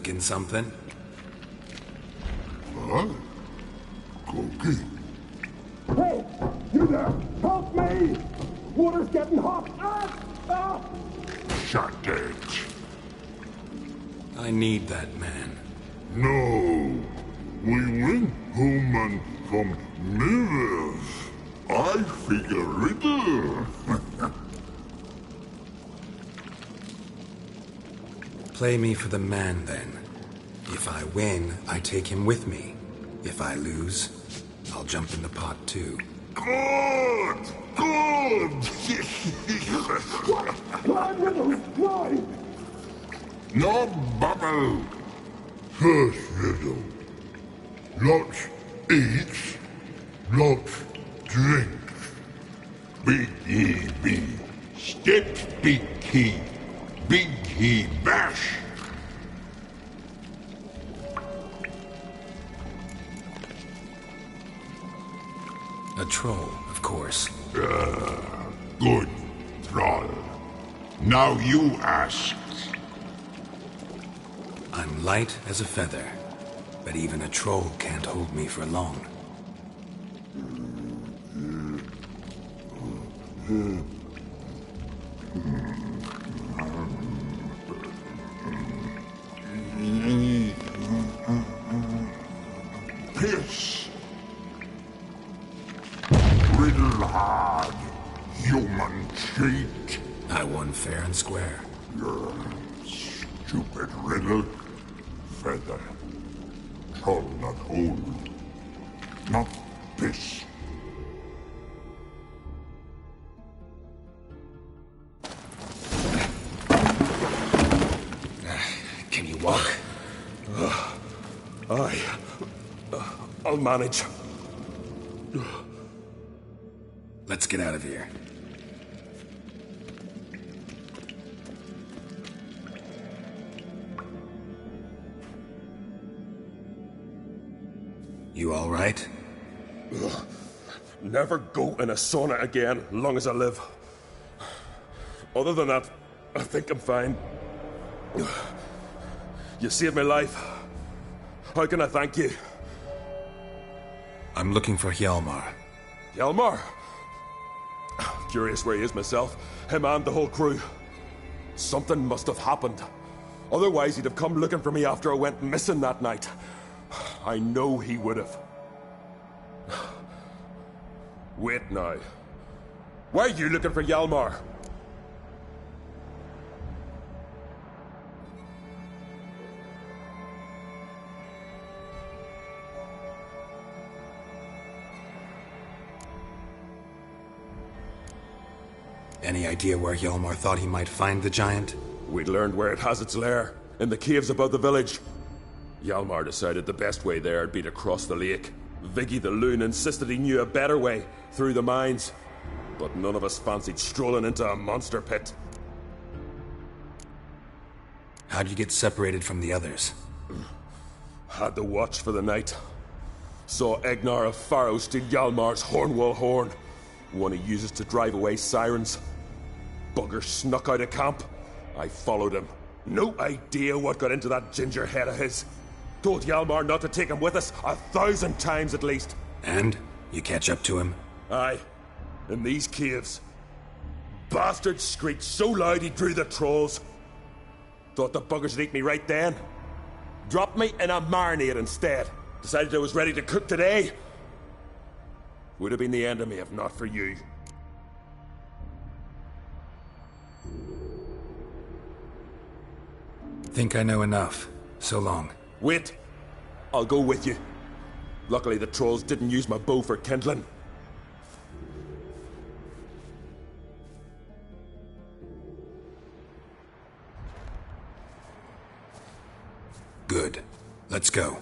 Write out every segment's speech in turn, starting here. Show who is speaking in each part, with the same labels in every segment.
Speaker 1: cooking something?
Speaker 2: Huh? Cooking?
Speaker 3: Hey! You there! Help me! Water's getting hot! Ah! Ah!
Speaker 2: Shut it.
Speaker 1: I need that man.
Speaker 2: No. We went home and from mirrors. I figure riddle.
Speaker 1: Play me for the man, then. If I win, I take him with me. If I lose, I'll jump in the pot too.
Speaker 2: Good! Good!
Speaker 3: Why, riddles? Why?
Speaker 2: No bubble. First riddle. Lots eats, lots drinks. Big he be. Steps big he bash.
Speaker 1: A troll, of course.
Speaker 2: Good, troll. Now you ask.
Speaker 1: I'm light as a feather, but even a troll can't hold me for long.
Speaker 2: Piss. Riddle hard, human cheat.
Speaker 1: I won fair and square.
Speaker 2: Stupid riddle. Feather. Troll not hold. Not piss.
Speaker 1: Can you walk?
Speaker 4: I'll manage.
Speaker 1: Let's get out of here. You all right?
Speaker 4: Never go in a sauna again, long as I live. Other than that, I think I'm fine. You saved my life. How can I thank you?
Speaker 1: I'm looking for Hjalmar.
Speaker 4: Hjalmar? Curious where he is myself. Him and the whole crew. Something must have happened. Otherwise, he'd have come looking for me after I went missing that night. I know he would have. Wait now. Why are you looking for Hjalmar?
Speaker 1: Any idea where Hjalmar thought he might find the giant?
Speaker 4: We'd learned where it has its lair, in the caves above the village. Hjalmar decided the best way there would be to cross the lake. Viggy the loon insisted he knew a better way, through the mines. But none of us fancied strolling into a monster pit.
Speaker 1: How'd you get separated from the others?
Speaker 4: Had the watch for the night. Saw Egnar of Pharaoh steal Hjalmar's Hornwall horn, one he uses to drive away sirens. Bugger snuck out of camp. I followed him. No idea what got into that ginger head of his. Told Hjalmar not to take him with us 1,000 times at least.
Speaker 1: And? You catch up to him?
Speaker 4: Aye. In these caves. Bastard screeched so loud he drew the trolls. Thought the buggers would eat me right then. Dropped me in a marinade instead. Decided I was ready to cook today. Would have been the end of me if not for you.
Speaker 1: Think I know enough. So long.
Speaker 4: Wait. I'll go with you. Luckily the trolls didn't use my bow for kindling.
Speaker 1: Good. Let's go.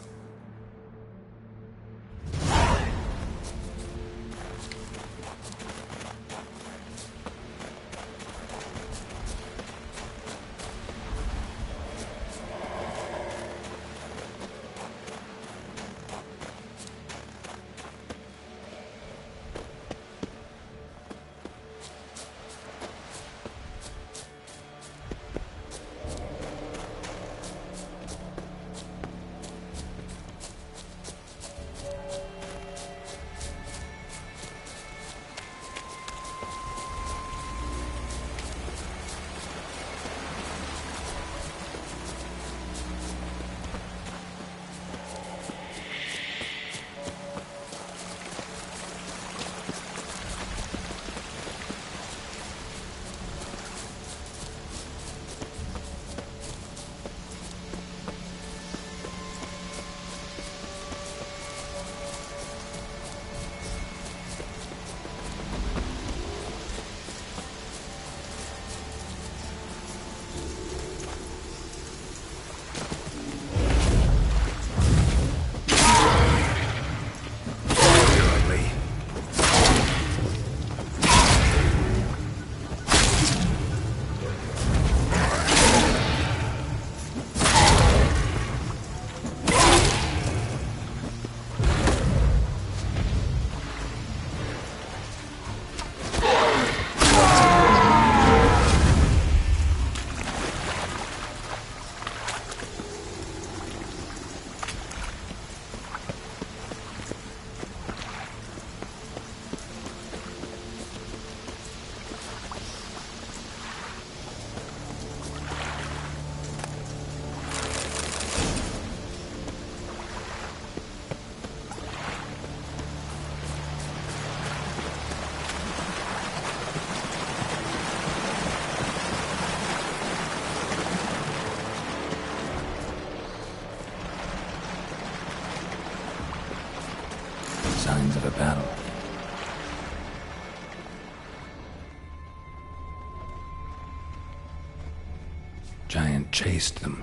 Speaker 1: Giant chased them.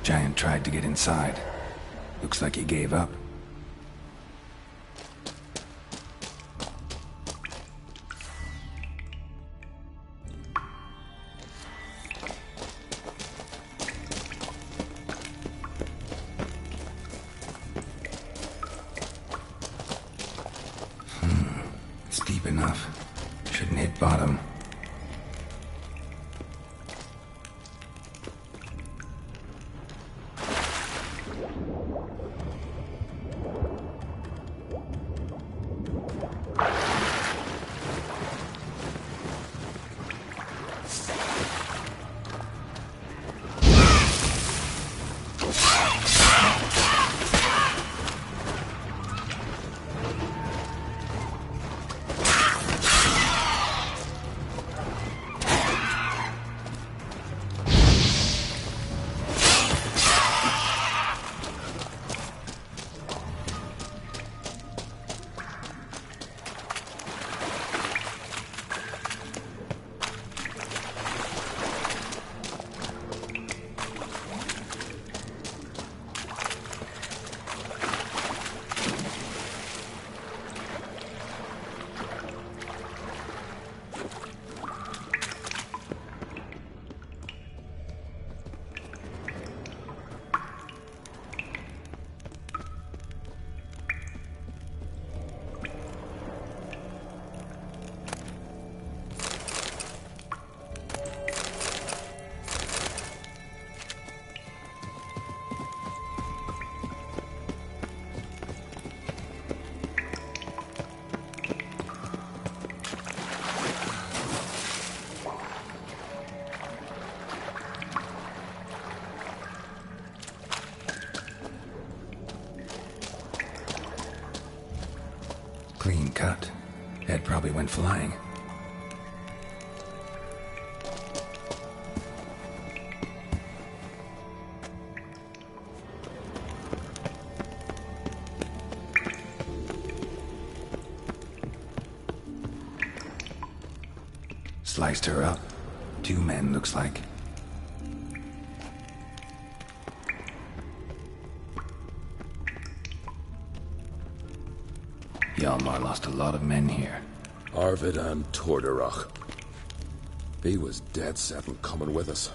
Speaker 1: Giant tried to get inside. Looks like he gave up. It's deep enough. Shouldn't hit bottom. Clean cut. Head probably went flying. Sliced her up. 2 men, looks like. Hjalmar lost a lot of men here.
Speaker 4: Arvid and Torderach. He was dead set on coming with us.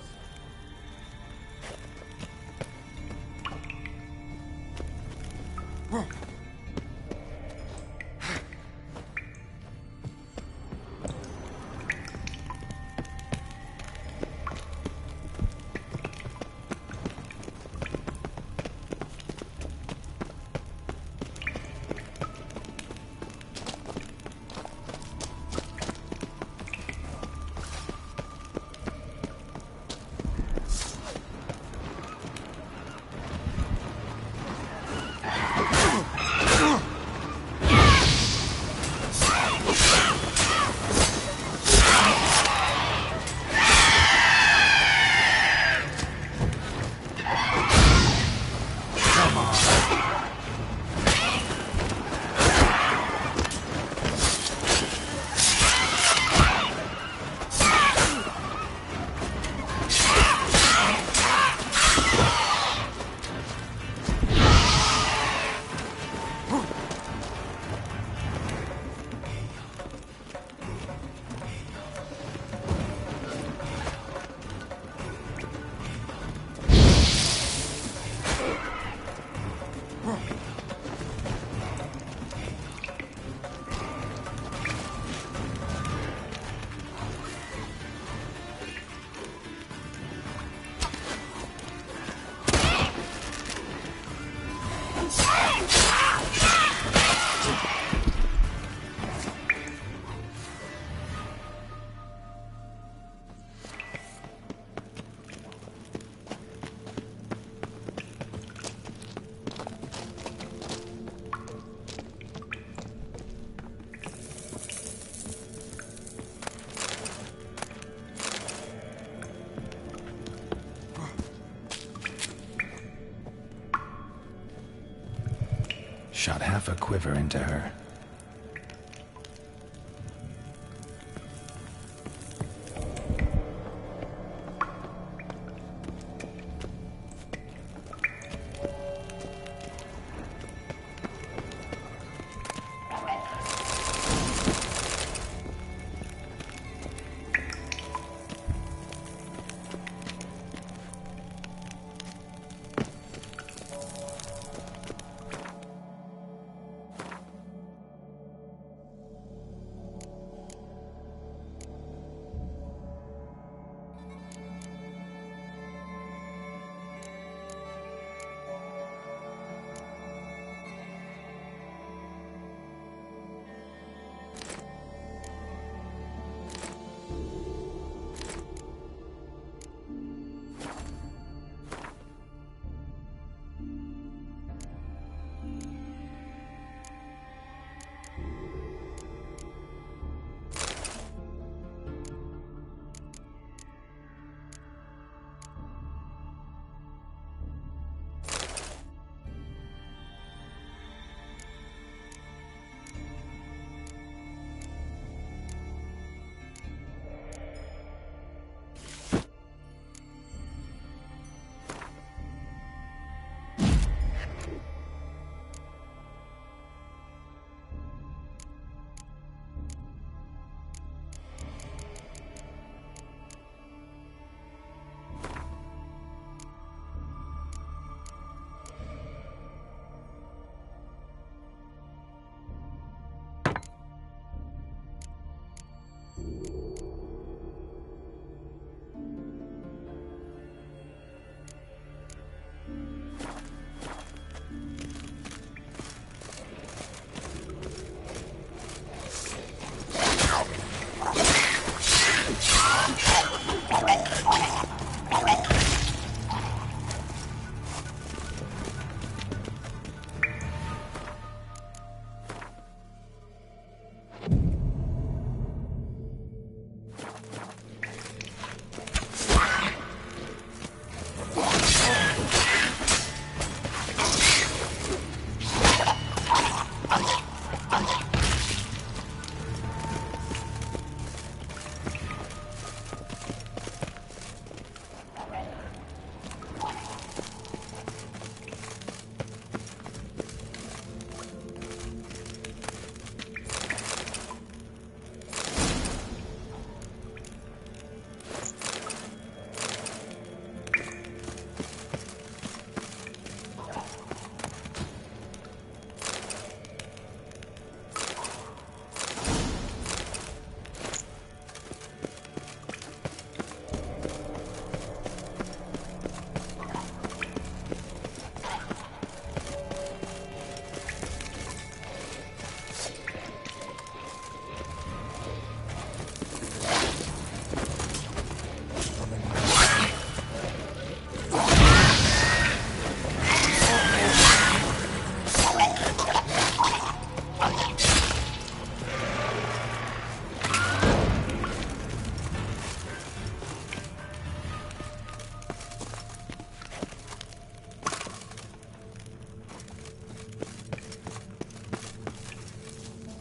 Speaker 1: shot half a quiver into her.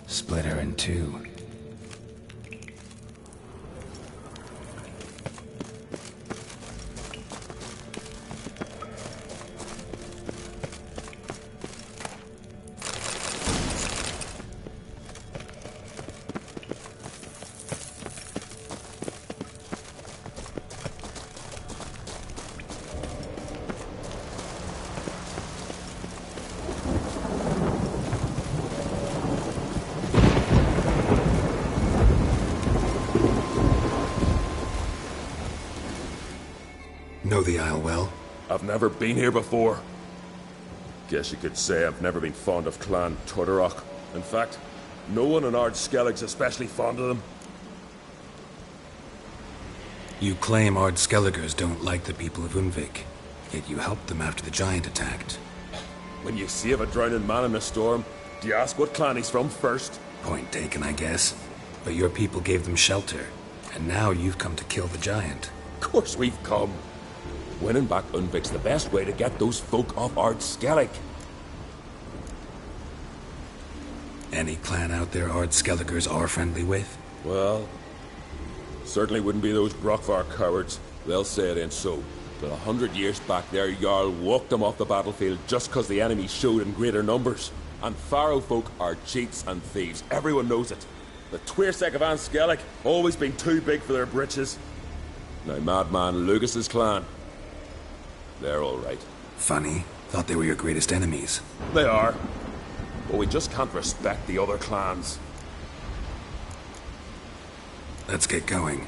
Speaker 1: Split her in two. Know the Isle well?
Speaker 4: I've never been here before. Guess you could say I've never been fond of Clan Tudorok. In fact, no one in Ard Skellig's especially fond of them.
Speaker 1: You claim Ard Skelligers don't like the people of Unvik, yet you helped them after the giant attacked.
Speaker 4: When you save a drowning man in a storm, do you ask what clan he's from first?
Speaker 1: Point taken, I guess. But your people gave them shelter, and now you've come to kill the giant.
Speaker 4: Of course we've come. Winning back Unvik's the best way to get those folk off Ard Skellig.
Speaker 1: Any clan out there Ardskelligers are friendly with?
Speaker 4: Well, certainly wouldn't be those Brockvar cowards. They'll say it ain't so. But 100 years back their Jarl walked them off the battlefield just because the enemy showed in greater numbers. And Pharaoh folk are cheats and thieves. Everyone knows it. The Twirsec of Anskellig always been too big for their britches. Now Madman Lucas's clan, they're all right.
Speaker 1: Funny. Thought they were your greatest enemies.
Speaker 4: They are. But we just can't respect the other clans.
Speaker 1: Let's get going.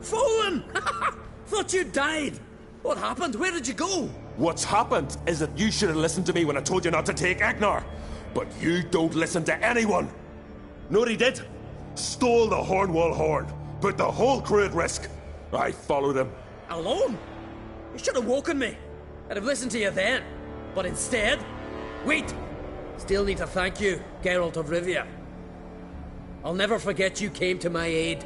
Speaker 5: Fallen! Thought you died. What happened? Where did you go?
Speaker 4: What's happened is that you should have listened to me when I told you not to take Agnar. But you don't listen to anyone. Know what he did? Stole the Hornwall horn. Put the whole crew at risk. I followed him.
Speaker 5: Alone? You should have woken me. I'd have listened to you then. But instead... Wait! Still need to thank you, Geralt of Rivia. I'll never forget you came to my aid.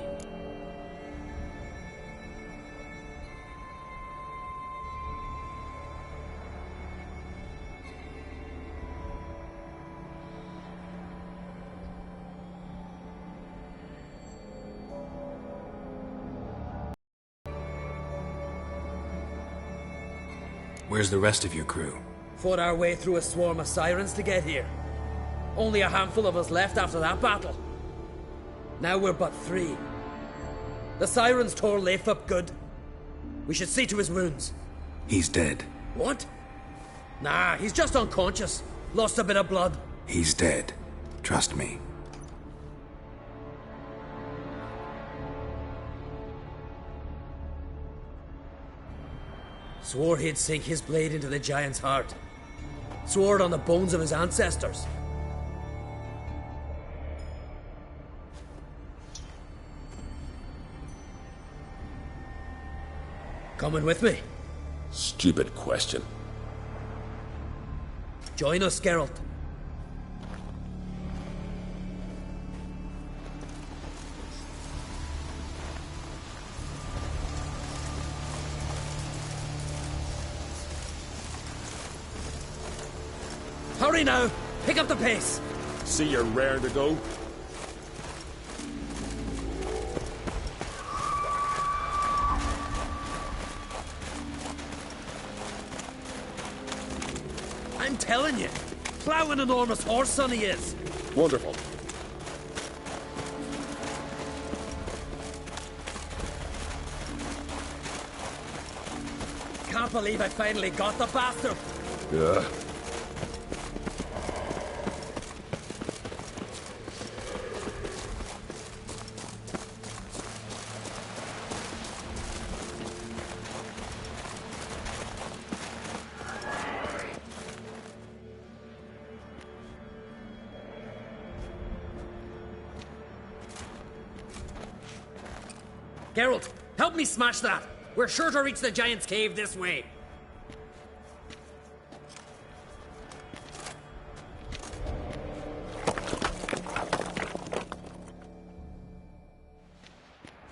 Speaker 1: Where's the rest of your crew?
Speaker 5: Fought our way through a swarm of sirens to get here. Only a handful of us left after that battle. Now we're but 3. The sirens tore Leif up good. We should see to his wounds.
Speaker 1: He's dead.
Speaker 5: What? Nah, he's just unconscious. Lost a bit of blood.
Speaker 1: He's dead. Trust me.
Speaker 5: Swore he'd sink his blade into the giant's heart. Swore it on the bones of his ancestors. Coming with me?
Speaker 4: Stupid question.
Speaker 5: Join us, Geralt. Hurry now! Pick up the pace!
Speaker 4: See you're raring to go?
Speaker 5: I'm telling you, plough an enormous horse, son he is.
Speaker 4: Wonderful.
Speaker 5: Can't believe I finally got the bastard.
Speaker 4: Yeah.
Speaker 5: Geralt, help me smash that. We're sure to reach the giant's cave this way.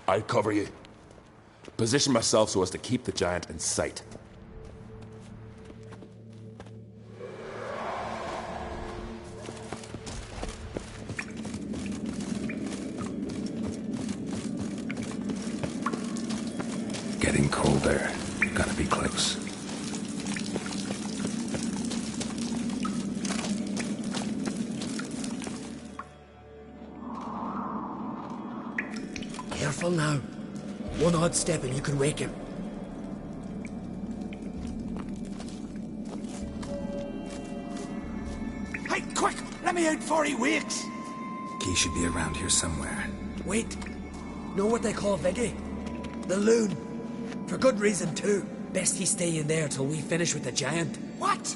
Speaker 4: I'll cover you. Position myself so as to keep the giant in sight.
Speaker 1: Getting colder. Gotta be close.
Speaker 5: Careful now. One odd step and you can wake him.
Speaker 6: Hey, quick! Let me out before he wakes!
Speaker 1: Key should be around here somewhere.
Speaker 5: Wait. Know what they call Viggy? The loon. For good reason, too. Best he stay in there till we finish with the giant.
Speaker 6: What?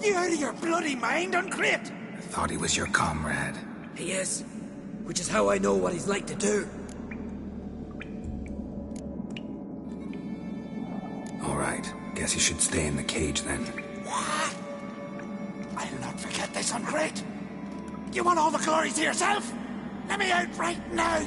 Speaker 6: You out of your bloody mind, Uncrate?
Speaker 1: I thought he was your comrade.
Speaker 5: He is. Which is how I know what he's like to do.
Speaker 1: All right. Guess he should stay in the cage then.
Speaker 6: What? I'll not forget this, Uncrate. You want all the glory to yourself? Let me out right now!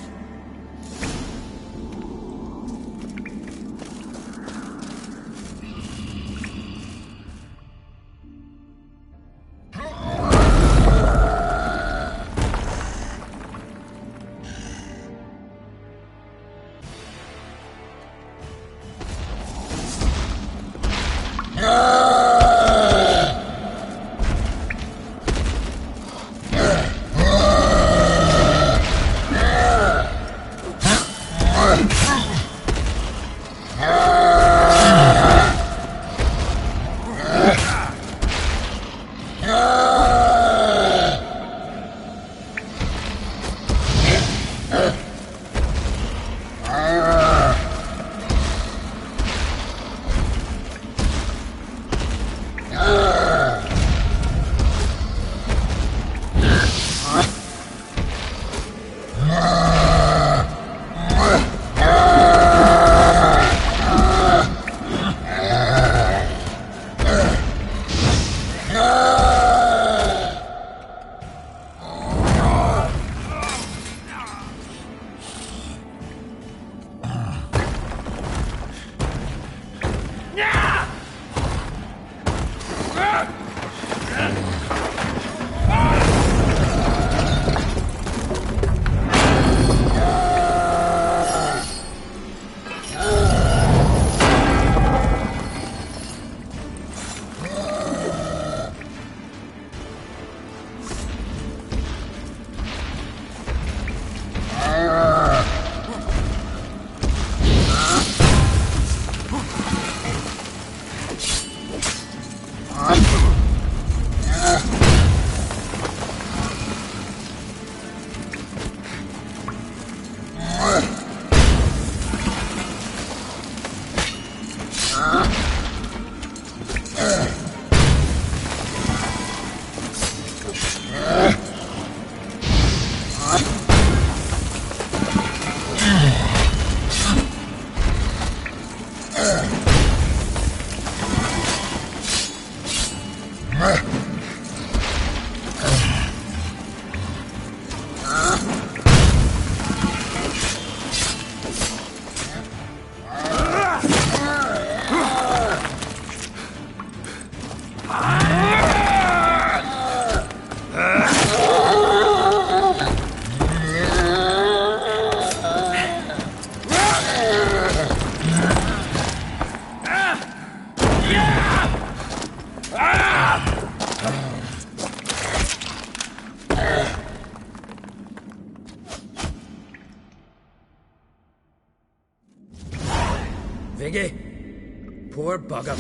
Speaker 5: Viggy, poor bugger.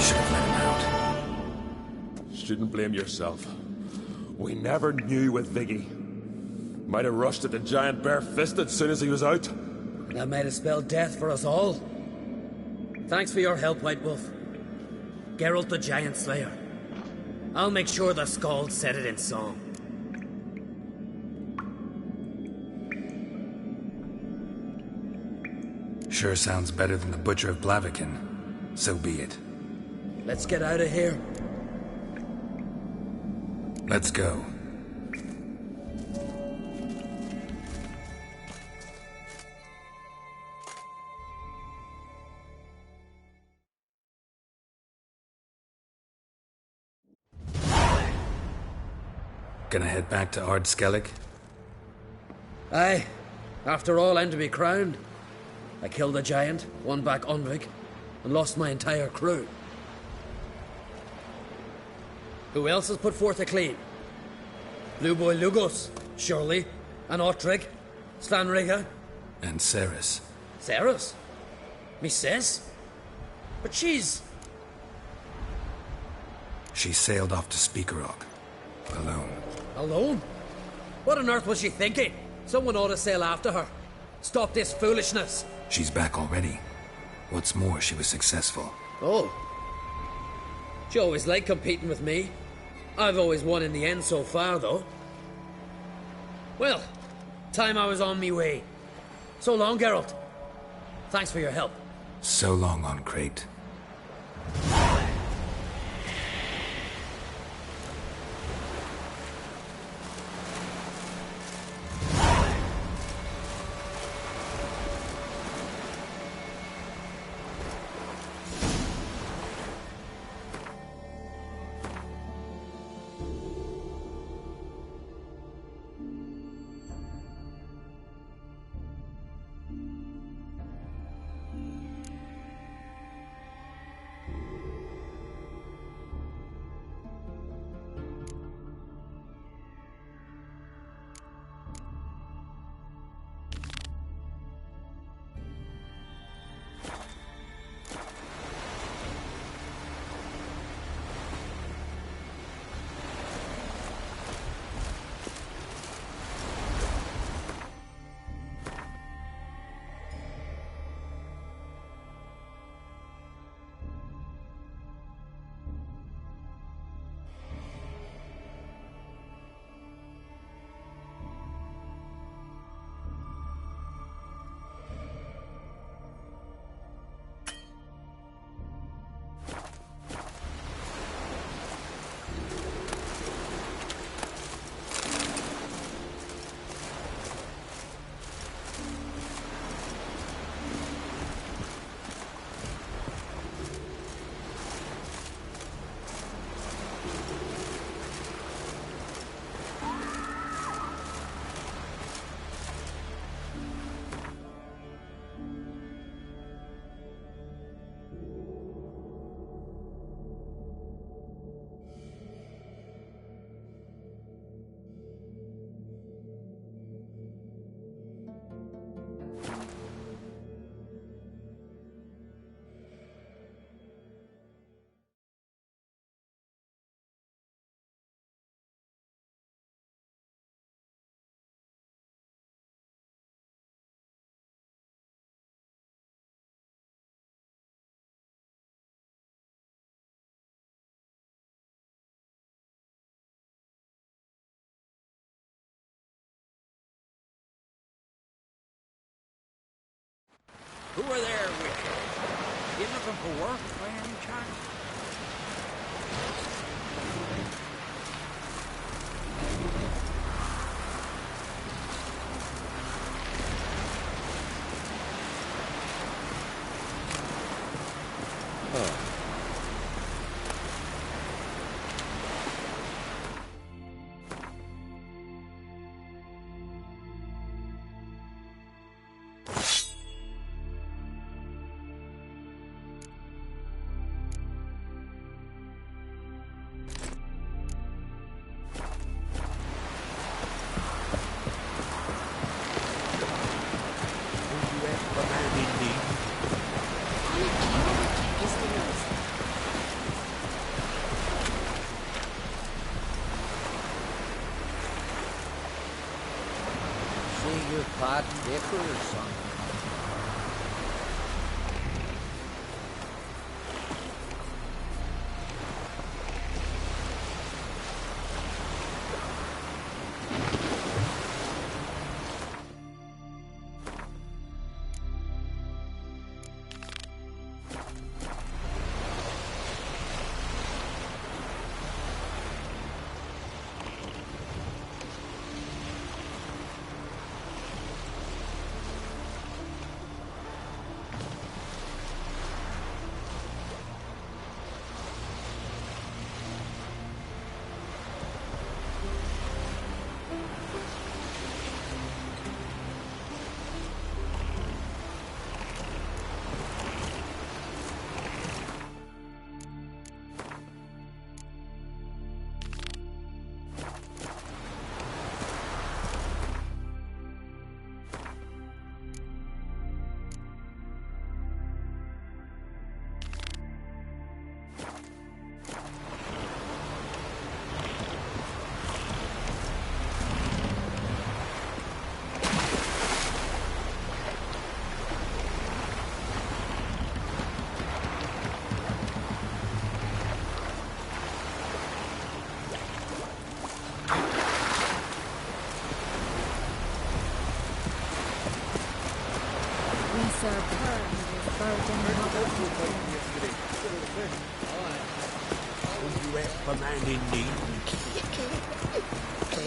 Speaker 1: Should have let him out.
Speaker 4: Shouldn't blame yourself. We never knew with Viggy. Might have rushed at the giant bare-fisted soon as he was out.
Speaker 5: That might have spelled death for us all. Thanks for your help, White Wolf. Geralt the Giant Slayer. I'll make sure the Scald said it in song.
Speaker 1: Sure sounds better than the Butcher of Blaviken. So be it.
Speaker 5: Let's get out of here.
Speaker 1: Let's go. Gonna head back to Ard Skellig?
Speaker 5: Aye. After all, I'm to be crowned. I killed a giant, won back Onvig, and lost my entire crew. Who else has put forth a claim? Blue Boy Lugos, surely, and Ottrig, Svanriga.
Speaker 1: And Ceres.
Speaker 5: Ceres? Me sis? But she's...
Speaker 1: She sailed off to Speakerog. Alone.
Speaker 5: Alone? What on earth was she thinking? Someone ought to sail after her. Stop this foolishness.
Speaker 1: She's back already. What's more, she was successful.
Speaker 5: Oh. She always liked competing with me. I've always won in the end so far, though. Well, time I was on me way. So long, Geralt. Thanks for your help.
Speaker 1: So long on Crate.
Speaker 6: Who are there with you? You looking for work by any chance?
Speaker 7: bad bakers, son.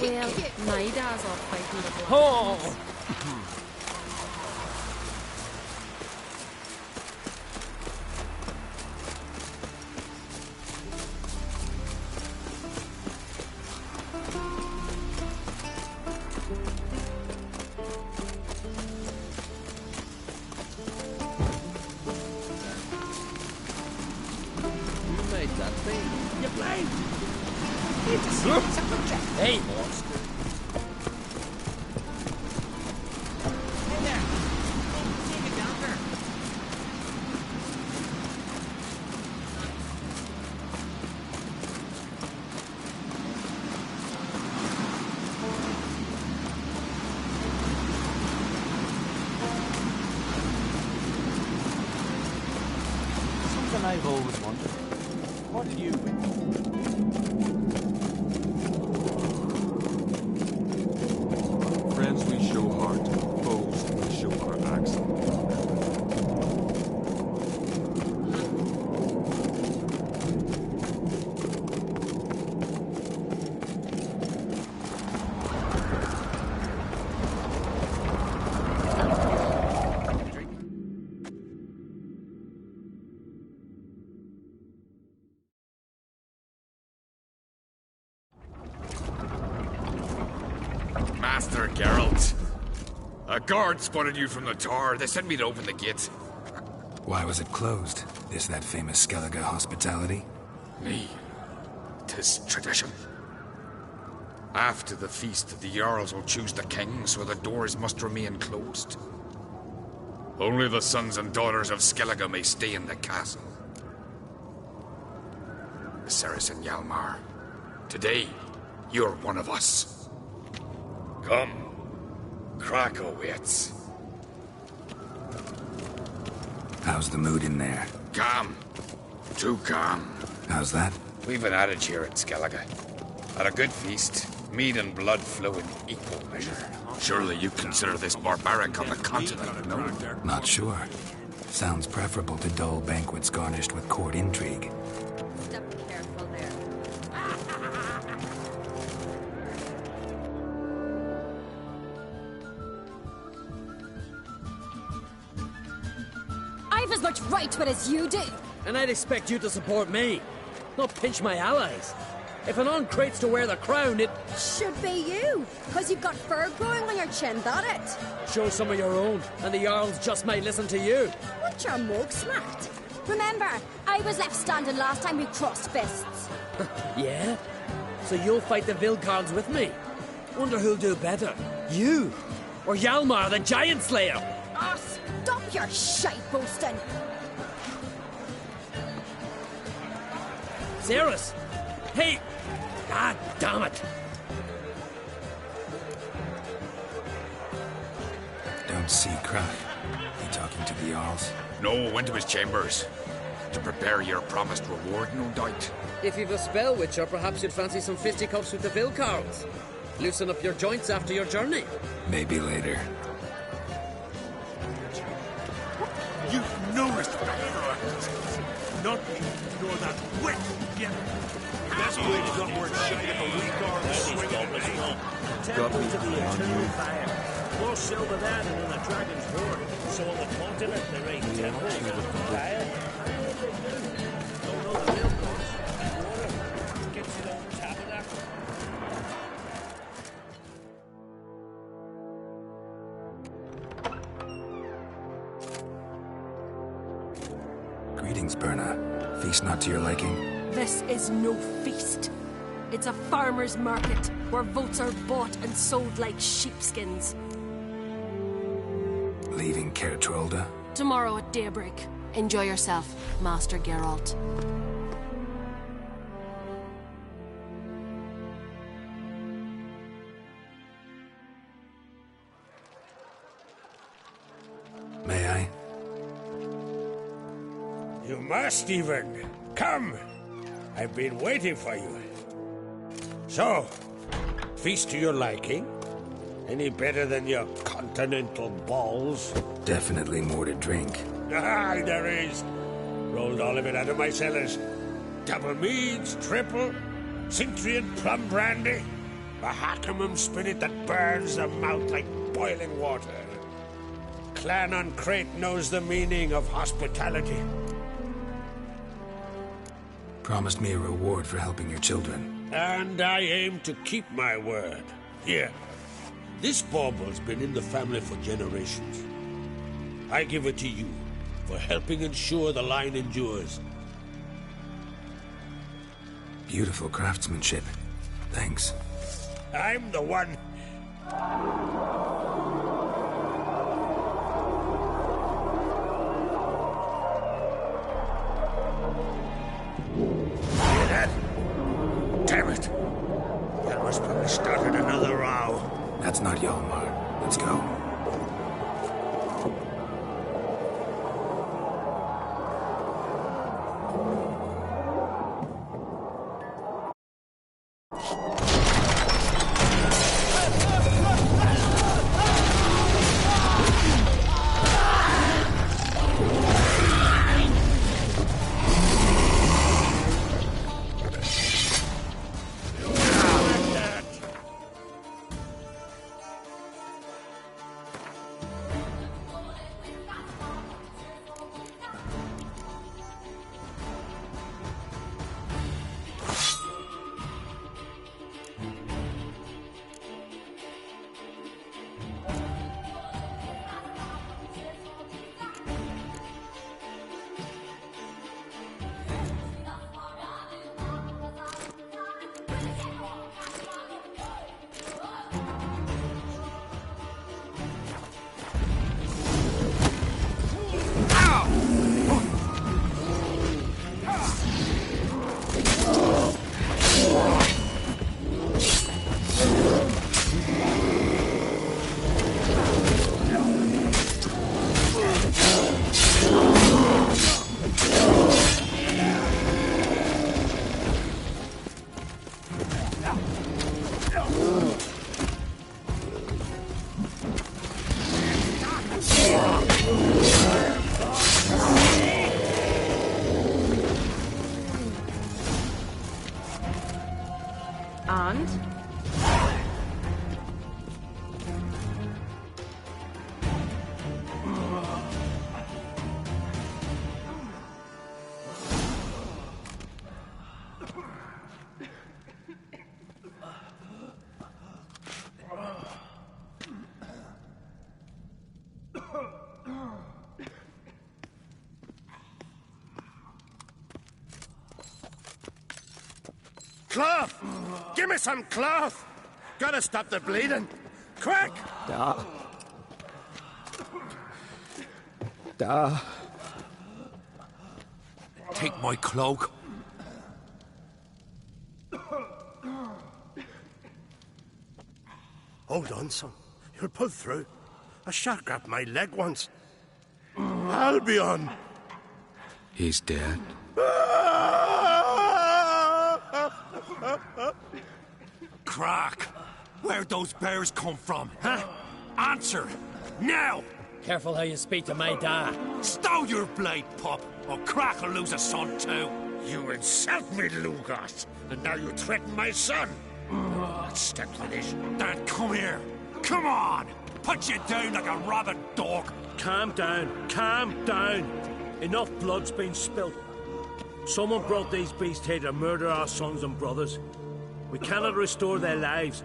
Speaker 8: Well, my dad's off fighting the black.
Speaker 7: Oh! You made that thing.
Speaker 5: You blind!
Speaker 7: Hey, monster. Something I've always wondered. What did you
Speaker 4: Friends we show heart, foes we show our axe.
Speaker 9: Master Geralt. A guard spotted you from the tower. They sent me to open the gate.
Speaker 1: Why was it closed? Is that famous Skellige hospitality?
Speaker 9: Me. 'Tis tradition. After the feast, the Jarls will choose the king, so the doors must remain closed. Only the sons and daughters of Skellige may stay in the castle. Saracen Hjalmar, today, you're one of us. Come. Krakow waits.
Speaker 1: How's the mood in there?
Speaker 9: Calm. Too calm.
Speaker 1: How's that?
Speaker 9: We've an adage here at Skellige. At a good feast, mead and blood flow in equal measure. Surely you consider this barbaric on the continent, no?
Speaker 1: Not sure. Sounds preferable to dull banquets garnished with court intrigue.
Speaker 8: Step careful there. I've as much right to it as you do.
Speaker 5: And I'd expect you to support me, not pinch my allies. If an on-crate's to wear the crown, it
Speaker 8: Should be you, because you've got fur growing on your chin, that it.
Speaker 5: shows some of your own, and the Jarls just might listen to you.
Speaker 8: Want your mug smacked? Remember, I was left standing last time we crossed fists.
Speaker 5: Yeah? So you'll fight the Vilcards with me? Wonder who'll do better, you or Hjalmar the Giant Slayer?
Speaker 8: Ah, stop your shite boasting.
Speaker 5: Ceres! Hey! God damn it!
Speaker 1: don't see Crack. You talking to the Jarls?
Speaker 9: No, went to his chambers. To prepare your promised reward, no doubt.
Speaker 5: If you've a spell, Witcher, perhaps you'd fancy some fisticuffs with the Vilcarls. Loosen up your joints after your journey.
Speaker 1: Maybe later.
Speaker 3: You've noticed the not nor that wit yet. That's the way to got more shite if a weak arm swinging.
Speaker 7: Temple to the eternal fire. More silver than in a dragon's horn. So on the continent there ain't temples with fire. Don't know the real gods. Water gets it on tabernacle.
Speaker 1: Greetings, Berna. Feast not to your liking?
Speaker 10: This is no feast. It's a farmer's market where votes are bought and sold like sheepskins.
Speaker 1: Leaving Caer Trolda?
Speaker 10: Tomorrow at daybreak. Enjoy yourself, Master Geralt.
Speaker 1: May I?
Speaker 3: You must even. Come. I've been waiting for you. So, feast to your liking? Any better than your continental balls?
Speaker 1: Definitely more to drink.
Speaker 3: Aye, there is. Rolled all of it out of my cellars. Double meads, triple, Cintrian plum brandy, a Hackamum spirit that burns the mouth like boiling water. Clan on Crate knows the meaning of hospitality.
Speaker 1: Promised me a reward for helping your children.
Speaker 3: And I aim to keep my word. Here. This bauble's been in the family for generations. I give it to you for helping ensure the line endures.
Speaker 1: Beautiful craftsmanship. Thanks.
Speaker 3: I'm the one. Hear that? Damn it. That must probably started another row.
Speaker 1: That's not Hjalmar. Let's go.
Speaker 11: And?
Speaker 3: Cloth! Give me some cloth! Gotta stop the bleeding! Quick!
Speaker 9: Take my cloak.
Speaker 3: Hold on, son. You'll pull through. A shark grabbed my leg once. Albion!
Speaker 1: He's dead.
Speaker 6: Crack! Where'd those bears come from, huh? Answer! Now!
Speaker 5: Careful how you speak to my dad.
Speaker 6: Stow your blade, pup, or Crack will lose a son too.
Speaker 3: You insult me, Lugas, and now you threaten my son. Let's step to this.
Speaker 6: Dad, come here. Come on! Put you down like a rabid dog.
Speaker 7: Calm down. Calm down. Enough blood's been spilt. Someone brought these beasts here to murder our sons and brothers. We cannot restore their lives.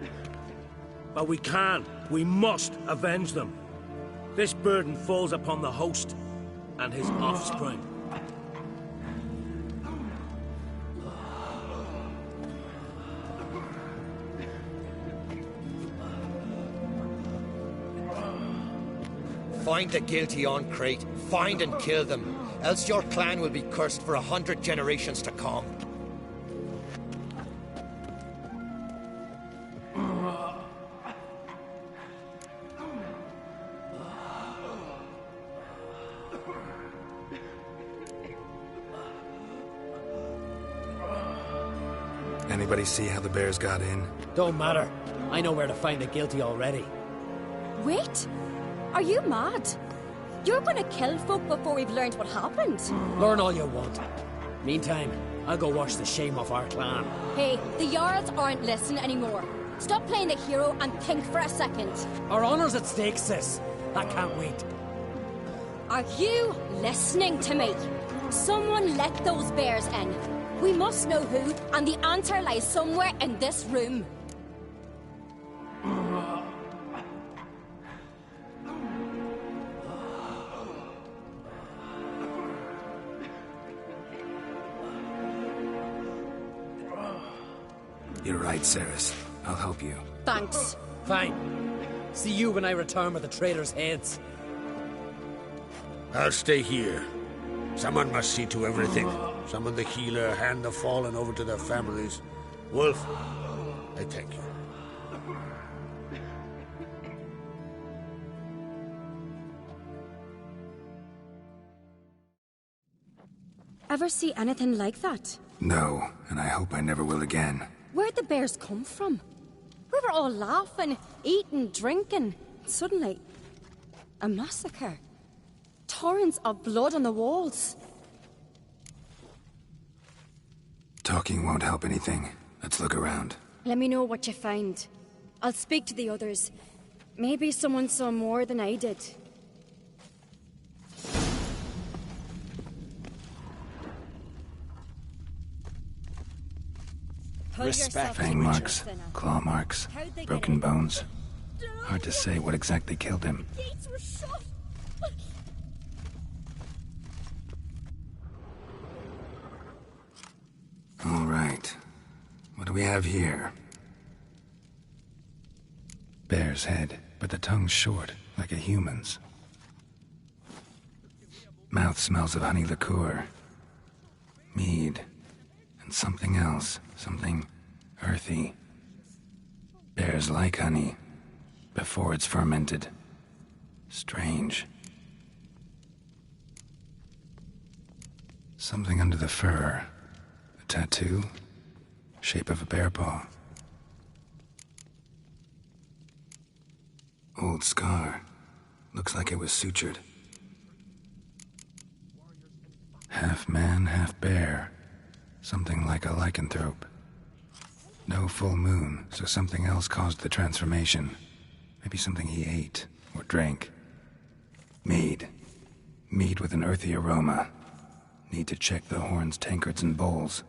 Speaker 7: But we can. We must avenge them. This burden falls upon the host and his offspring.
Speaker 11: Find the guilty on Crate, find and kill them, else your clan will be cursed for 100 generations to come.
Speaker 1: Anybody see how the bears got in?
Speaker 5: Don't matter. I know where to find the guilty already.
Speaker 8: Wait! Are you mad? You're gonna kill folk before we've learned what happened.
Speaker 5: Learn all you want. Meantime, I'll go wash the shame off our clan.
Speaker 8: Hey, the Jarls aren't listening anymore. Stop playing the hero and think for a second.
Speaker 5: Our honor's at stake, sis. I can't wait.
Speaker 8: Are you listening to me? Someone let those bears in. We must know who, and the answer lies somewhere in this room.
Speaker 1: You're right, Ceres. I'll help you.
Speaker 8: Thanks.
Speaker 5: Fine. See you when I return with the traitors' heads.
Speaker 3: I'll stay here. Someone must see to everything. Summon the healer, hand the fallen over to their families. Wolf, I thank you.
Speaker 8: Ever see anything like that?
Speaker 1: No, and I hope I never will again.
Speaker 8: Where'd the bears come from? We were all laughing, eating, drinking. Suddenly, a massacre. Torrents of blood on the walls.
Speaker 1: Talking won't help anything. Let's look around.
Speaker 8: Let me know what you find. I'll speak to the others. Maybe someone saw more than I did.
Speaker 1: Fang marks, claw marks, broken bones. Hard to say what exactly killed him.
Speaker 8: Gates were shut.
Speaker 1: All right. What do we have here? Bear's head, but the tongue's short, like a human's. Mouth smells of honey liqueur. Mead. And something else. Something earthy. Bears like honey. Before it's fermented. Strange. Something under the fur. A tattoo? Shape of a bear paw. Old scar. Looks like it was sutured. Half man, half bear. Something like a lycanthrope. No full moon, so something else caused the transformation. Maybe something he ate or drank. Mead. Mead with an earthy aroma. Need to check the horns, tankards, and bowls.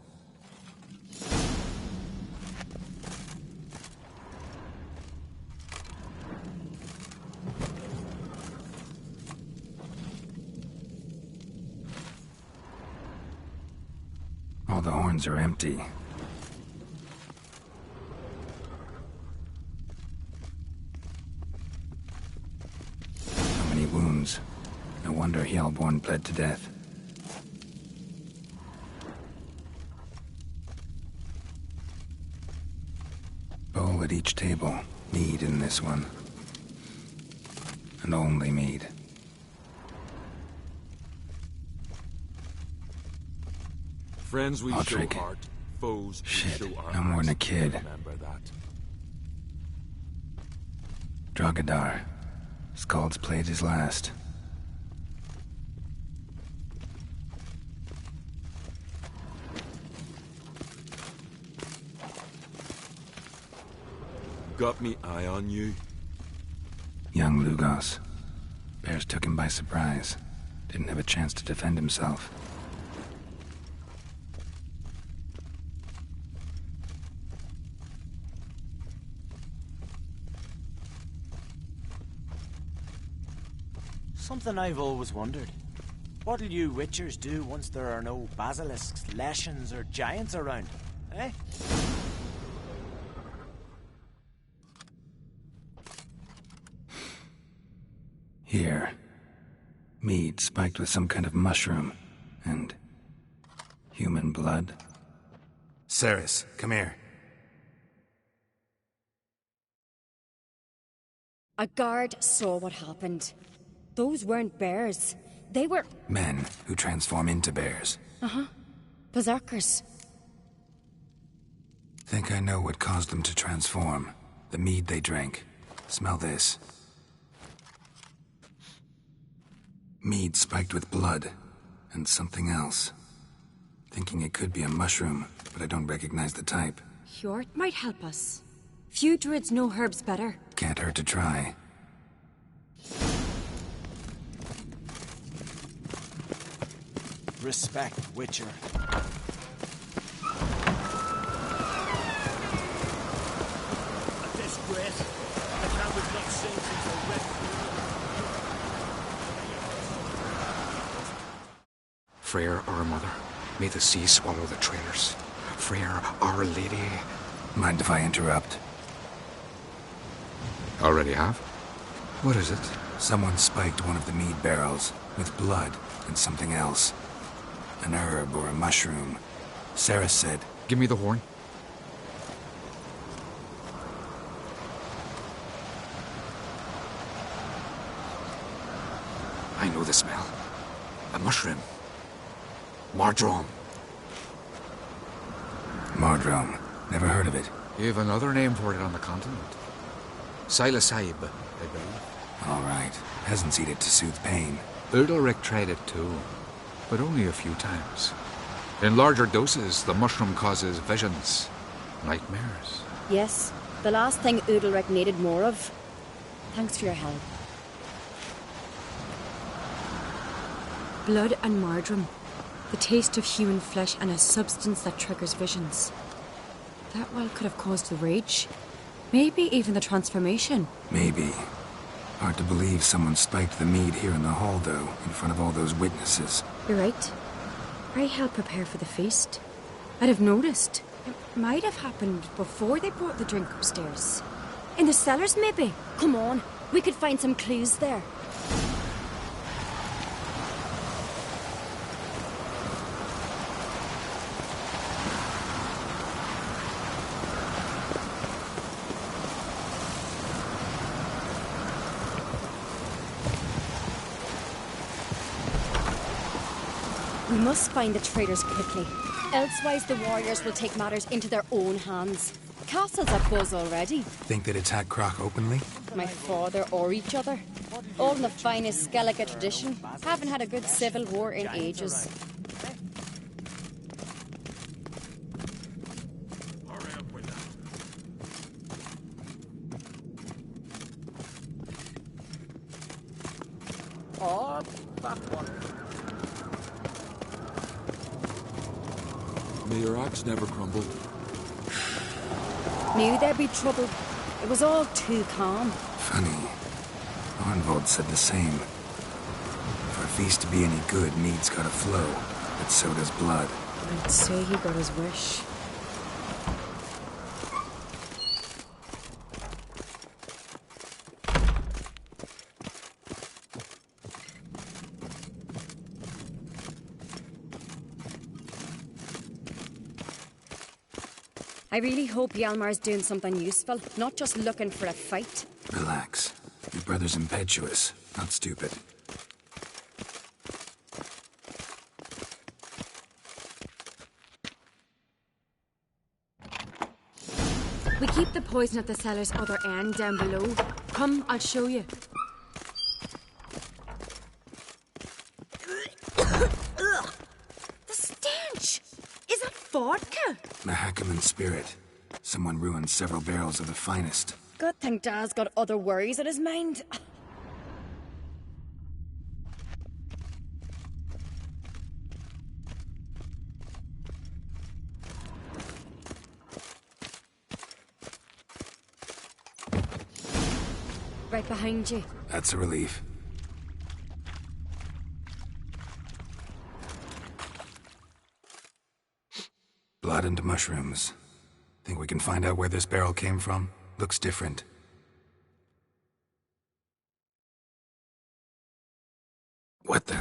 Speaker 1: All the horns are empty. So many wounds. No wonder Hjalborn bled to death. Bowl at each table. Mead in this one. and only mead.
Speaker 4: Friends we
Speaker 1: Audric.
Speaker 4: show heart, foes we
Speaker 1: Shit,
Speaker 4: show our
Speaker 1: no more than a
Speaker 4: hearts.
Speaker 1: kid.
Speaker 4: Remember that.
Speaker 1: Drogadar. Skald's played his last.
Speaker 4: Got me eye on you.
Speaker 1: Young Lugos. Bears took him by surprise. Didn't have a chance to defend himself.
Speaker 12: Something I've always wondered. What'll you witchers do once there are no basilisks, leshens, or giants around? Eh?
Speaker 1: Here. Mead spiked with some kind of mushroom. And... human blood. Ceres, come here.
Speaker 8: A guard saw what happened. Those weren't bears. They were...
Speaker 1: Men who transform into bears.
Speaker 8: Uh-huh. Berserkers.
Speaker 1: Think I know what caused them to transform. The mead they drank. Smell this. Mead spiked with blood. And something else. Thinking it could be a mushroom, but I don't recognize the type.
Speaker 8: Hjort might help us. Few druids know herbs better.
Speaker 1: Can't hurt to try.
Speaker 12: Respect, Witcher.
Speaker 7: A disgrace. The town was not seen since the Red.
Speaker 9: Freyr, our mother, may the sea swallow the traitors. Freyr, our lady.
Speaker 1: Mind if I interrupt?
Speaker 9: Already have? What is it?
Speaker 1: Someone spiked one of the mead barrels with blood and something else. An herb or a mushroom. Sarah said...
Speaker 9: Give me the horn. I know the smell. A mushroom. Mardrome.
Speaker 1: Mardrome. Never heard of it.
Speaker 9: You've another name for it on the continent. Silasib, I believe.
Speaker 1: All right. Peasants eat it to soothe pain.
Speaker 9: Udalric tried it too, but only a few times. In larger doses, the mushroom causes visions, nightmares.
Speaker 8: Yes, the last thing Udalric needed more of. Thanks for your help. Blood and Mardrome. The taste of human flesh and a substance that triggers visions. That well could have caused the rage. Maybe even the transformation.
Speaker 1: Maybe. Hard to believe someone spiked the mead here in the hall, though, in front of all those witnesses.
Speaker 8: You're right. Pray help prepare for the feast. I'd have noticed. It might have happened before they brought the drink upstairs. In the cellars, maybe. Come on, we could find some clues there. We must find the traitors quickly. Elsewise, the warriors will take matters into their own hands. Castle's abuzz already.
Speaker 1: Think they'd attack Croc openly?
Speaker 8: My father or each other. All in the finest Skellige tradition. Haven't had a good civil war in ages.
Speaker 12: Oh, that one.
Speaker 4: May your axe never crumble.
Speaker 8: Knew there'd be trouble. It was all too calm.
Speaker 1: Funny. Arnvold said the same. For a feast to be any good, mead's gotta flow, but so does blood.
Speaker 8: I'd say he got his wish. I really hope Hjalmar's doing something useful, not just looking for a fight.
Speaker 1: Relax. Your brother brother's impetuous, not stupid.
Speaker 8: We keep the poison at the cellar's other end down below. Come, I'll show you.
Speaker 10: The stench! Is that vodka?
Speaker 1: Mahakaman spirit. Someone ruined several barrels of the finest.
Speaker 10: Good thing Dad's got other worries on his mind.
Speaker 8: Right behind you.
Speaker 1: That's a relief. Blood and mushrooms. Think we can find out where this barrel came from? Looks different. What the?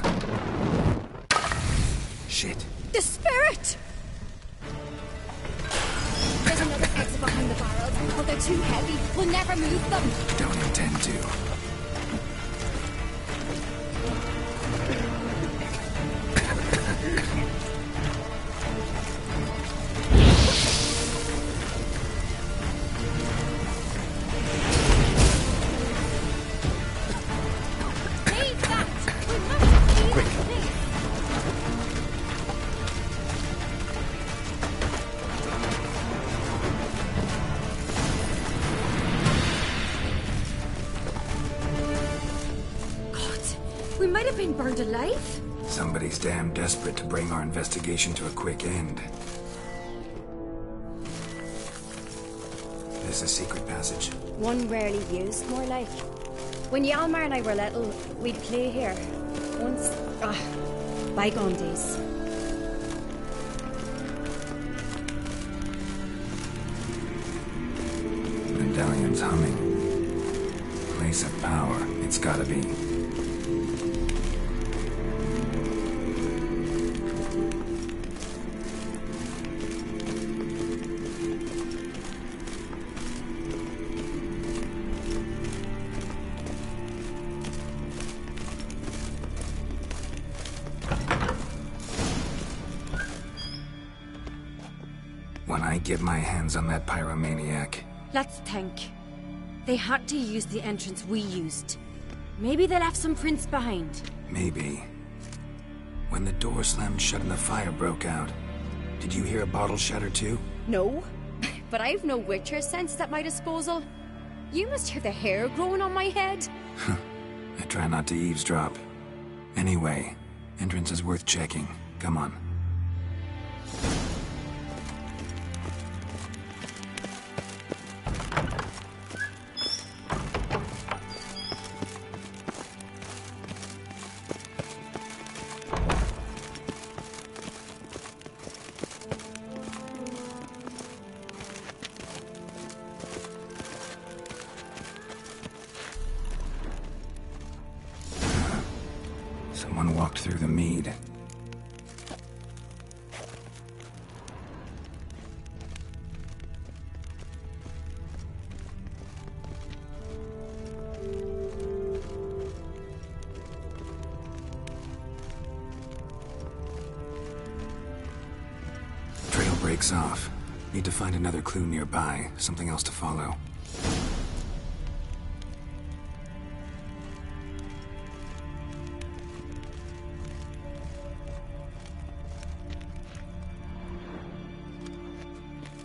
Speaker 1: Shit.
Speaker 10: The spirit!
Speaker 8: There's another exit behind the barrels, but they're too heavy. We'll never move them.
Speaker 1: Don't intend to.
Speaker 8: Leave that! We must leave
Speaker 1: Quick.
Speaker 8: this. God, we might have been burned alive.
Speaker 1: Somebody's damn desperate to bring our investigation to a quick end. This a secret passage?
Speaker 8: One rarely used, more like. When Yalmar and I were little, we'd play here. Once, bygone days.
Speaker 1: Medallion's humming. Place of power, it's gotta be. When I get my hands on that pyromaniac,
Speaker 8: Let's think. They had to use the entrance we used. Maybe they left some prints behind.
Speaker 1: maybe. When the door slammed shut and the fire broke out, did you hear a bottle shatter too?
Speaker 8: No, but I've no witcher sense at my disposal. You must hear the hair growing on my head.
Speaker 1: I try not to eavesdrop. Anyway, entrance is worth checking. Come on. Someone walked through the mead. Trail breaks off. Need to find another clue nearby, something else to follow.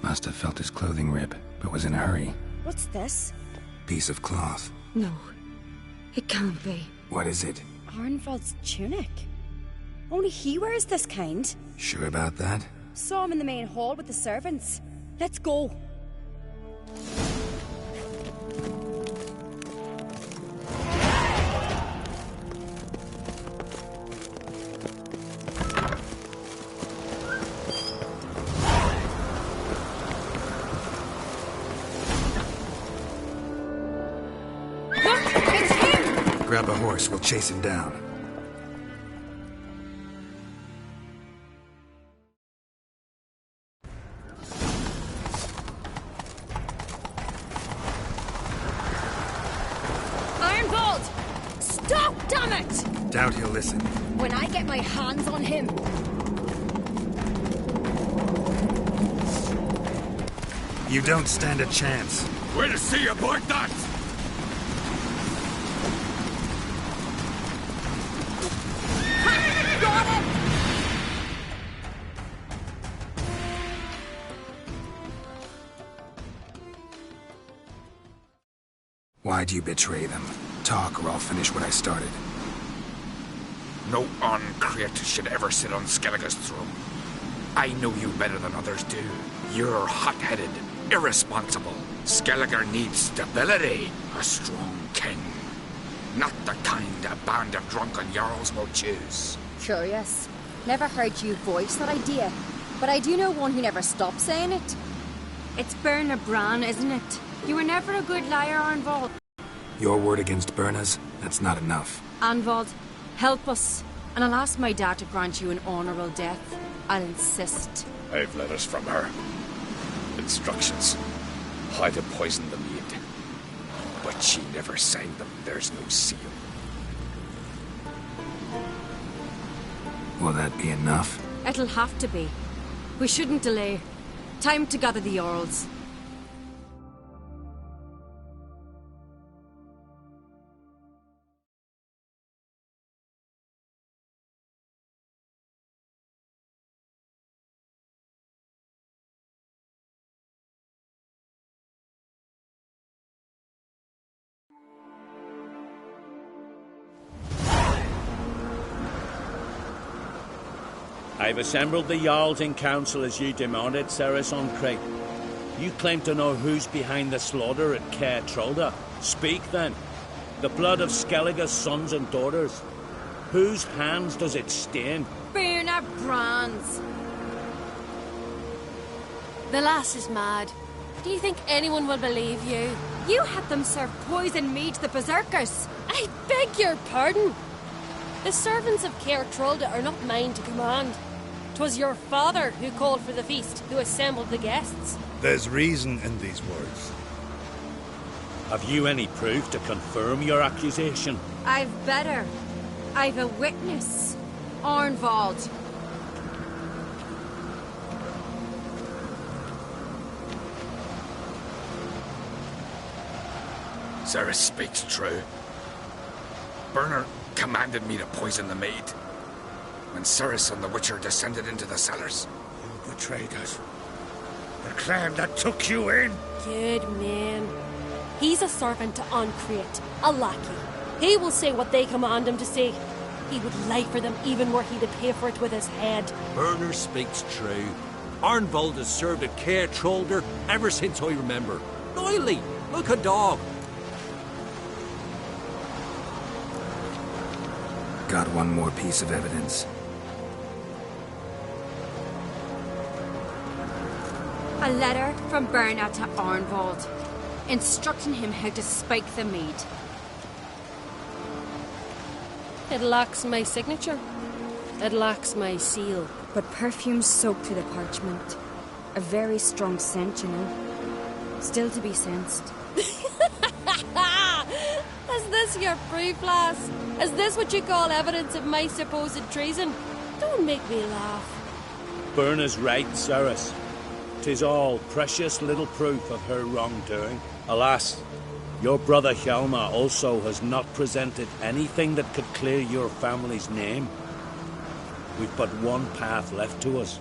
Speaker 1: Must have felt his clothing rip, but was in a hurry.
Speaker 8: What's this?
Speaker 1: Piece of cloth.
Speaker 8: No, it can't be.
Speaker 1: What is it?
Speaker 8: Arnvald's tunic. Only he wears this kind.
Speaker 1: Sure about that?
Speaker 8: Saw him in the main hall with the servants. Let's go.
Speaker 1: Grab a horse, we'll chase him down.
Speaker 8: Ironball!
Speaker 1: Doubt he'll listen.
Speaker 8: When I get my hands on him...
Speaker 1: You don't stand a chance.
Speaker 9: We'll see about that!
Speaker 8: Got him!
Speaker 1: Why do you betray them? Talk or I'll finish what I started.
Speaker 9: No uncreate should ever sit on Skellige's throne. I know you better than others do. You're hot-headed, irresponsible. Skellige needs stability, a strong king. Not the kind a band of drunken jarls will choose.
Speaker 8: Curious. Never heard you voice that idea, but I do know one who never stops saying it. It's Berna Bran, isn't it? You were never a good liar, Arnvald.
Speaker 1: Your word against Berna's? That's not enough.
Speaker 8: Arnvald, help us, and I'll ask my dad to grant you an honourable death. I'll insist.
Speaker 9: I've letters from her. Instructions. How to poison the maid. But she never signed them. There's no seal.
Speaker 1: Will that be enough?
Speaker 8: It'll have to be. We shouldn't delay. Time to gather the Jarls.
Speaker 7: I've assembled the Jarls in council as you demanded, Ceres on Crate. You claim to know who's behind the slaughter at Caer Trolda. Speak then. The blood of Skellige's sons and daughters. Whose hands does it stain?
Speaker 8: Berna Bran's.
Speaker 10: The lass is mad. Do you think anyone will believe you?
Speaker 8: You had them serve poison mead to the berserkers.
Speaker 10: I beg your pardon. The servants of Caer Trolda are not mine to command. 'Twas your father who called for the feast, who assembled the guests.
Speaker 3: There's reason in these words.
Speaker 7: Have you any proof to confirm your accusation?
Speaker 8: I've better. I've a witness. Arnvald.
Speaker 9: Ceres speaks true. Berna commanded me to poison the maid. When Ceres and the Witcher descended into the cellars.
Speaker 3: You betrayed us. The clan that took you in.
Speaker 10: Good man. He's a servant to Uncreate, a lackey. He will say what they command him to say. He would lie for them even were he to pay for it with his head.
Speaker 13: Berner speaks true. Arnvald has served at Caer Trolda ever since I remember. Loyally, like a dog.
Speaker 1: Got one more piece of evidence.
Speaker 8: A letter from Berna to Arnvald, instructing him how to spike the mead.
Speaker 10: It lacks my signature. It lacks my seal.
Speaker 8: But perfume soaked through the parchment. A very strong scent, you know. Still to be sensed.
Speaker 10: Is this your proof, lass? Is this what you call evidence of my supposed treason? Don't make me laugh.
Speaker 7: Berna's right, Ceres. 'Tis all precious little proof of her wrongdoing. Alas, your brother Hjalmar also has not presented anything that could clear your family's name. We've but one path left to us.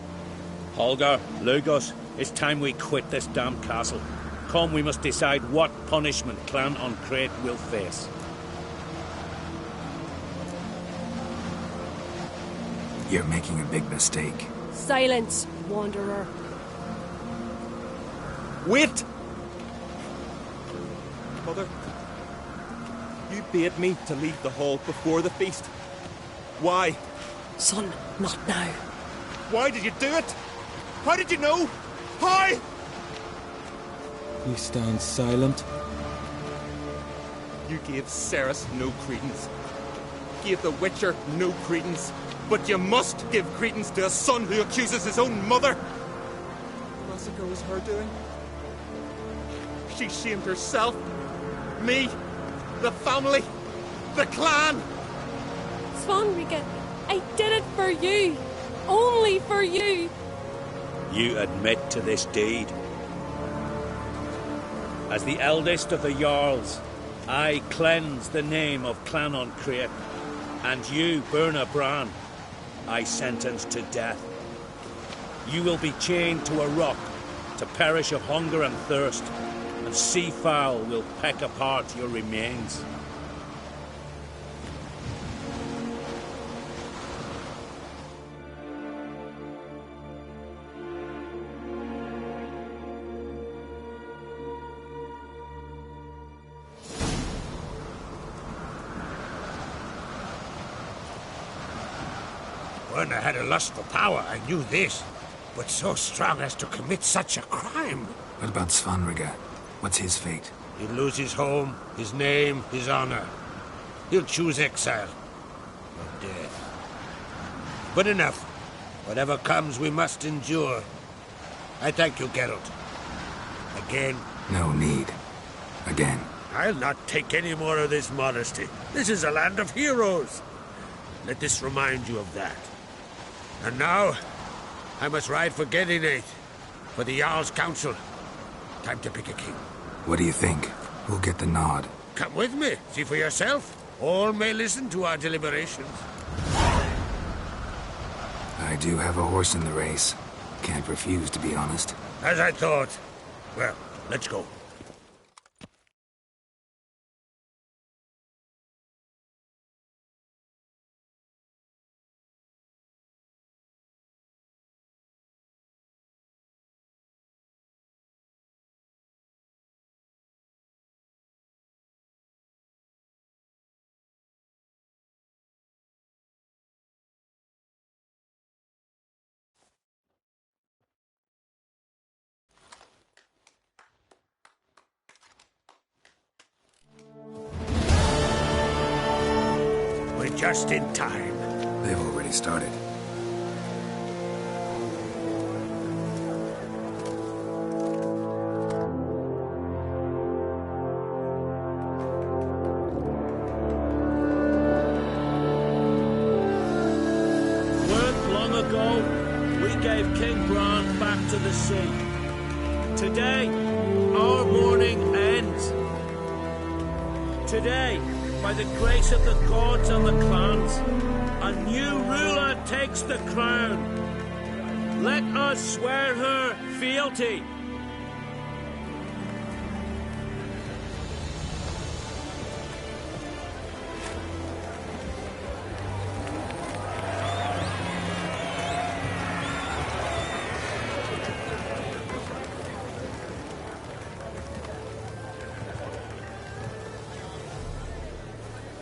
Speaker 7: Holger, Lugos, it's time we quit this damn castle. Come, we must decide what punishment Clan Uncreate will face.
Speaker 1: You're making a big mistake.
Speaker 10: Silence, wanderer.
Speaker 13: Wait! Mother, you bade me to leave the hall before the feast. Why?
Speaker 10: Son, not now.
Speaker 13: Why did you do it? How did you know? How?
Speaker 14: You stand silent.
Speaker 13: You gave Ceres no credence. Gave the Witcher no credence. But you must give credence to a son who accuses his own mother. The massacre was her doing. She shamed herself, me, the family, the clan.
Speaker 10: Svanrika, I did it for you. Only for you.
Speaker 7: You admit to this deed. As the eldest of the Jarls, I cleanse the name of Clan on Crete, and you, Burna Bran, I sentence to death. You will be chained to a rock to perish of hunger and thirst, and sea fowl will peck apart your remains.
Speaker 3: Werner had a lust for power, I knew this. But so strong as to commit such a crime.
Speaker 1: What about Svanrika? What's his fate?
Speaker 3: He'll lose his home, his name, his honor. He'll choose exile. Or death. But enough. Whatever comes, we must endure. I thank you, Geralt. Again.
Speaker 1: No need. Again.
Speaker 3: I'll not take any more of this modesty. This is a land of heroes. Let this remind you of that. And now, I must ride for Gedinate, for the Jarl's Council. Time to pick a king.
Speaker 1: What do you think? Who'll get the nod?
Speaker 3: Come with me. See for yourself. All may listen to our deliberations.
Speaker 1: I do have a horse in the race. Can't refuse, to be honest.
Speaker 3: As I thought. Well, let's go. Just in time.
Speaker 1: They've already started.
Speaker 7: Weren't long ago, we gave King Bran back to the sea. Today, our mourning ends. Today, by the grace of the gods and the clans, a new ruler takes the crown. Let us swear her fealty.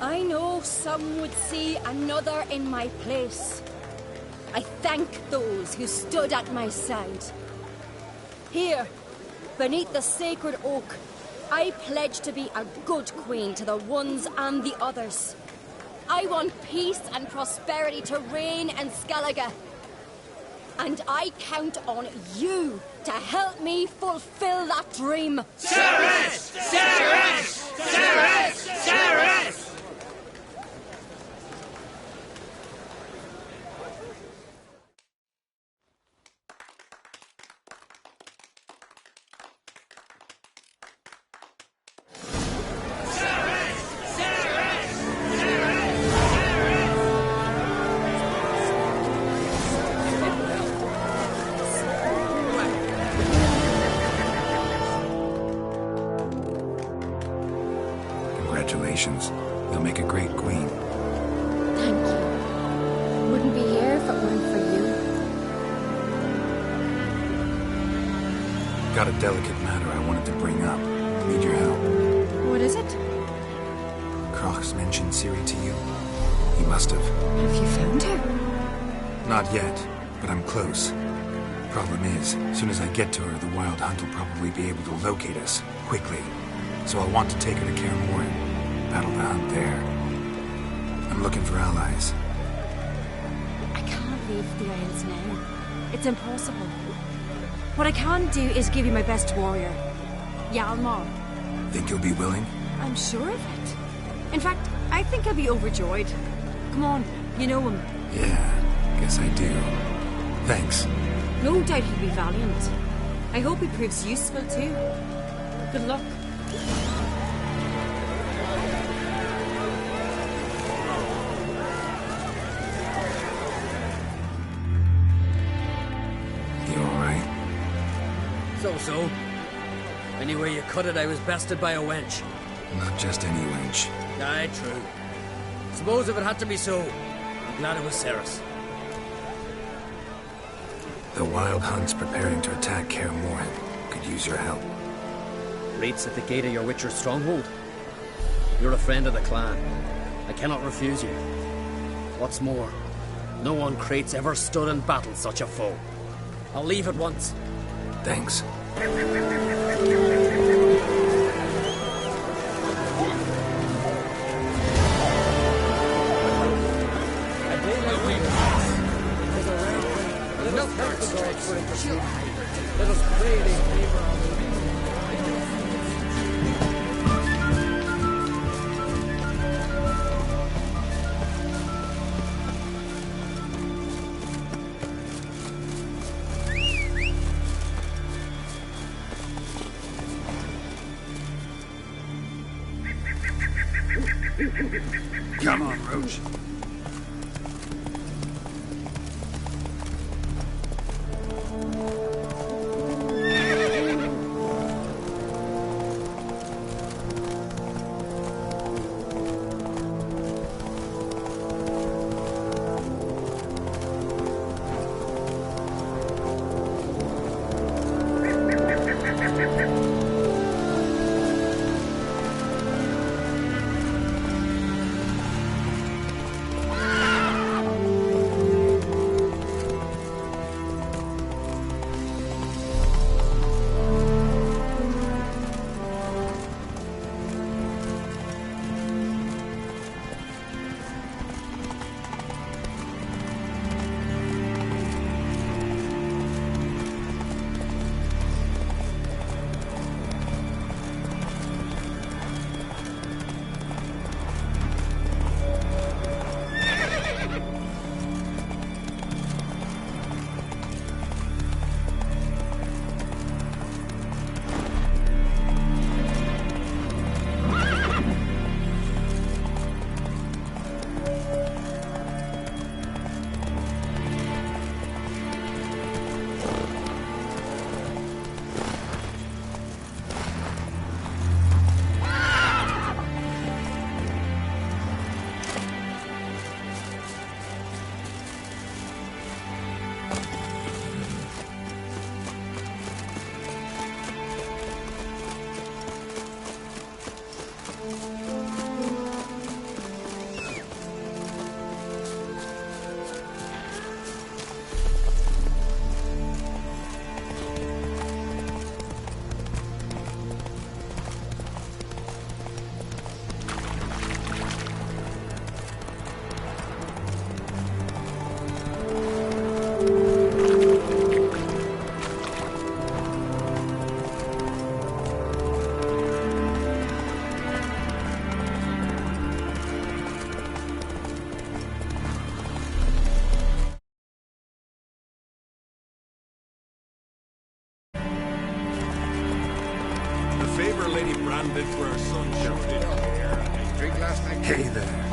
Speaker 8: I know some would see another in my place. I thank those who stood at my side. Here, beneath the sacred oak, I pledge to be a good queen to the ones and the others. I want peace and prosperity to reign in Skellige. And I count on you to help me fulfill that dream.
Speaker 6: Ceres! Ceres! Ceres! Ceres!
Speaker 1: Congratulations. You'll make a great queen.
Speaker 8: Thank you. Wouldn't be here if it weren't for you.
Speaker 1: Got a delicate matter I wanted to bring up. Need your help.
Speaker 8: What is it?
Speaker 1: Crocs mentioned Ciri to you? He must have.
Speaker 8: Have you found her?
Speaker 1: Not yet, but I'm close. Problem is, as soon as I get to her, the Wild Hunt will probably be able to locate us, quickly. So I'll want to take her to Kaer Morhen. Battle the hunt there. I'm looking for allies.
Speaker 8: I can't leave the Isles now. It's impossible. What I can do is give you my best warrior, Hjalmar.
Speaker 1: Think you'll be willing?
Speaker 8: I'm sure of it. In fact, I think I'll be overjoyed. Come on, you know him.
Speaker 1: Yeah, guess I do. Thanks.
Speaker 8: No doubt he'll be valiant. I hope he proves useful too. Good luck.
Speaker 1: You alright?
Speaker 5: So. Anyway you cut it, I was bested by a wench.
Speaker 1: Not just any wench.
Speaker 5: Aye, true. Suppose if it had to be so, I'm glad it was Ceres.
Speaker 1: The Wild Hunt's preparing to attack Kaer Morhen. Could use your help.
Speaker 5: Rates at the gate of your Witcher stronghold. You're a friend of the clan. I cannot refuse you. What's more, no one Crate's ever stood in battle such a foe. I'll leave at once.
Speaker 1: Thanks.
Speaker 5: Let us pray they favor our
Speaker 1: Come on, Roach.
Speaker 3: Lady branded for her son shouted.
Speaker 6: Drink last night.
Speaker 1: Hey there.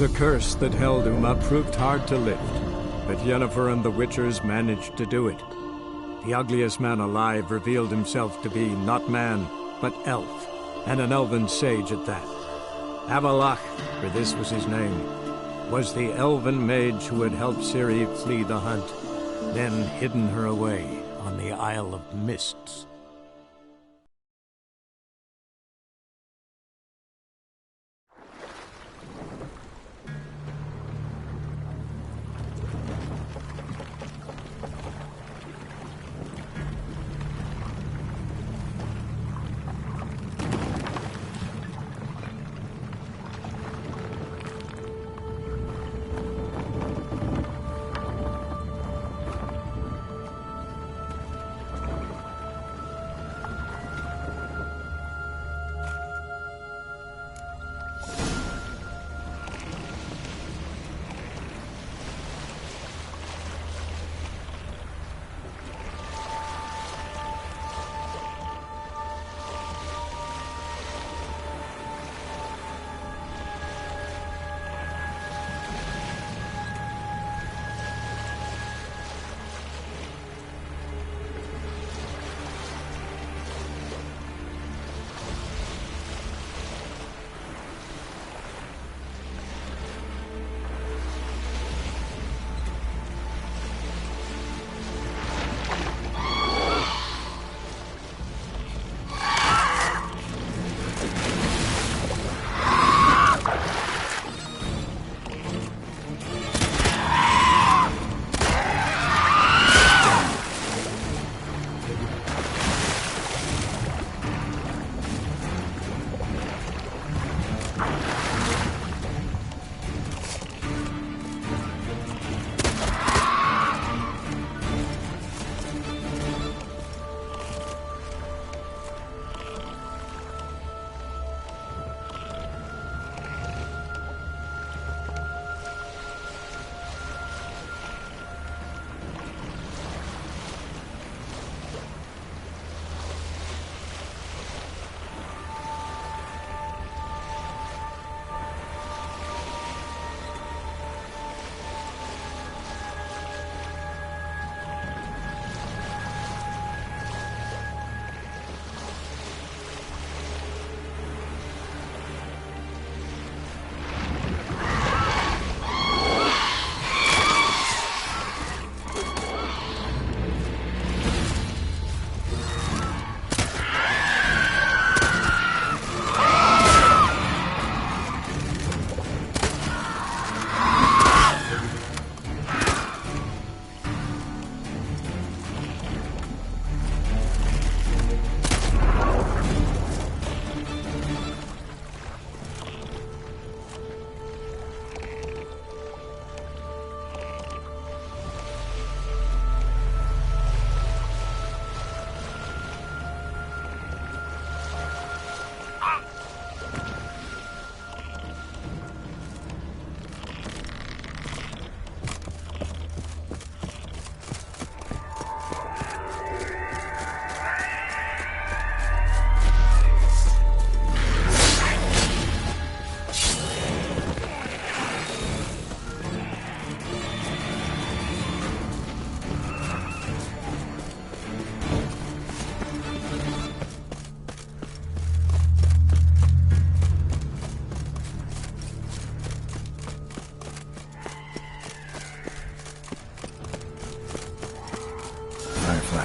Speaker 14: The curse that held Uma proved hard to lift, but Yennefer and the Witchers managed to do it. The ugliest man alive revealed himself to be not man, but elf, and an elven sage at that. Avalach, for this was his name, was the elven mage who had helped Ciri flee the hunt, then hidden her away on the Isle of Mists.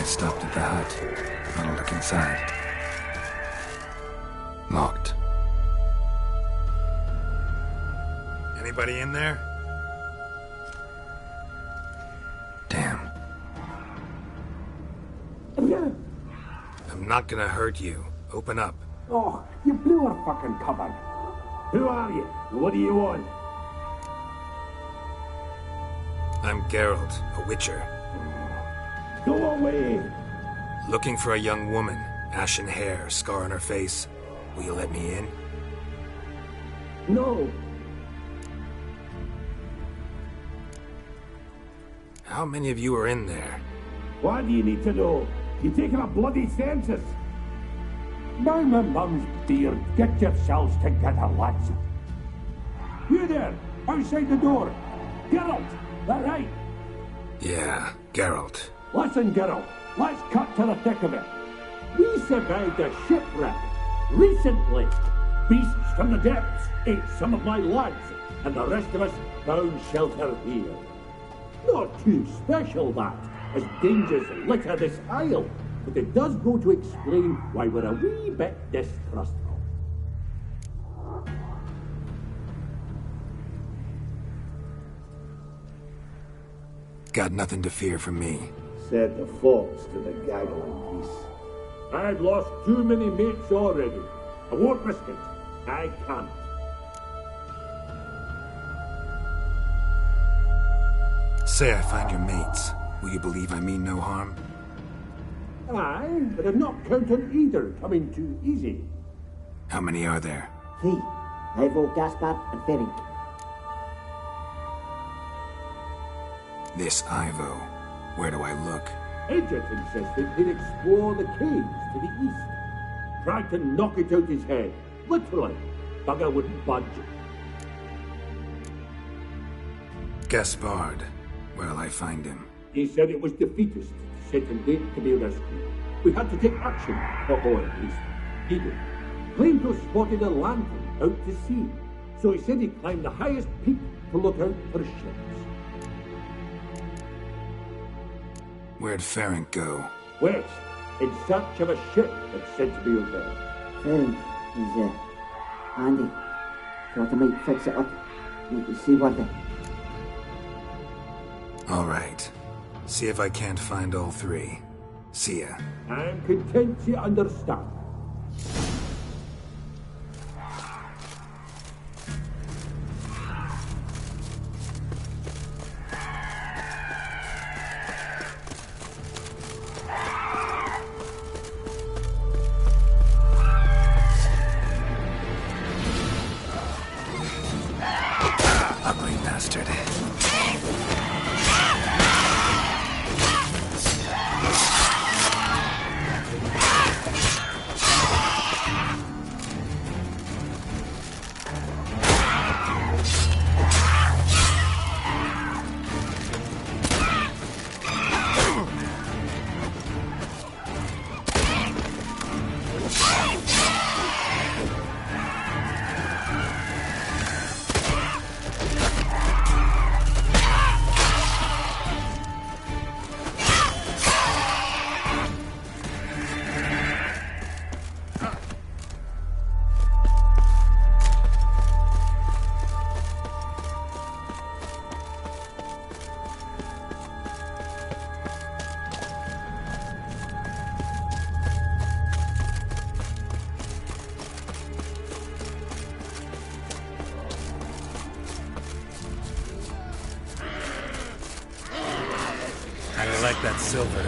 Speaker 1: Stopped at the hut. I'll look inside. Locked. Anybody in there? Damn. I'm not gonna hurt you. Open up.
Speaker 3: Oh, you blew our fucking cover. Who are you? What do you want?
Speaker 1: I'm Geralt, a witcher.
Speaker 3: Go away!
Speaker 1: Looking for a young woman. Ashen hair, scar on her face. Will you let me in?
Speaker 3: No.
Speaker 1: How many of you are in there?
Speaker 3: Why do you need to know? You're taking a bloody census. By my mum's beard, get yourselves together, lads. You there, outside the door. Geralt, that right?
Speaker 1: Yeah, Geralt.
Speaker 3: Listen, Geralt, let's cut to the thick of it. We survived a shipwreck recently. Beasts from the depths ate some of my lads, and the rest of us found shelter here. Not too special, that, as dangers litter this isle, but it does go to explain why we're a wee bit distrustful.
Speaker 1: Got nothing to fear from me.
Speaker 3: Said the fox to the gaggling beast. I've lost too many mates already. I won't risk it. I can't.
Speaker 1: Say I find your mates. Will you believe I mean no harm?
Speaker 3: Aye, but I'm not counting either coming too easy.
Speaker 1: How many are there?
Speaker 15: 3. Ivo, Gaspard, and Ferenc.
Speaker 1: This Ivo. Where do I look?
Speaker 3: Edgerton insisted he'd explore the caves to the east. Tried to knock it out his head. Literally. Bugger wouldn't budge.
Speaker 1: Gaspard. Where'll I find him?
Speaker 3: He said it was defeatist, set a date to be rescued. We had to take action, or at least he did. Claimed to have spotted a lantern out to sea, so he said he climbed the highest peak to look out for ships.
Speaker 1: Where'd Ferenc go?
Speaker 3: West, in search of a ship that's said to be out there.
Speaker 15: Ferenc is handy. Thought I might fix it up. Make it seaworthy.
Speaker 1: All right. See if I can't find all 3. See ya.
Speaker 3: I'm content you understand.
Speaker 1: Ugly bastard. I like that silver.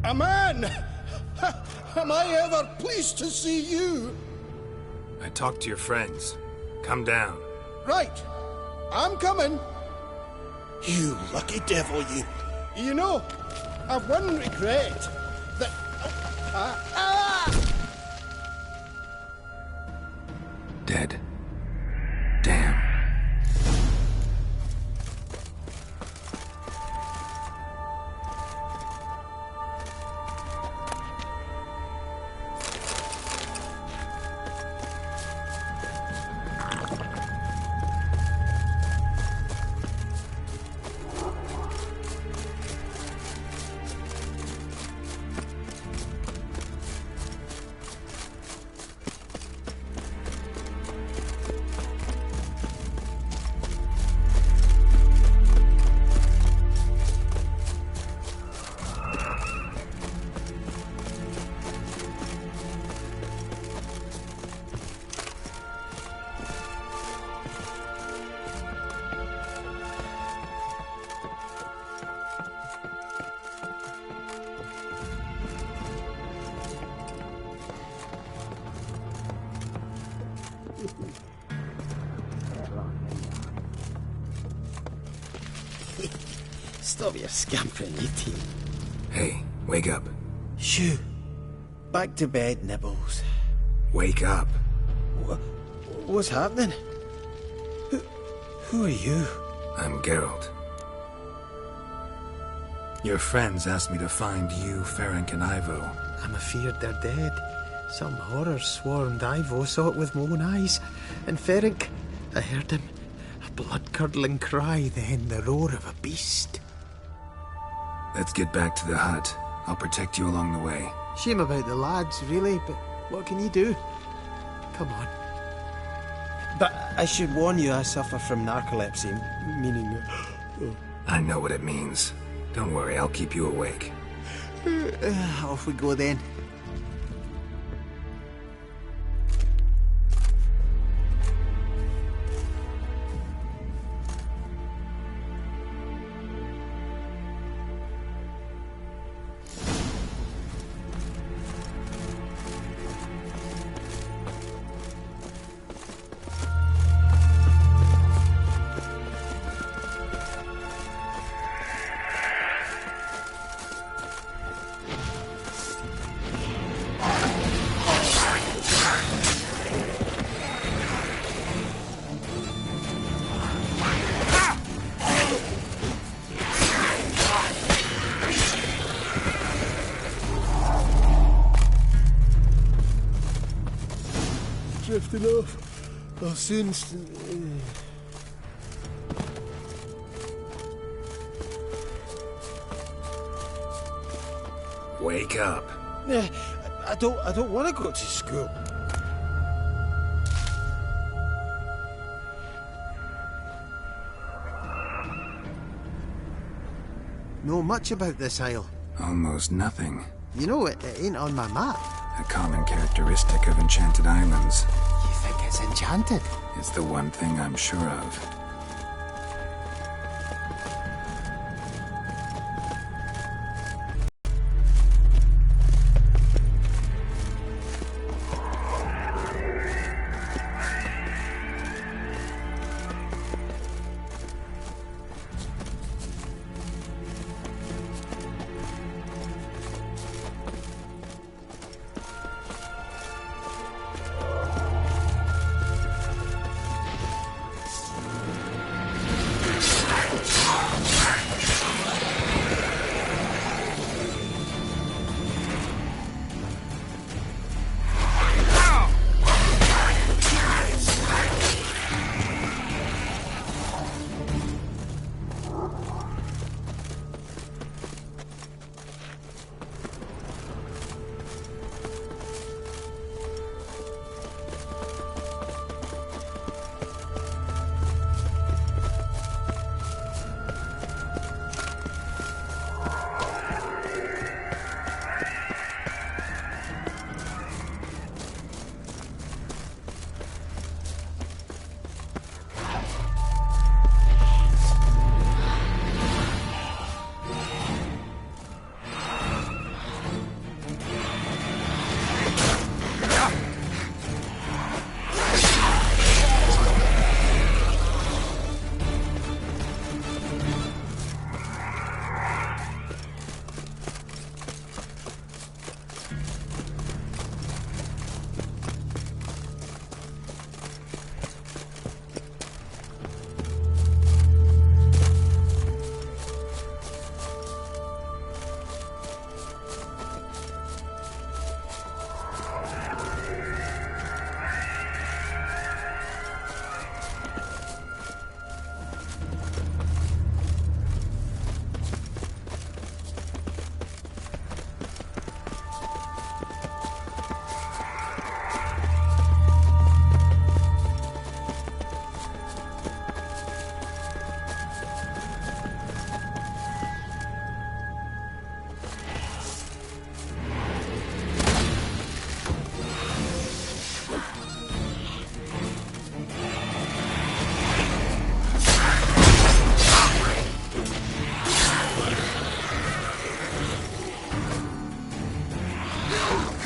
Speaker 16: A man! Am I ever pleased to see you?
Speaker 1: I talked to your friends. Come down.
Speaker 16: Right. I'm coming. You lucky devil, you. You know, I've one regret. That...
Speaker 1: Dead. Damn.
Speaker 16: Stop your scampering, you team.
Speaker 1: Hey, wake up.
Speaker 16: Shoo. Back to bed, Nibbles.
Speaker 1: Wake up.
Speaker 16: What's happening? Who are you?
Speaker 1: I'm Geralt. Your friends asked me to find you, Ferenc, and Ivo.
Speaker 16: I'm afeard they're dead. Some horror swarmed Ivo, saw it with my own eyes. And Ferenc, I heard him. A blood-curdling cry, then the roar of a beast.
Speaker 1: Let's get back to the hut. I'll protect you along the way.
Speaker 16: Shame about the lads, really, but what can you do? Come on. But I should warn you, I suffer from narcolepsy, meaning...
Speaker 1: I know what it means. Don't worry, I'll keep you awake.
Speaker 16: Off we go then. Drifting off. I'll soon...
Speaker 1: Wake up.
Speaker 16: I don't want to go to school. Know much about this isle?
Speaker 1: Almost nothing.
Speaker 16: You know, it ain't on my map.
Speaker 1: A common characteristic of enchanted islands.
Speaker 16: You think it's enchanted?
Speaker 1: It's the one thing I'm sure of.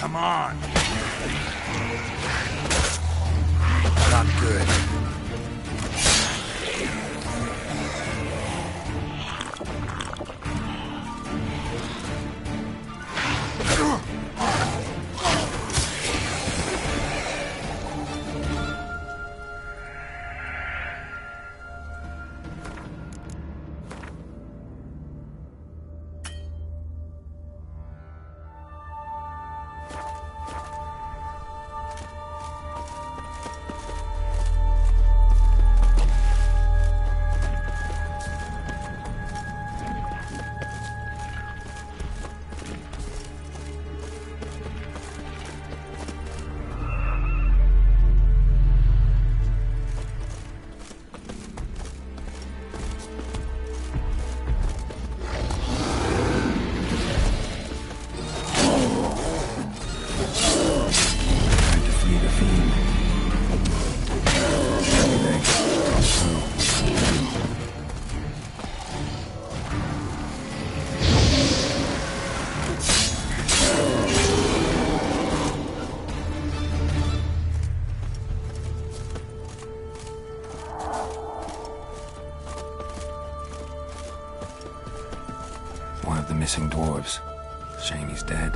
Speaker 1: Come on. Not good. one of the missing dwarves. Shame he's dead.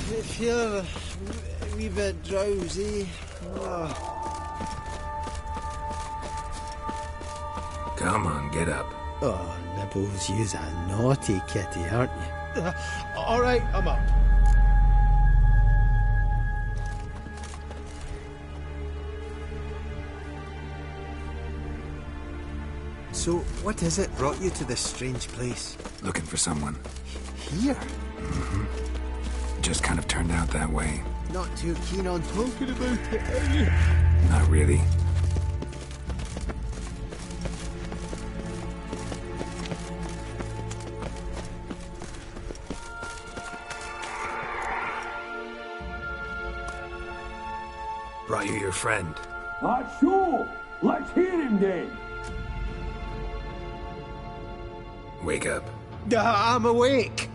Speaker 16: I feel a wee bit drowsy.
Speaker 1: Come on, get up.
Speaker 16: Oh, Nibbles, you's a naughty kitty, aren't you? All right, I'm up. So, what is it brought you to this strange place?
Speaker 1: Looking for someone.
Speaker 16: Here?
Speaker 1: Mm-hmm. Just kind of turned out that way.
Speaker 16: Not too keen on talking about it, are you?
Speaker 1: Not really. Brought you your friend.
Speaker 3: Sure. Let's hear him then.
Speaker 1: Wake up.
Speaker 16: I'm awake.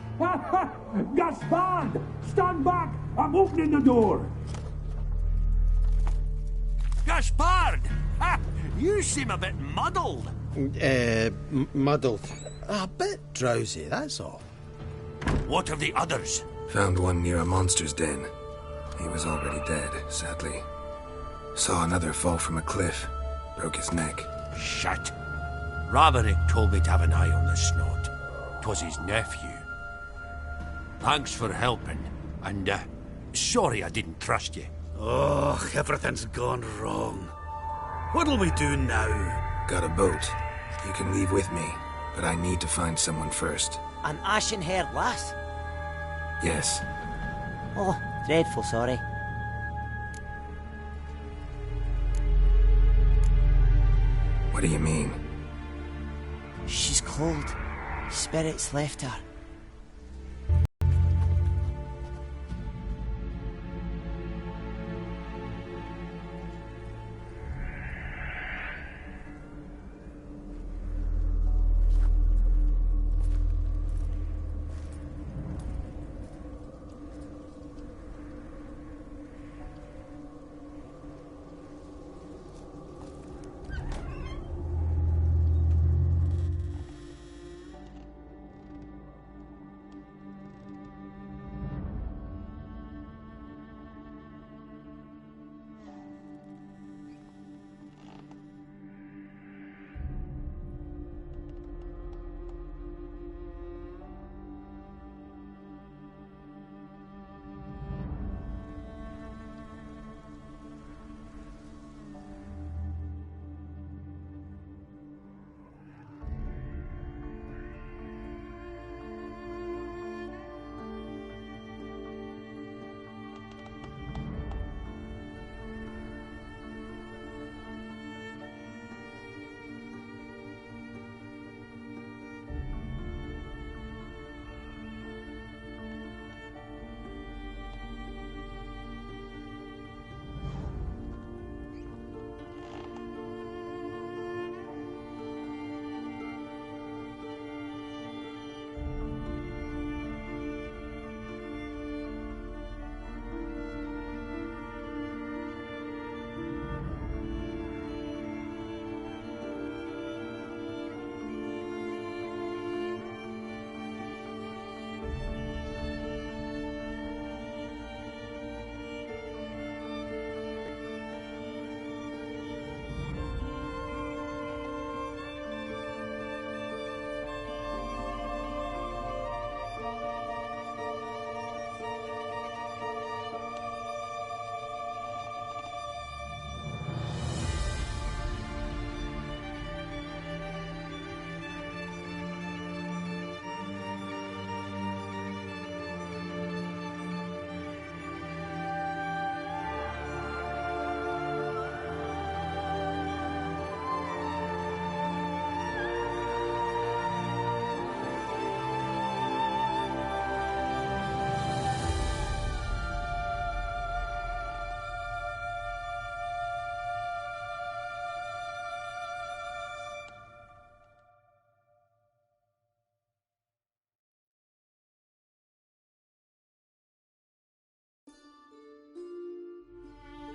Speaker 3: Gaspard! Stand back! I'm opening the door! Gaspard! Ha! You seem a bit muddled.
Speaker 16: Muddled. A bit drowsy, that's all.
Speaker 3: What of the others?
Speaker 1: Found one near a monster's den. He was already dead, sadly. Saw another fall from a cliff. Broke his neck.
Speaker 3: Shit. Roderick told me to have an eye on the snot. 'Twas his nephew. Thanks for helping, and sorry I didn't trust you.
Speaker 6: Oh, everything's gone wrong. What'll we do now?
Speaker 1: Got a boat. You can leave with me, but I need to find someone first.
Speaker 17: An ashen-haired lass?
Speaker 1: Yes.
Speaker 17: Oh, dreadful sorry.
Speaker 1: What do you mean?
Speaker 17: She's cold. Spirits left her.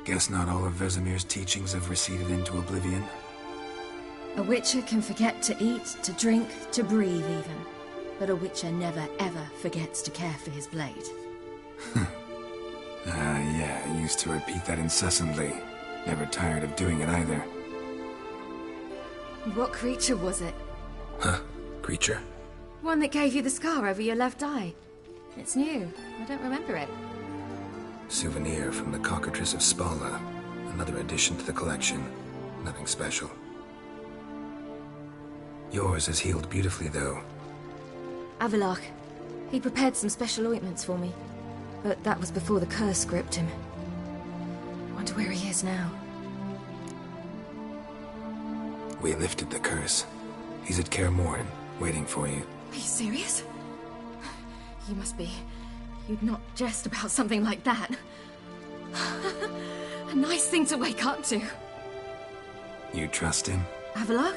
Speaker 1: Guess not all of Vesemir's teachings have receded into oblivion.
Speaker 8: A witcher can forget to eat, to drink, to breathe even. But a witcher never ever forgets to care for his blade.
Speaker 1: Yeah, I used to repeat that incessantly. Never tired of doing it either.
Speaker 8: What creature was it?
Speaker 1: Huh? Creature?
Speaker 8: One that gave you the scar over your left eye. It's new. I don't remember it.
Speaker 1: Souvenir from the Cockatrice of Spala. Another addition to the collection. Nothing special. Yours has healed beautifully, though.
Speaker 8: Avalok. He prepared some special ointments for me. But that was before the curse gripped him. Wonder where he is now.
Speaker 1: We lifted the curse. He's at Kaer Morhen, waiting for you.
Speaker 8: Are you serious? You must be. You'd not jest about something like that. A nice thing to wake up to.
Speaker 1: You trust him?
Speaker 8: Avalok?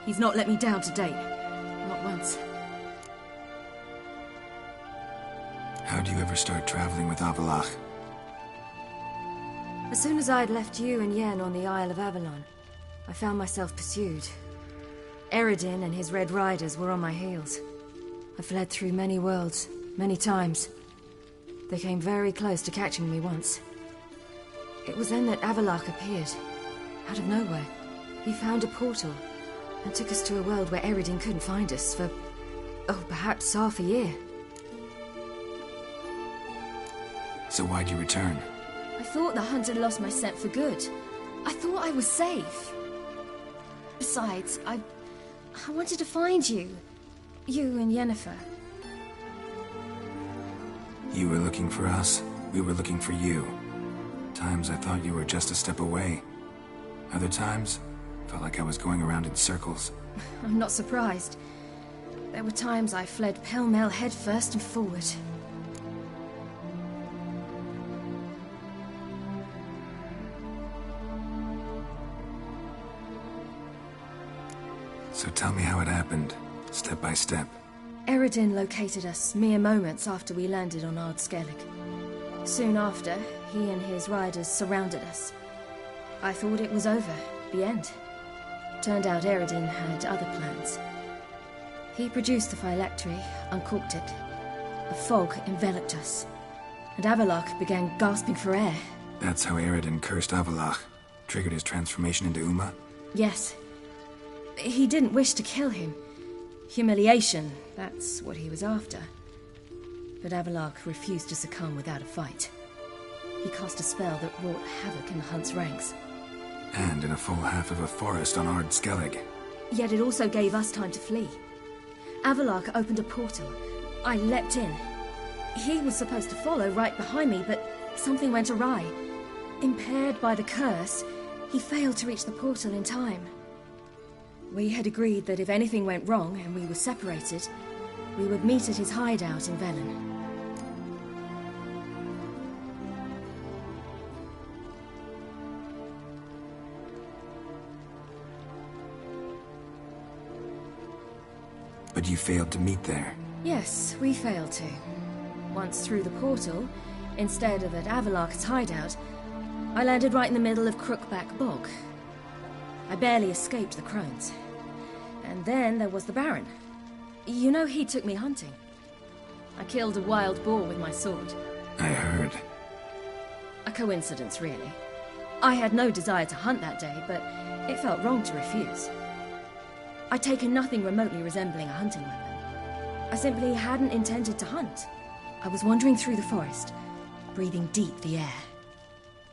Speaker 8: He's not let me down to date. Not once.
Speaker 1: How'd you ever start traveling with Avalok?
Speaker 8: As soon as I'd left you and Yen on the Isle of Avalon, I found myself pursued. Eredin and his Red Riders were on my heels. I fled through many worlds, many times. They came very close to catching me once. It was then that Avalok appeared, out of nowhere. He found a portal, and took us to a world where Eredin couldn't find us for, perhaps half a year.
Speaker 1: So why'd you return?
Speaker 8: I thought the hunt had lost my scent for good. I thought I was safe. Besides, I wanted to find you. You and Yennefer.
Speaker 1: You were looking for us, we were looking for you. Times I thought you were just a step away. Other times, felt like I was going around in circles.
Speaker 8: I'm not surprised. There were times I fled pell-mell headfirst and forward.
Speaker 1: So tell me how it happened, step by step.
Speaker 8: Eredin located us mere moments after we landed on Ard Skellig. Soon after, he and his riders surrounded us. I thought it was over, the end. Turned out Eredin had other plans. He produced the phylactery, uncorked it. A fog enveloped us, and Avalok began gasping for air.
Speaker 1: That's how Eredin cursed Avalok, triggered his transformation into Uma?
Speaker 8: Yes. He didn't wish to kill him. Humiliation, that's what he was after. But Avalok refused to succumb without a fight. He cast a spell that wrought havoc in the hunt's ranks.
Speaker 1: And in a full half of a forest on Ard Skellig.
Speaker 8: Yet it also gave us time to flee. Avalok opened a portal. I leapt in. He was supposed to follow right behind me, but something went awry. Impaired by the curse, he failed to reach the portal in time. We had agreed that if anything went wrong and we were separated, we would meet at his hideout in Velen.
Speaker 1: But you failed to meet there.
Speaker 8: Yes, we failed to. Once through the portal, instead of at Avalok's hideout, I landed right in the middle of Crookback Bog. I barely escaped the crones. And then there was the Baron. You know, he took me hunting. I killed a wild boar with my sword.
Speaker 1: I heard.
Speaker 8: A coincidence, really. I had no desire to hunt that day, but it felt wrong to refuse. I'd taken nothing remotely resembling a hunting weapon. I simply hadn't intended to hunt. I was wandering through the forest, breathing deep the air.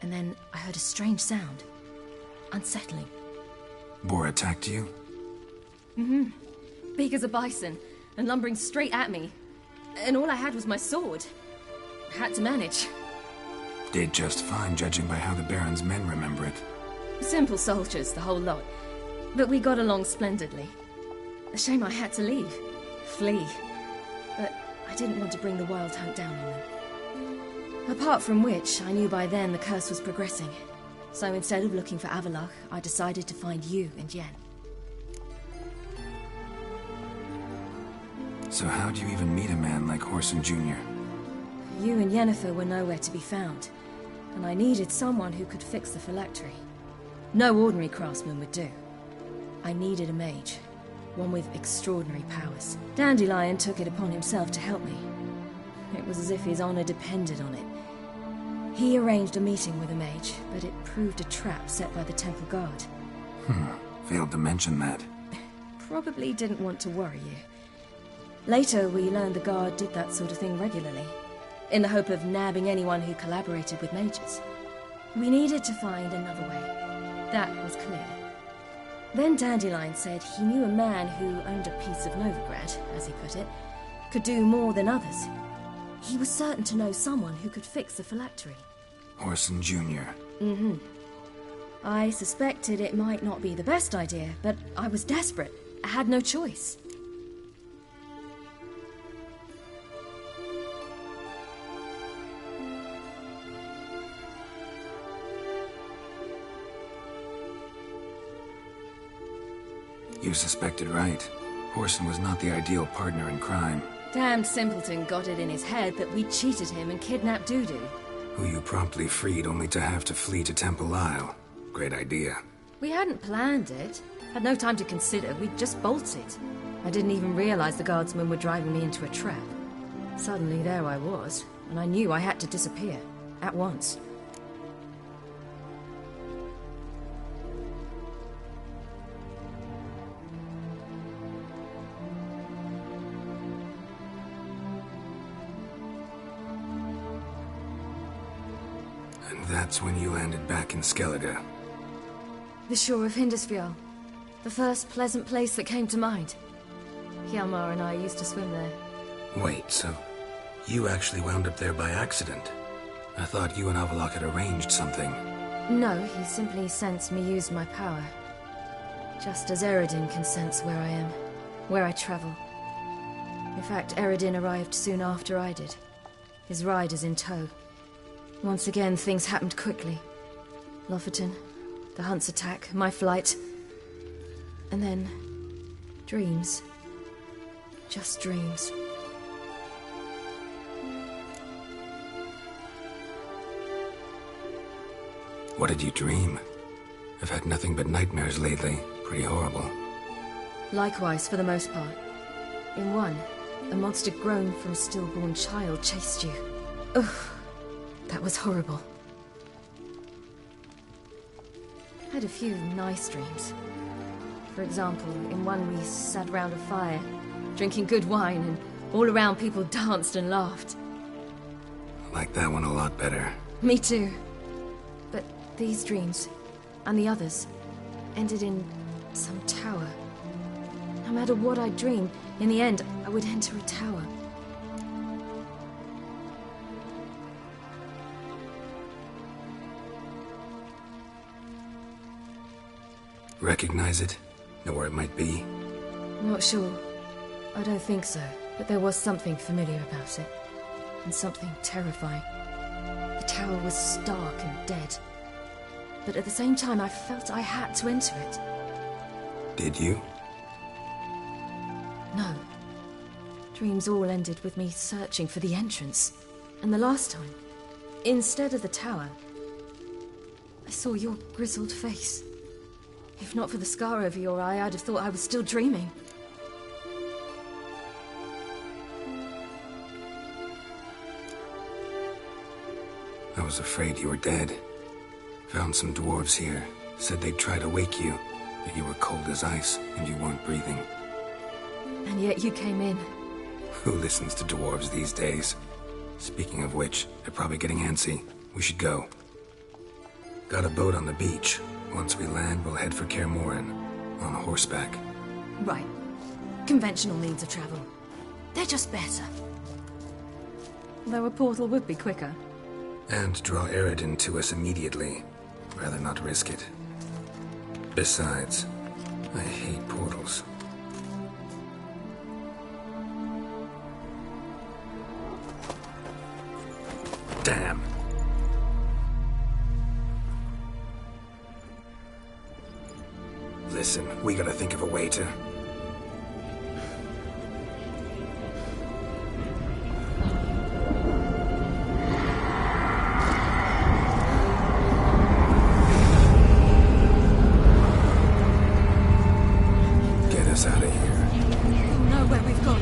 Speaker 8: And then I heard a strange sound. Unsettling.
Speaker 1: Boar attacked you?
Speaker 8: Mm-hmm. Big as a bison, and lumbering straight at me. And all I had was my sword. I had to manage.
Speaker 1: Did just fine, judging by how the Baron's men remember it.
Speaker 8: Simple soldiers, the whole lot. But we got along splendidly. A shame I had to leave. Flee. But I didn't want to bring the wild hunt down on them. Apart from which, I knew by then the curse was progressing. So instead of looking for Avalok, I decided to find you and Yen.
Speaker 1: So how'd you even meet a man like Whoreson Jr.?
Speaker 8: You and Yennefer were nowhere to be found.
Speaker 18: and I needed someone who could fix the phylactery. No ordinary craftsman would do. I needed a mage, one with extraordinary powers. Dandelion took it upon himself to help me. It was as if his honor depended on it. He arranged a meeting with a mage, but it proved a trap set by the temple guard.
Speaker 1: Failed to mention that.
Speaker 18: Probably didn't want to worry you. Later, we learned the guard did that sort of thing regularly, in the hope of nabbing anyone who collaborated with mages. We needed to find another way. That was clear. Then Dandelion said he knew a man who owned a piece of Novigrad, as he put it, could do more than others. He was certain to know someone who could fix the phylactery.
Speaker 1: Orson Jr.
Speaker 18: Mm-hmm. I suspected it might not be the best idea, but I was desperate. I had no choice.
Speaker 1: You suspected right. Orson was not the ideal partner in crime.
Speaker 18: Damned simpleton got it in his head that we cheated him and kidnapped Dudu.
Speaker 1: Who you promptly freed only to have to flee to Temple Isle. Great idea.
Speaker 18: We hadn't planned it. Had no time to consider. We just bolted. I didn't even realize the guardsmen were driving me into a trap. Suddenly there I was, and I knew I had to disappear. At once.
Speaker 1: And that's when you landed back in Skellige.
Speaker 18: The shore of Hindisfjall. The first pleasant place that came to mind. Hjalmar and I used to swim there.
Speaker 1: Wait, so you actually wound up there by accident? I thought you and Avalok had arranged something.
Speaker 18: No, he simply sensed me use my power. Just as Eredin can sense where I am, where I travel. In fact, Eredin arrived soon after I did. His riders in tow. Once again, things happened quickly. Lofoten, the hunt's attack, my flight. And then... dreams. Just dreams.
Speaker 1: What did you dream? I've had nothing but nightmares lately. Pretty horrible.
Speaker 18: Likewise, for the most part. In one, a monster grown from a stillborn child chased you. Ugh, that was horrible. I had a few nice dreams. For example, in one we sat round a fire, drinking good wine, and all around people danced and laughed.
Speaker 1: I like that one a lot better.
Speaker 18: Me too. But these dreams, and the others, ended in some tower. No matter what I dreamed, in the end, I would enter a tower.
Speaker 1: Recognize it? Know where it might be?
Speaker 18: Not sure. I don't think so. But there was something familiar about it. And something terrifying. The tower was stark and dead. But at the same time, I felt I had to enter it.
Speaker 1: Did you?
Speaker 18: No. Dreams all ended with me searching for the entrance. And the last time, instead of the tower, I saw your grizzled face. If not for the scar over your eye, I'd have thought I was still dreaming.
Speaker 1: I was afraid you were dead. Found some dwarves here. Said they'd try to wake you, but you were cold as ice and you weren't breathing.
Speaker 18: And yet you came in.
Speaker 1: Who listens to dwarves these days? Speaking of which, they're probably getting antsy. We should go. Got a boat on the beach. Once we land, we'll head for Kaer Morhen, on horseback.
Speaker 18: Right. Conventional means of travel. They're just better. Though a portal would be quicker.
Speaker 1: And draw Eredin to us immediately. Rather not risk it. Besides, I hate portals. Damn. Listen, we gotta think of a way to... us out of here.
Speaker 8: They'll know where we've gone.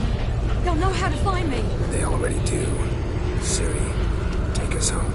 Speaker 8: They'll know how to find me.
Speaker 1: They already do. Ciri, take us home.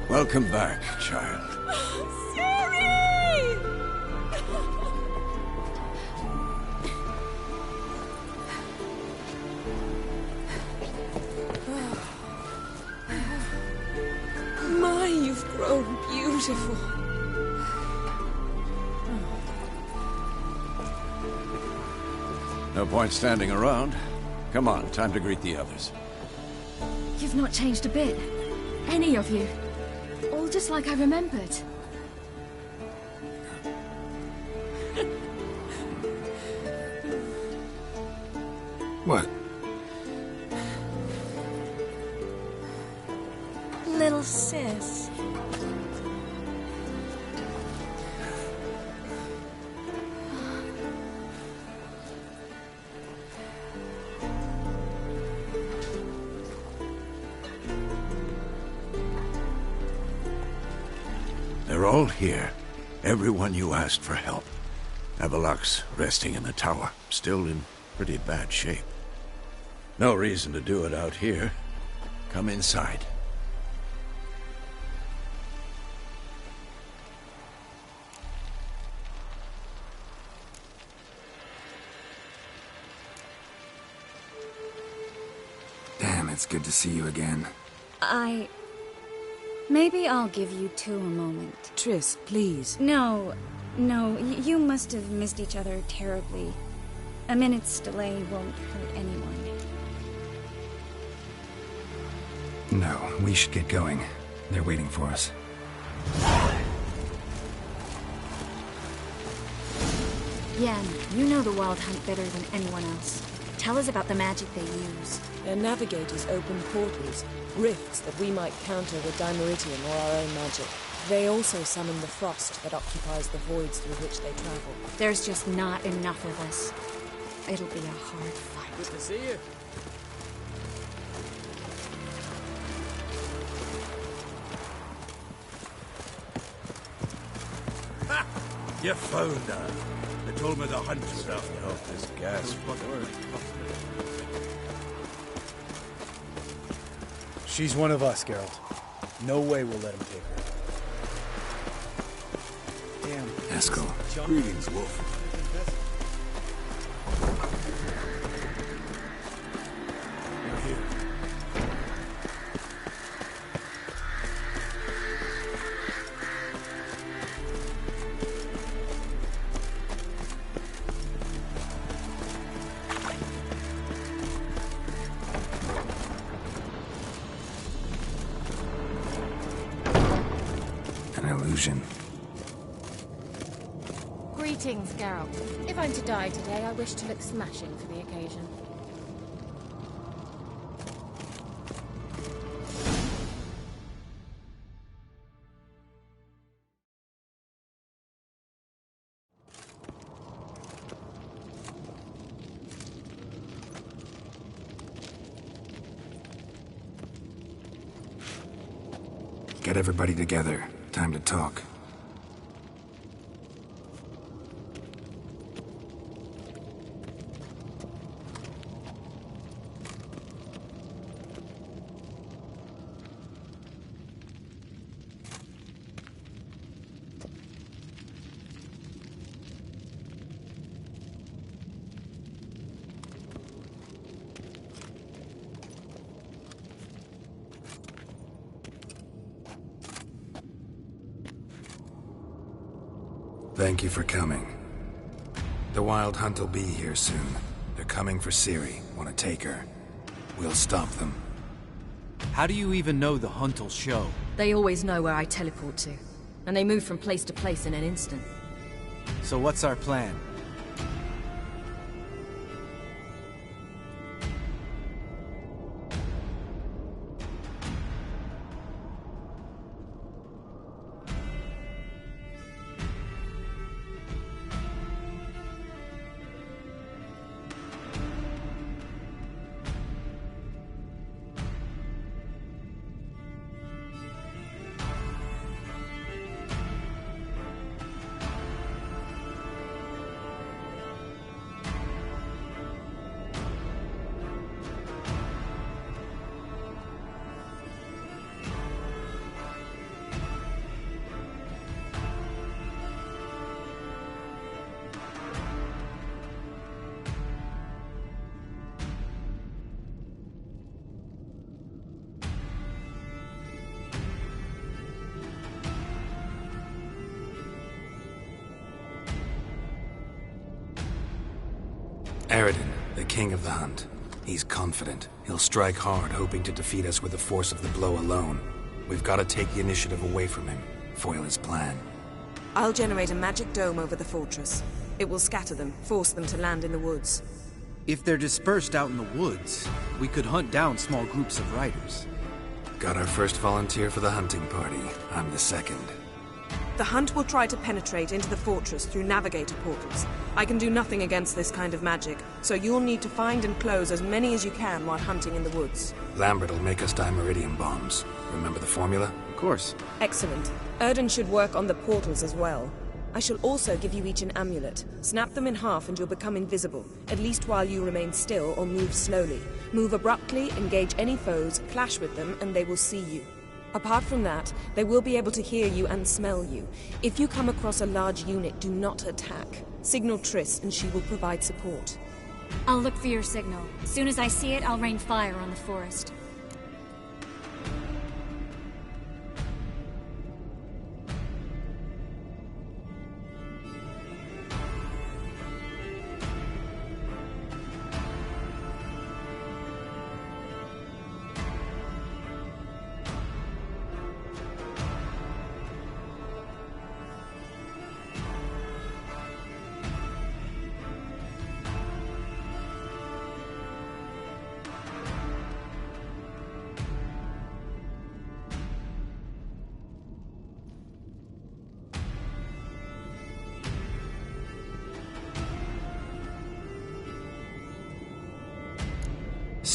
Speaker 14: Welcome back, child.
Speaker 8: My, you've grown beautiful.
Speaker 14: No point standing around. Come on, time to greet the others.
Speaker 18: You've not changed a bit. Any of you. All just like I remembered.
Speaker 1: What?
Speaker 10: Little sis.
Speaker 14: They're all here. Everyone you asked for help. Avalok's resting in the tower, still in pretty bad shape. No reason to do it out here. Come inside.
Speaker 1: Damn, it's good to see you again.
Speaker 8: Maybe I'll give you two a moment.
Speaker 19: Triss, please.
Speaker 8: No, you must have missed each other terribly. A minute's delay won't hurt anyone.
Speaker 1: No, we should get going. They're waiting for us.
Speaker 8: Yen, you know the Wild Hunt better than anyone else. Tell us about the magic they use.
Speaker 19: Their navigators open portals, rifts that we might counter with Dimeridium or our own magic. They also summon the frost that occupies the voids through which they travel.
Speaker 8: There's just not enough of us. It'll be a hard fight.
Speaker 12: Good to see you.
Speaker 3: Ha! You found her. They told me the hunt was out now.
Speaker 14: This gas.
Speaker 20: She's one of us, Geralt. No way we'll let him take her. Damn.
Speaker 1: Eskel.
Speaker 3: Greetings, Wolf.
Speaker 20: You're here.
Speaker 1: illusion.
Speaker 21: Greetings, Geralt. If I'm to die today, I wish to look smashing for the occasion.
Speaker 1: Get everybody together. Time to talk. Thank you for coming. The Wild Hunt will be here soon. They're coming for Ciri. Want to take her. We'll stop them.
Speaker 12: How do you even know the Hunt will show?
Speaker 18: They always know where I teleport to. And they move from place to place in an instant.
Speaker 12: So what's our plan?
Speaker 1: Eredin, the king of the hunt. He's confident. He'll strike hard, hoping to defeat us with the force of the blow alone. We've got to take the initiative away from him, foil his plan.
Speaker 19: I'll generate a magic dome over the fortress. It will scatter them, force them to land in the woods.
Speaker 12: If they're dispersed out in the woods, we could hunt down small groups of riders.
Speaker 1: Got our first volunteer for the hunting party. I'm the second.
Speaker 19: The hunt will try to penetrate into the fortress through navigator portals. I can do nothing against this kind of magic, so you'll need to find and close as many as you can while hunting in the woods.
Speaker 1: Lambert will make us dimeridium bombs. Remember the formula?
Speaker 12: Of course.
Speaker 19: Excellent. Erden should work on the portals as well. I shall also give you each an amulet. Snap them in half and you'll become invisible, at least while you remain still or move slowly. Move abruptly, engage any foes, clash with them, and they will see you. Apart from that, they will be able to hear you and smell you. If you come across a large unit, do not attack. Signal Triss and she will provide support.
Speaker 22: I'll look for your signal. As soon as I see it, I'll rain fire on the forest.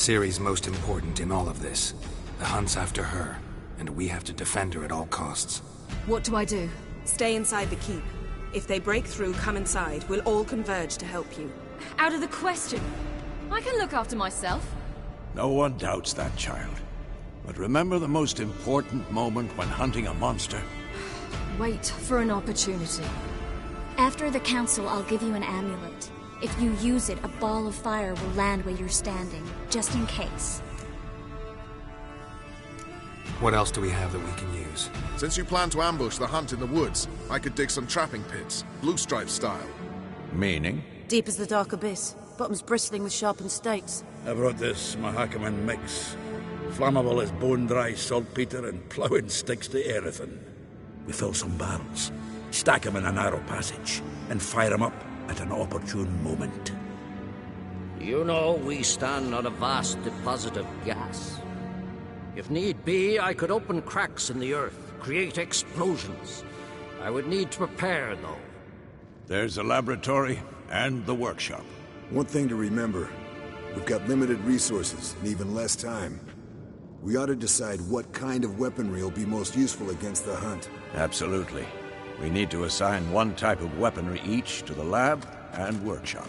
Speaker 1: Ciri's most important in all of this. The hunt's after her, and we have to defend her at all costs.
Speaker 18: What do I do?
Speaker 19: Stay inside the keep. If they break through, come inside. We'll all converge to help you.
Speaker 18: Out of the question. I can look after myself.
Speaker 3: No one doubts that, child. But remember the most important moment when hunting a monster?
Speaker 18: Wait for an opportunity.
Speaker 22: After the council, I'll give you an amulet. If you use it, a ball of fire will land where you're standing, just in case.
Speaker 1: What else do we have that we can use?
Speaker 23: Since you plan to ambush the hunt in the woods, I could dig some trapping pits, blue stripe style.
Speaker 3: Meaning?
Speaker 24: Deep as the dark abyss, bottoms bristling with sharpened stakes.
Speaker 3: I brought this Mahakaman mix. Flammable as bone-dry saltpeter and ploughing sticks to everything.
Speaker 2: We fill some barrels, stack them in a narrow passage, and fire them up at an opportune moment.
Speaker 4: You know, we stand on a vast deposit of gas. If need be, I could open cracks in the earth, create explosions. I would need to prepare, though.
Speaker 9: There's a laboratory and the workshop.
Speaker 11: One thing to remember, we've got limited resources and even less time. We ought to decide what kind of weaponry will be most useful against the hunt.
Speaker 9: Absolutely. We need to assign one type of weaponry each to the lab and workshop.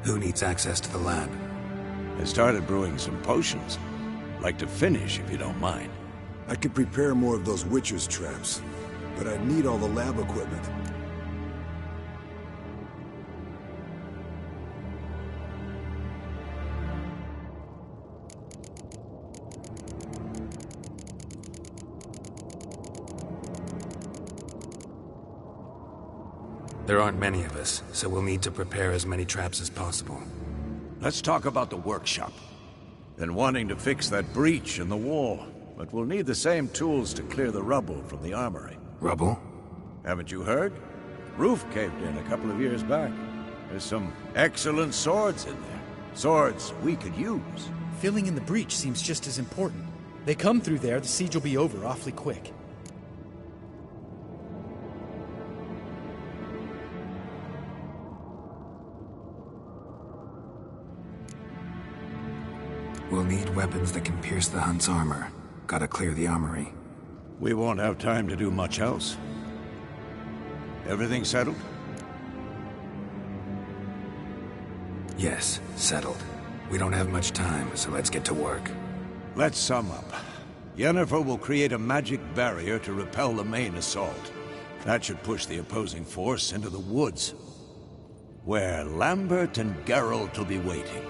Speaker 1: Who needs access to the lab?
Speaker 9: I started brewing some potions. Like to finish, if you don't mind.
Speaker 11: I could prepare more of those witcher's traps, but I'd need all the lab equipment.
Speaker 1: There aren't many of us, so we'll need to prepare as many traps as possible.
Speaker 9: Let's talk about the workshop. Been wanting to fix that breach in the wall, but we'll need the same tools to clear the rubble from the armory.
Speaker 1: Rubble?
Speaker 9: Haven't you heard? Roof caved in a couple of years back. There's some excellent swords in there. Swords we could use.
Speaker 20: Filling in the breach seems just as important. They come through there, the siege will be over awfully quick.
Speaker 1: We'll need weapons that can pierce the hunt's armor. Gotta clear the armory.
Speaker 9: We won't have time to do much else. Everything settled?
Speaker 1: Yes, settled. We don't have much time, so let's get to work.
Speaker 9: Let's sum up. Yennefer will create a magic barrier to repel the main assault. That should push the opposing force into the woods, where Lambert and Geralt will be waiting.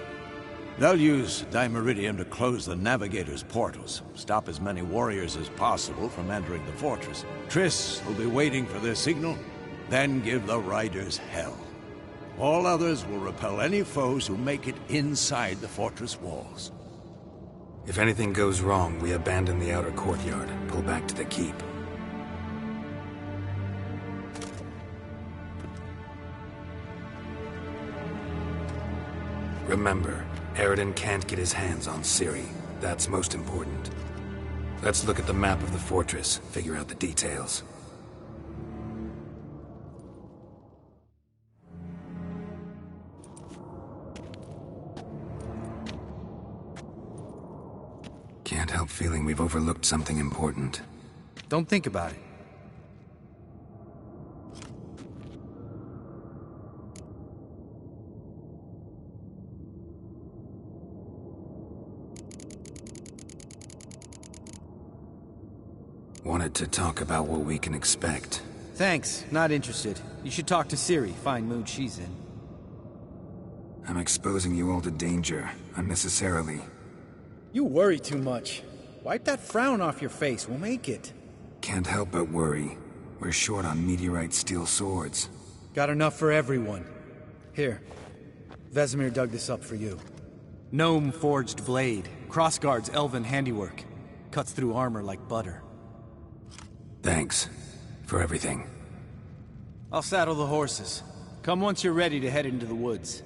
Speaker 9: They'll use Dimeridium to close the Navigator's portals, stop as many warriors as possible from entering the fortress. Triss will be waiting for their signal, then give the riders hell. All others will repel any foes who make it inside the fortress walls.
Speaker 1: If anything goes wrong, we abandon the outer courtyard, pull back to the keep. Remember, Eredin can't get his hands on Ciri. That's most important. Let's look at the map of the fortress, figure out the details. Can't help feeling we've overlooked something important.
Speaker 20: Don't think about it.
Speaker 1: Wanted to talk about what we can expect.
Speaker 20: Thanks, not interested. You should talk to Ciri, fine mood she's in.
Speaker 1: I'm exposing you all to danger, unnecessarily.
Speaker 20: You worry too much. Wipe that frown off your face, we'll make it.
Speaker 1: Can't help but worry. We're short on meteorite steel swords.
Speaker 20: Got enough for everyone. Here, Vesemir dug this up for you. Gnome-forged blade, crossguard's elven handiwork. Cuts through armor like butter.
Speaker 1: Thanks for everything.
Speaker 20: I'll saddle the horses. Come once you're ready to head into the woods.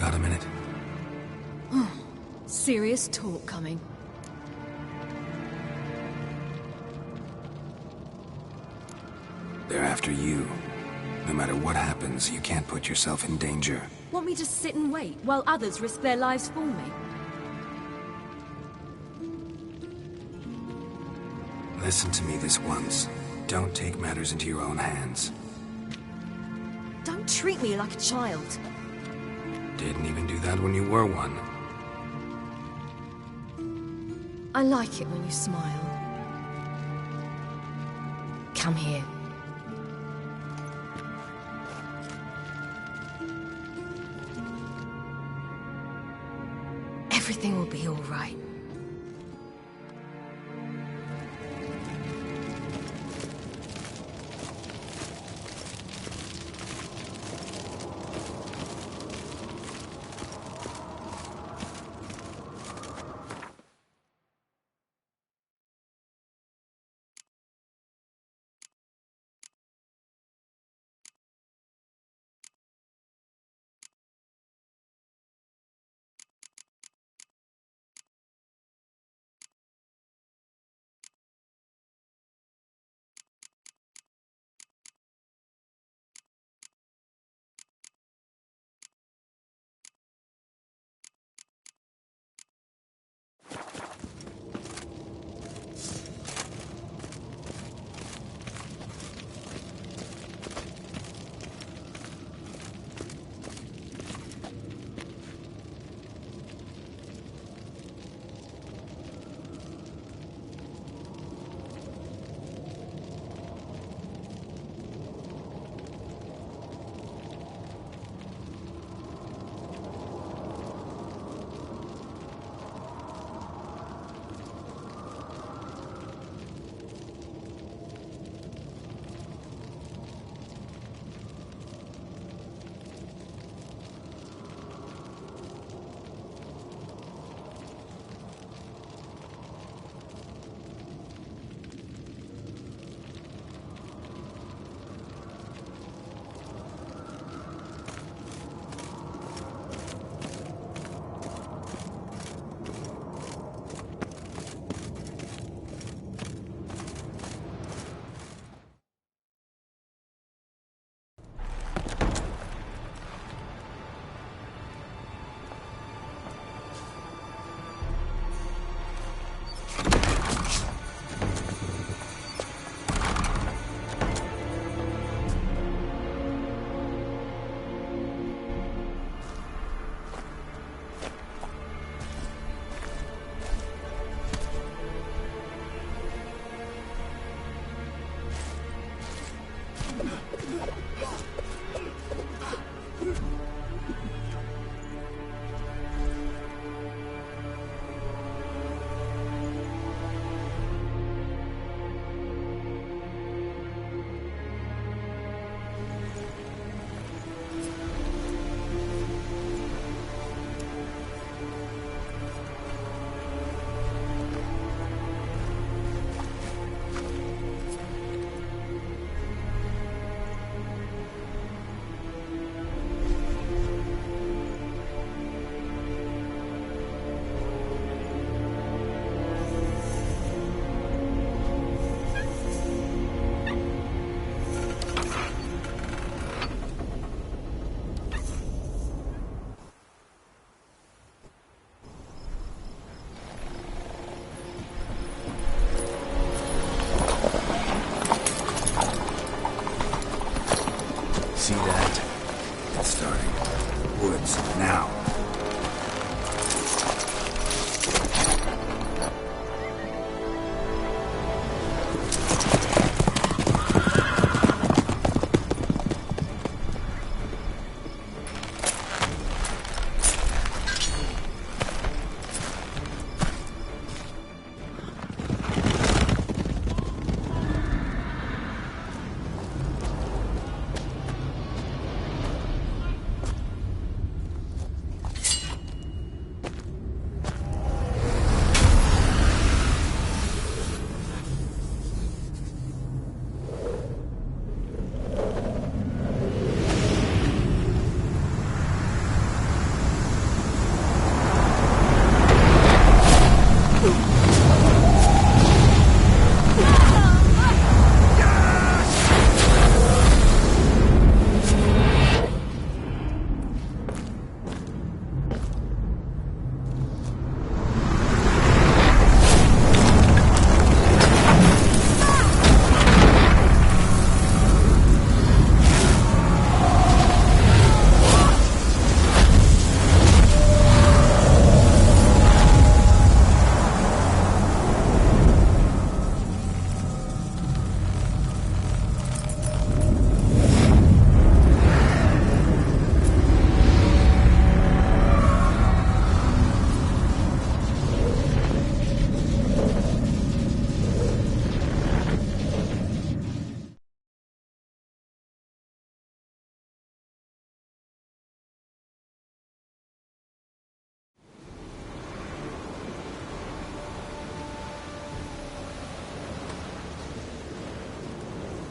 Speaker 1: got a minute?
Speaker 18: Serious talk coming.
Speaker 1: They're after you. No matter what happens, you can't put yourself in danger.
Speaker 18: Want me to sit and wait while others risk their lives for me?
Speaker 1: Listen to me this once. Don't take matters into your own hands.
Speaker 18: Don't treat me like a child.
Speaker 1: Didn't even do that when you were one.
Speaker 18: I like it when you smile. Come here. Everything will be all right.
Speaker 1: See that? It's starting. Woods, now.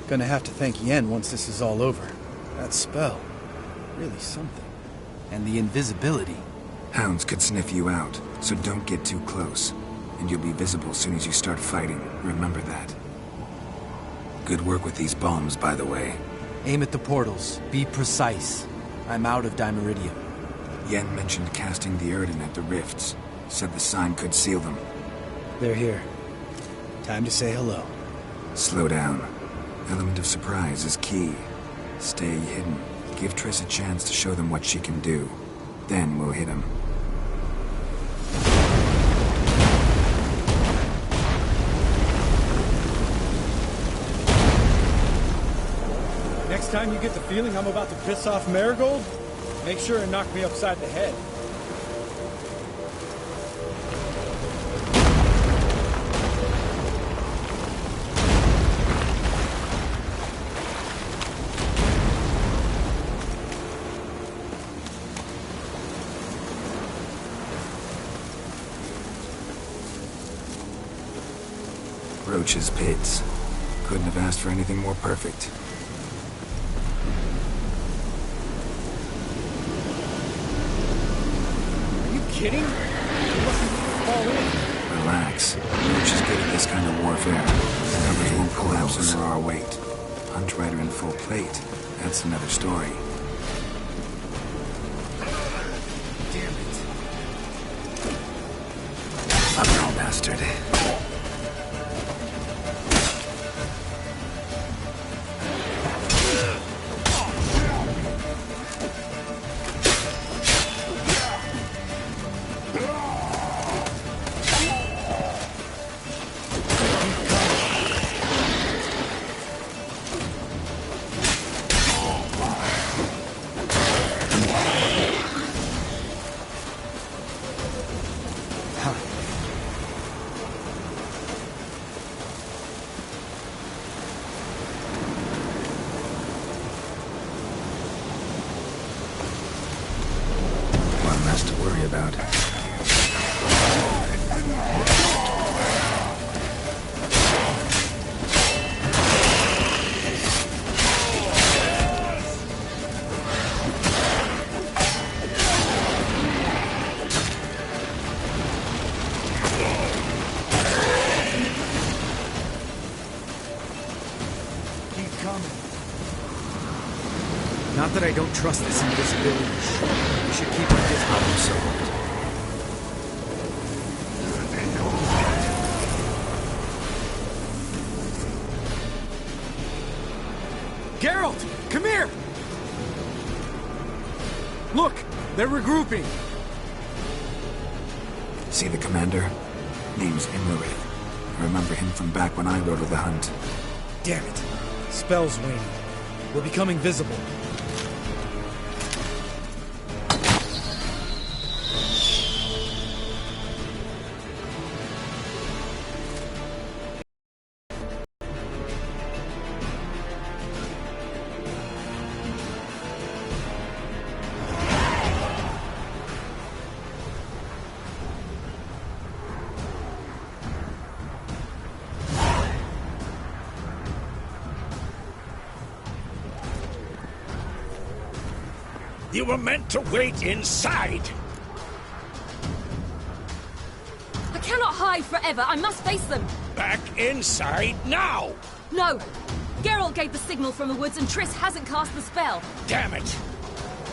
Speaker 20: Gonna have to thank Yen once this is all over. That spell, really something. And the invisibility.
Speaker 1: Hounds could sniff you out, so don't get too close. And you'll be visible as soon as you start fighting. Remember that. Good work with these bombs, by the way.
Speaker 20: Aim at the portals. Be precise. I'm out of Dimeridium.
Speaker 1: Yen mentioned casting the Erden at the rifts. Said the sign could seal them.
Speaker 20: They're here. Time to say hello.
Speaker 1: Slow down. Element of surprise is key. Stay hidden. Give Triss a chance to show them what she can do. Then we'll hit him.
Speaker 5: Next time you get the feeling I'm about to piss off Marigold, make sure and knock me upside the head.
Speaker 1: Roach's pits. Couldn't have asked for anything more perfect.
Speaker 5: Are you kidding? You mustn't fall in.
Speaker 1: Relax. Roach is good at this kind of warfare. Numbers won't collapse under our weight. Hunt Rider in full plate. That's another story. Damn it. Fucking bastard.
Speaker 20: Not that I don't trust this invisibility. We should keep this problem solved.
Speaker 5: Geralt, come here! Look, they're regrouping.
Speaker 1: See the commander? Name's Imrith. I remember him from back when I rode with the hunt.
Speaker 5: Damn it. Spell's waning. We're becoming visible.
Speaker 3: You were meant to wait inside.
Speaker 7: I cannot hide forever. I must face them.
Speaker 3: Back inside now.
Speaker 7: No. Geralt gave the signal from the woods and Triss hasn't cast the spell.
Speaker 3: Damn it.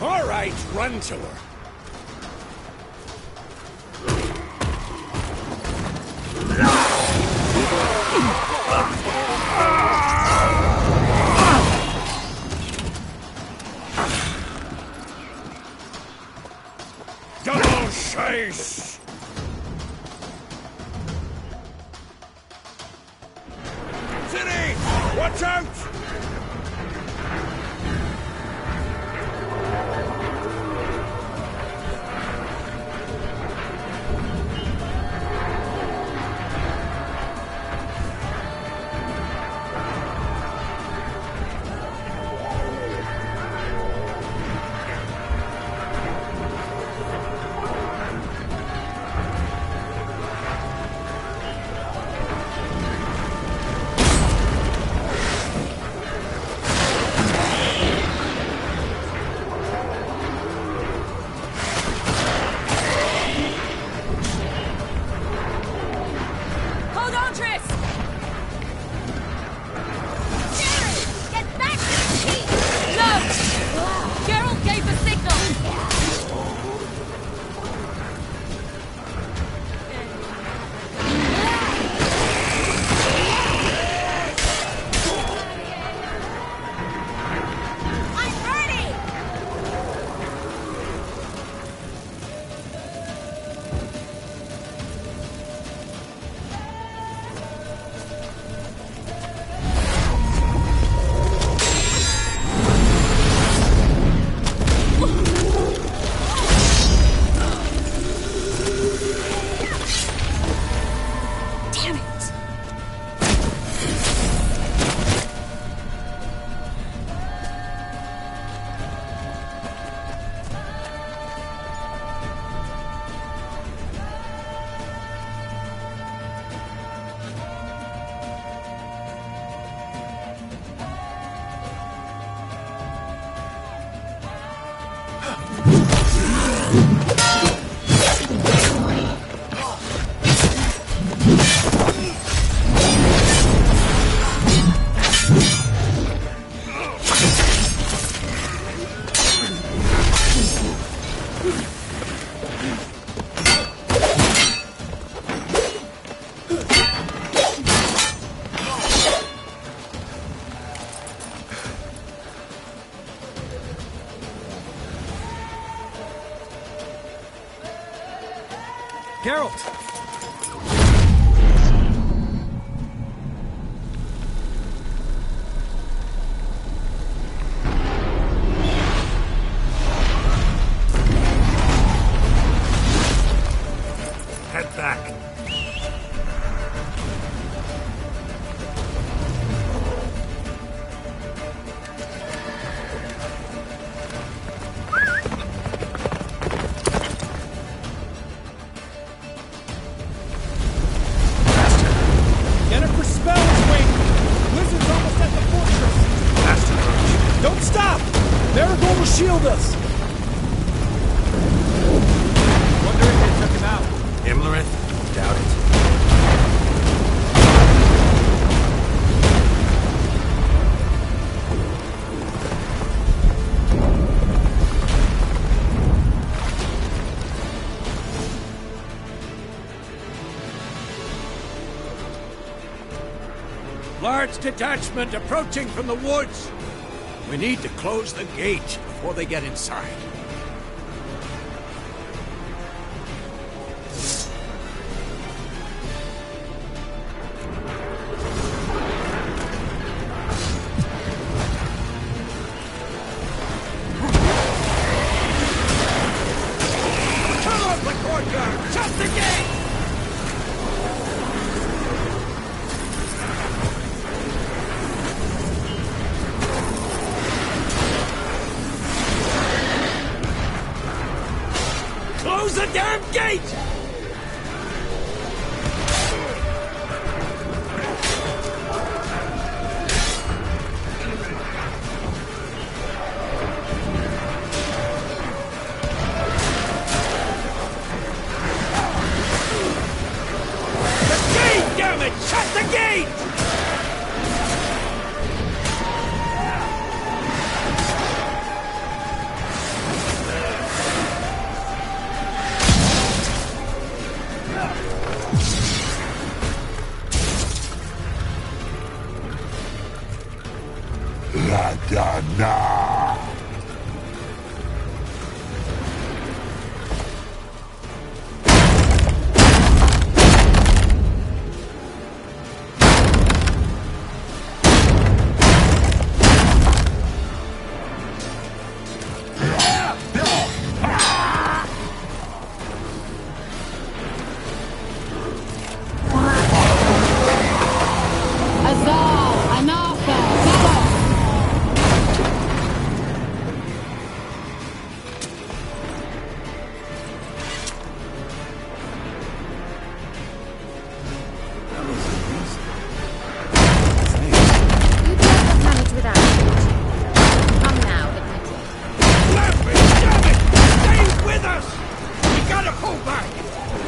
Speaker 3: All right, run to her. Double chase! City! Watch out!
Speaker 5: Geralt!
Speaker 3: Head back.
Speaker 5: Jennifer's spell is waiting! Blizzard's almost at the fortress!
Speaker 3: Faster, Roach.
Speaker 5: Don't stop! Marigold will shield us! Wonder if they took him out.
Speaker 3: Imlerith? Doubt it.
Speaker 2: Large detachment approaching from the woods. We need to close the gate before they get inside. Come up the courtyard! Shut the gate! Close the damn gate! The gate, damn it! Shut the gate!
Speaker 3: La Dana!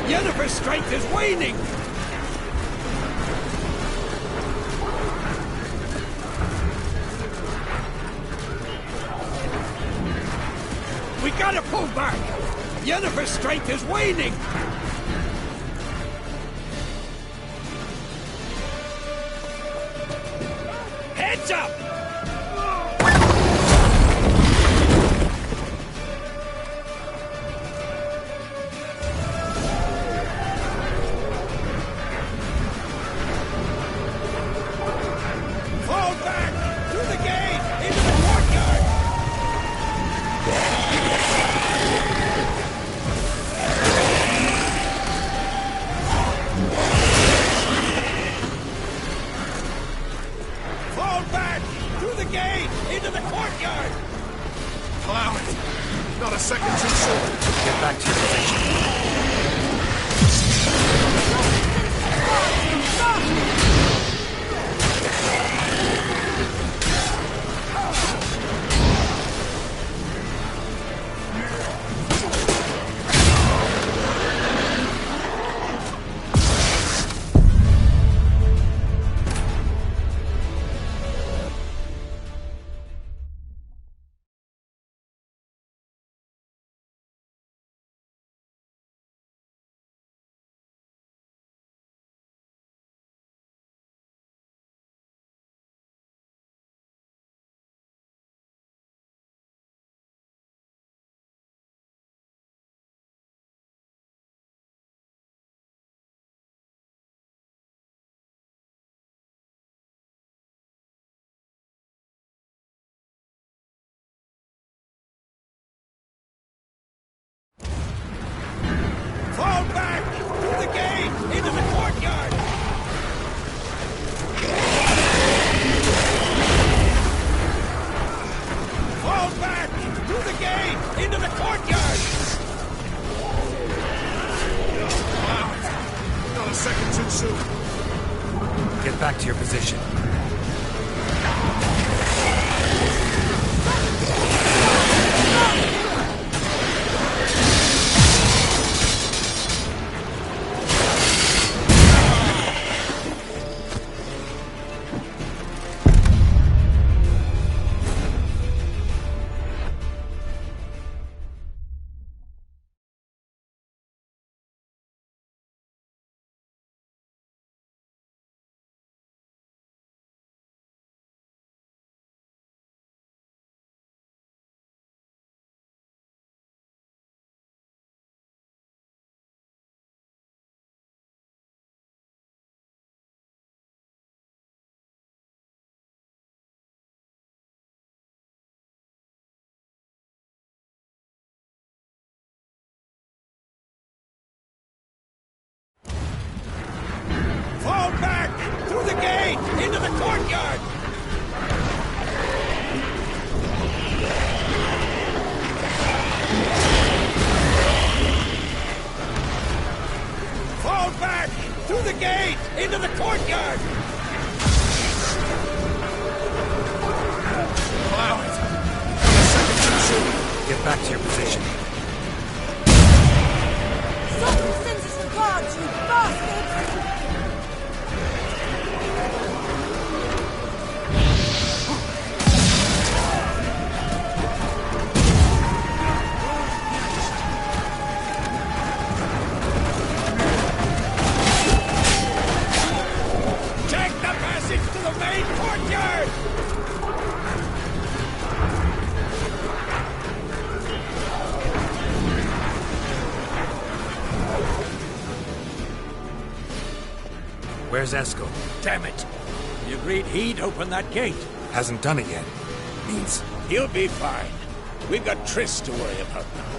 Speaker 2: Yennefer's strength is waning! We gotta pull back! Yennefer's strength is waning! Heads up! Fall back! Through the gate! Into the courtyard! Fall back! Through the gate! Into the courtyard!
Speaker 23: Allow it. Not a second too soon.
Speaker 3: Get back to your position.
Speaker 1: back to your position.
Speaker 2: Fall back! Through the gate! Into the courtyard! Fall back! Through the gate! Into the courtyard!
Speaker 1: Allow it! A second too soon. Get back to your position.
Speaker 10: Something sends us the guards, you bastards!
Speaker 2: Take the passage to the main courtyard!
Speaker 1: Where's Eskel?
Speaker 2: Damn it! We agreed he'd open that gate.
Speaker 1: Hasn't done it yet. Means
Speaker 2: He'll be fine. We've got Triss to worry about now.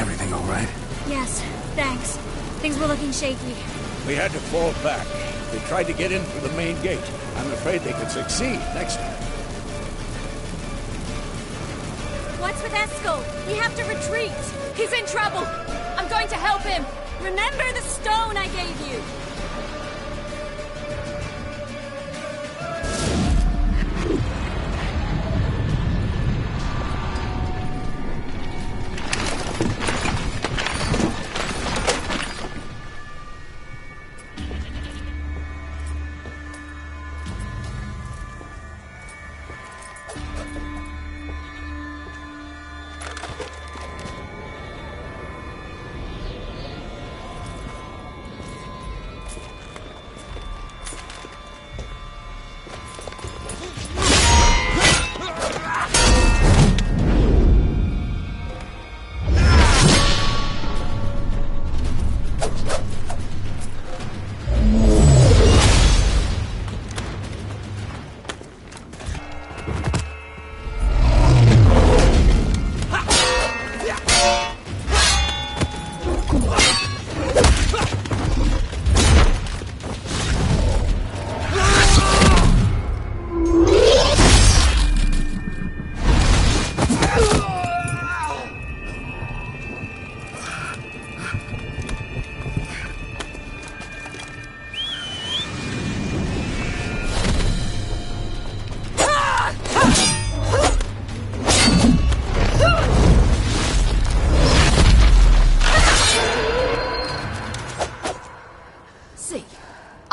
Speaker 1: everything all right?
Speaker 22: Yes, thanks. Things were looking shaky.
Speaker 2: We had to fall back. They tried to get in through the main gate. I'm afraid they could succeed next time.
Speaker 7: What's with Eskel? We have to retreat. He's in trouble. I'm going to help him. Remember the stone I gave you.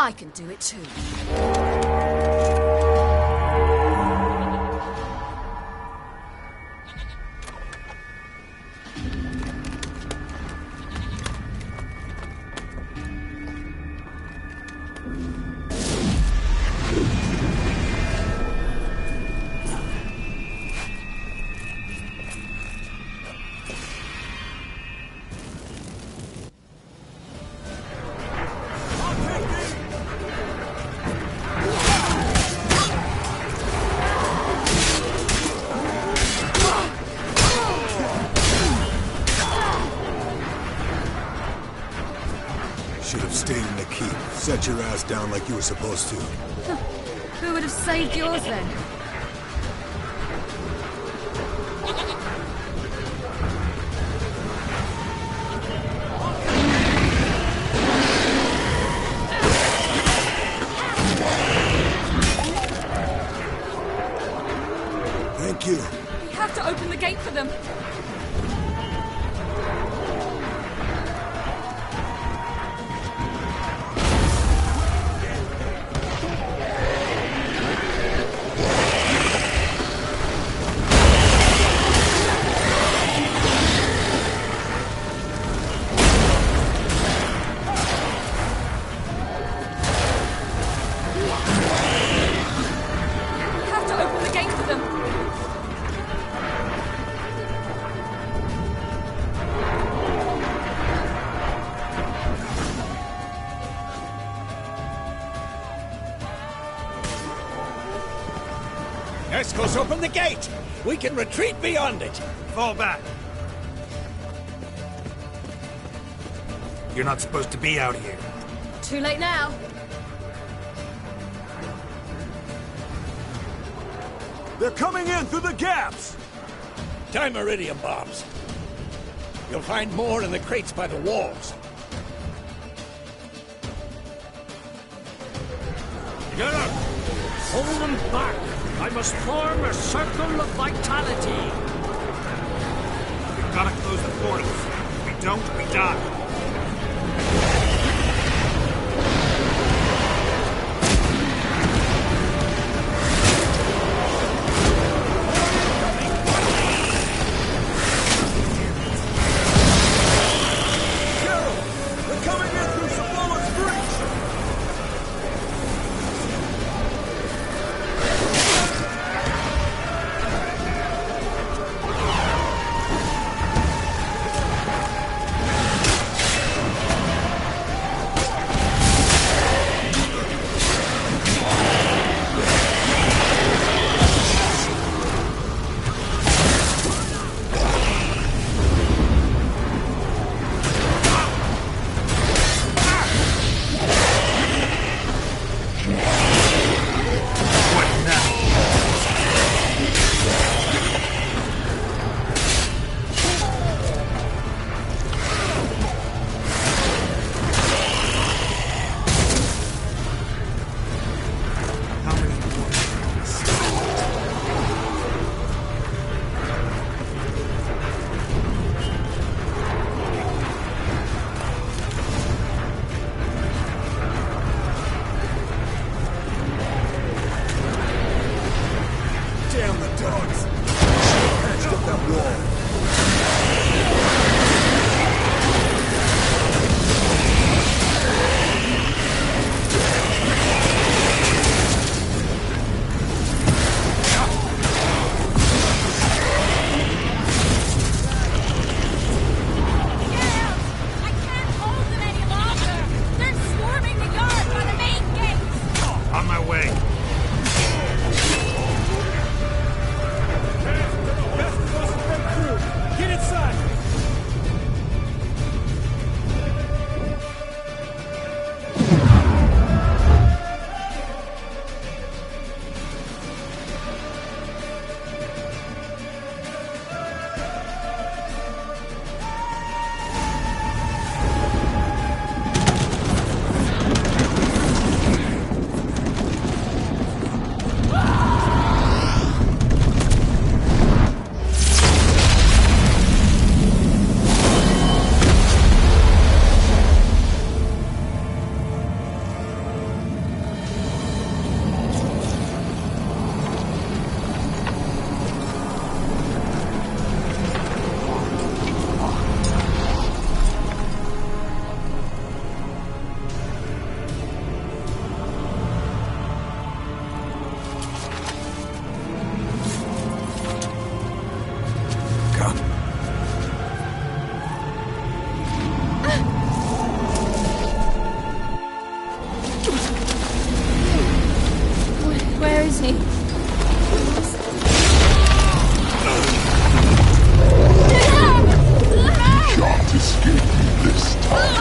Speaker 7: I can do it too.
Speaker 11: your ass down like you were supposed to.
Speaker 8: Who would have saved yours then?
Speaker 11: Thank you.
Speaker 8: We have to open the gate for them.
Speaker 2: Escos, open the gate! We can retreat beyond it!
Speaker 6: Fall back. You're not supposed to be out here.
Speaker 8: Too late now.
Speaker 2: They're coming in through the gaps! Time iridium bombs. You'll find more in the crates by the walls.
Speaker 4: Get up! Hold them back! I must form a circle of vitality!
Speaker 6: We've got to close the portals. If we don't, we die.
Speaker 13: Can't escape this time.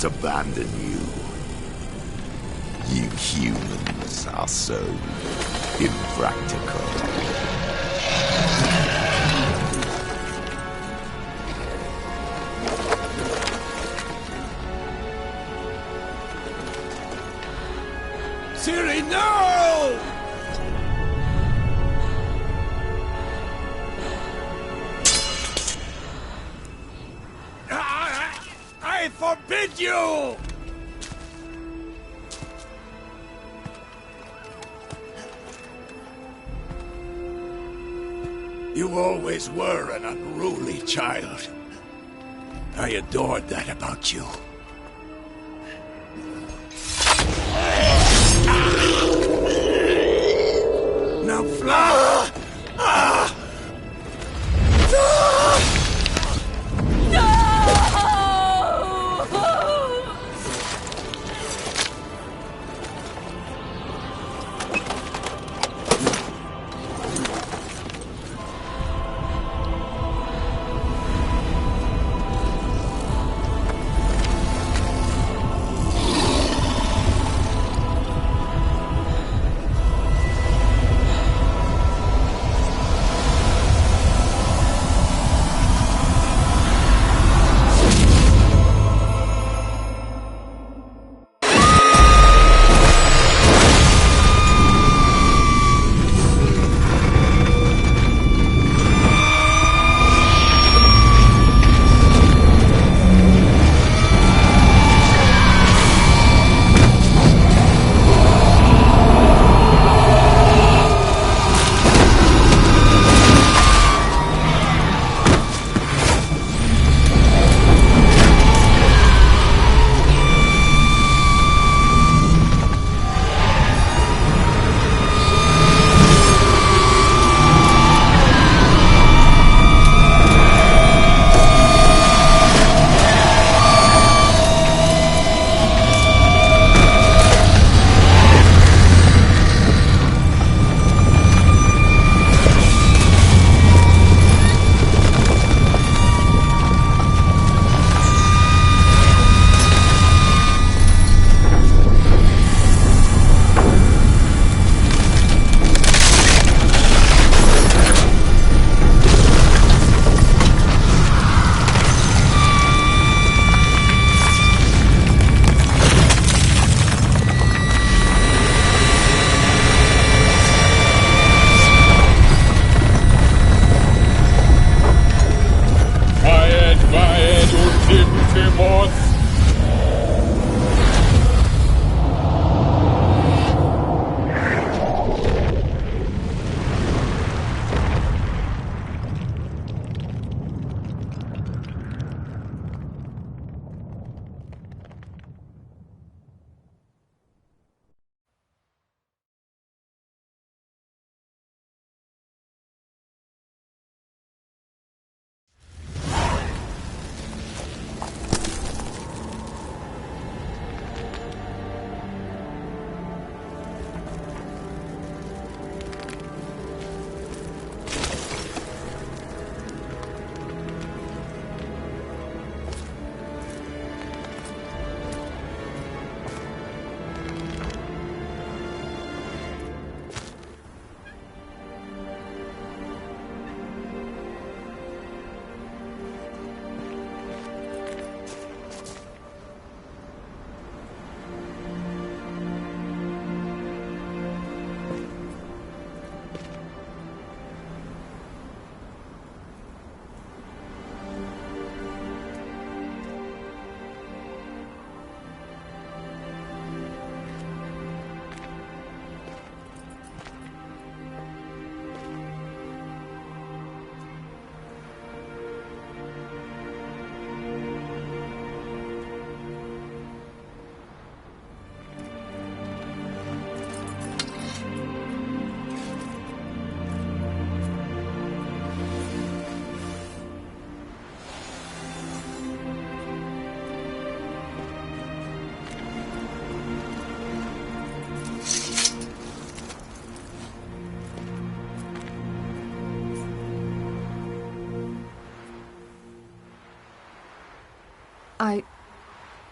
Speaker 13: not abandon you. You humans are so impractical.
Speaker 2: Ciri, no! I forbid you! You always were an unruly child. I adored that about you. Now fly!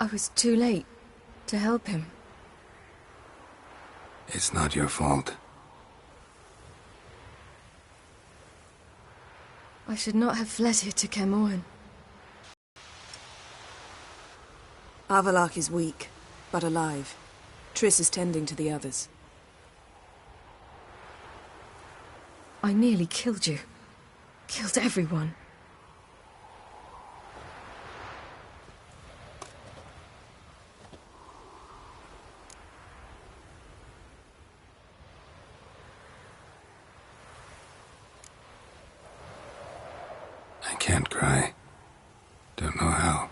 Speaker 18: I was too late to help him.
Speaker 1: It's not your fault.
Speaker 18: I should not have fled here to Camoran.
Speaker 14: Avalok is weak, but alive. Triss is tending to the others.
Speaker 18: I nearly killed you. Killed everyone.
Speaker 1: I can't cry. Don't know how.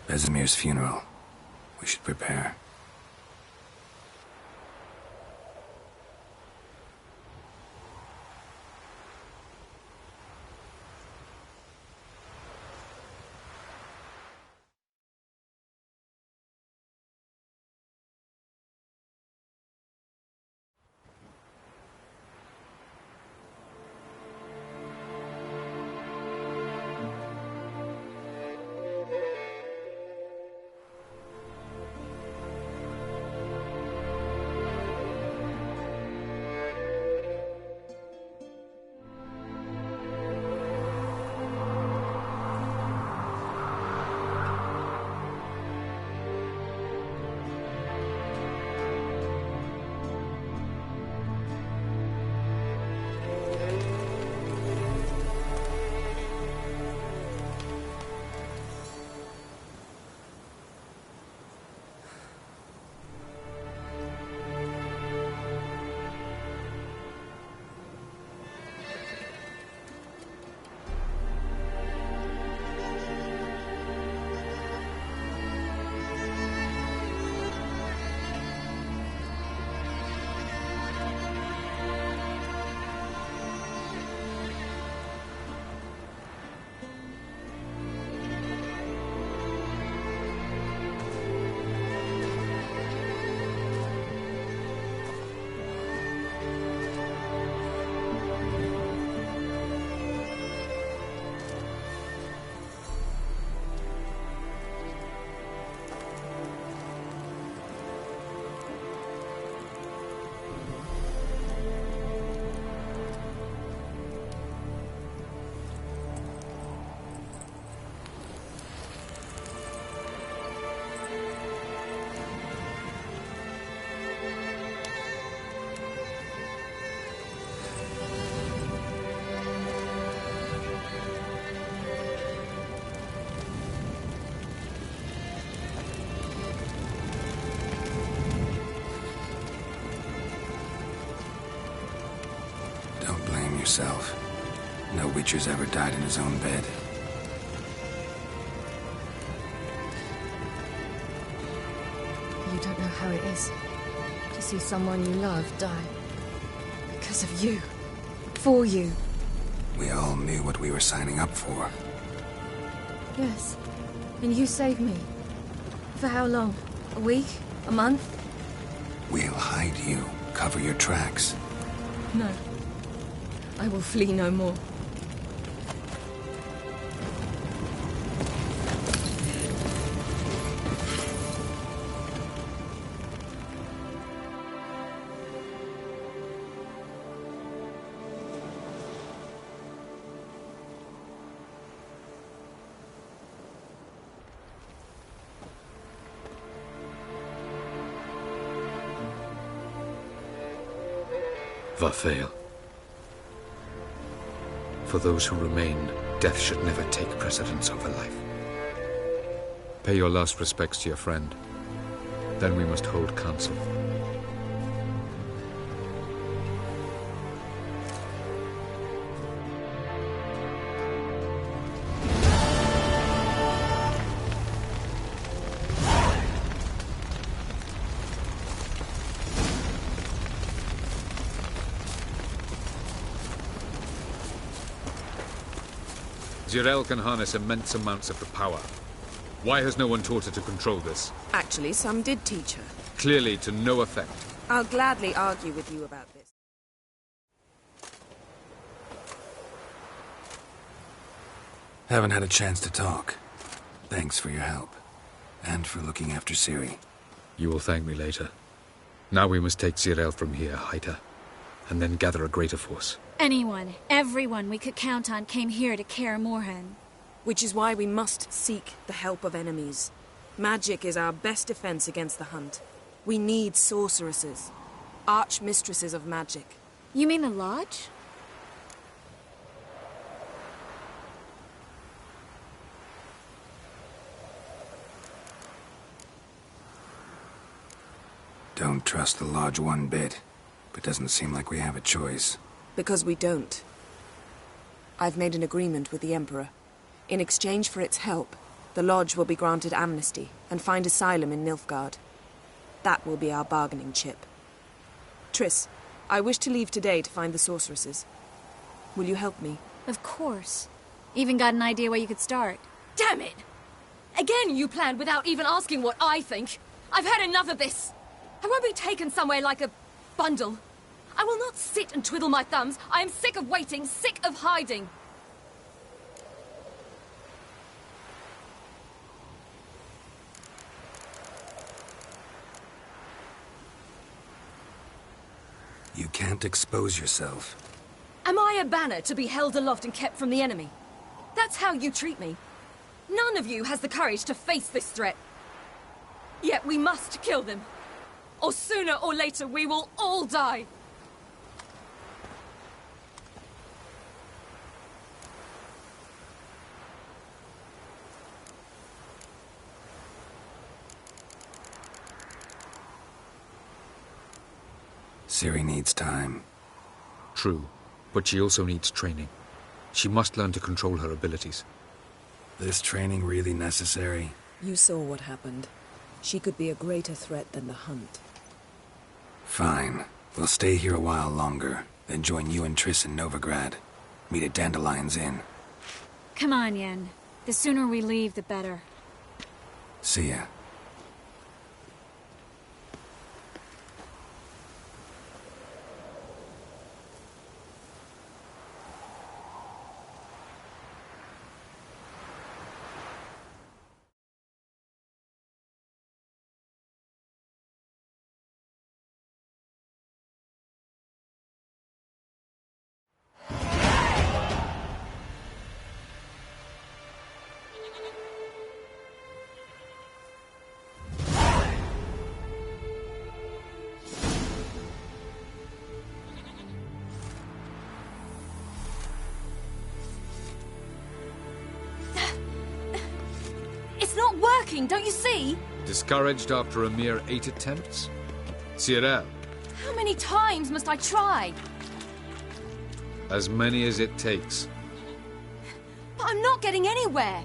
Speaker 1: Vesemir's funeral. We should prepare. Yourself. No Witcher's ever died in his own bed.
Speaker 18: You don't know how it is to see someone you love die. Because of you. For you.
Speaker 1: We all knew what we were signing up for.
Speaker 18: Yes. And you saved me. For how long? A week? A month?
Speaker 1: We'll hide you. Cover your tracks.
Speaker 18: No. I will flee no more.
Speaker 13: Vafael. For those who remain, death should never take precedence over life. Pay your last respects to your friend. Then we must hold council. Zirel can harness immense amounts of the power. Why has no one taught her to control this?
Speaker 19: Actually, some did teach her.
Speaker 13: Clearly to no effect.
Speaker 19: I'll gladly argue with you about this.
Speaker 1: Haven't had a chance to talk. Thanks for your help. And for looking after Ciri.
Speaker 13: You will thank me later. Now we must take Zirel from here, hide her, and then gather a greater force.
Speaker 22: Anyone, everyone we could count on came here to Kaer Morhen.
Speaker 19: Which is why we must seek the help of enemies. Magic is our best defense against the hunt. We need sorceresses. Archmistresses of magic.
Speaker 22: You mean the Lodge?
Speaker 1: Don't trust the Lodge one bit, but doesn't seem like we have a choice.
Speaker 19: Because we don't. I've made an agreement with the Emperor. In exchange for its help, the Lodge will be granted amnesty and find asylum in Nilfgaard. That will be our bargaining chip. Triss, I wish to leave today to find the sorceresses. Will you help me?
Speaker 22: Of course. Even got an idea where you could start.
Speaker 10: Damn it! Again you planned without even asking what I think. I've had enough of this. I won't be taken somewhere like a bundle. I will not sit and twiddle my thumbs. I am sick of waiting, sick of hiding.
Speaker 1: You can't expose yourself.
Speaker 10: Am I a banner to be held aloft and kept from the enemy? That's how you treat me. None of you has the courage to face this threat. Yet we must kill them. Or sooner or later we will all die.
Speaker 1: Ciri needs time.
Speaker 13: True, but she also needs training. She must learn to control her abilities.
Speaker 1: This training really necessary?
Speaker 19: You saw what happened. She could be a greater threat than the hunt.
Speaker 1: Fine. We'll stay here a while longer, then join you and Triss in Novigrad. Meet at Dandelion's Inn.
Speaker 22: Come on, Yen. The sooner we leave, the better.
Speaker 1: See ya.
Speaker 10: Don't you see?
Speaker 13: Discouraged after a mere 8 attempts? Zirel.
Speaker 10: How many times must I try?
Speaker 13: As many as it takes.
Speaker 10: But I'm not getting anywhere.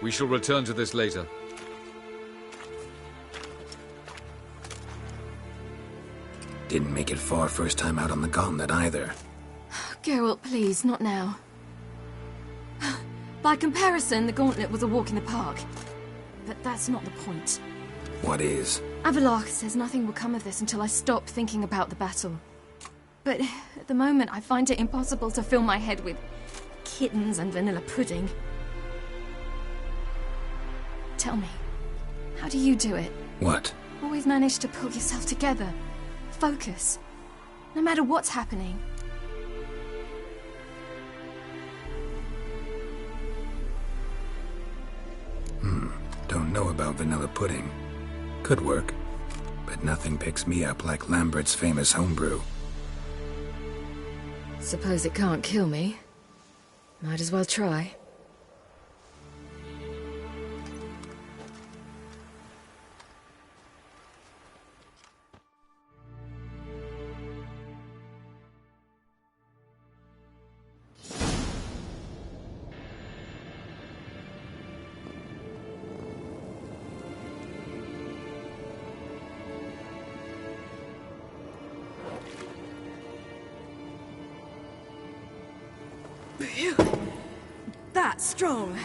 Speaker 13: We shall return to this later.
Speaker 1: Didn't make it far first time out on the gauntlet either.
Speaker 10: Geralt, please, not now. By comparison, the gauntlet was a walk in the park. But that's not the point.
Speaker 1: What is?
Speaker 10: Avallac'h says nothing will come of this until I stop thinking about the battle. But at the moment, I find it impossible to fill my head with kittens and vanilla pudding. Tell me, how do you do it?
Speaker 1: What?
Speaker 10: Always manage to pull yourself together. Focus. No matter what's happening.
Speaker 1: Don't know about vanilla pudding. Could work. But nothing picks me up like Lambert's famous homebrew.
Speaker 18: Suppose it can't kill me. Might as well try.
Speaker 10: That's strong.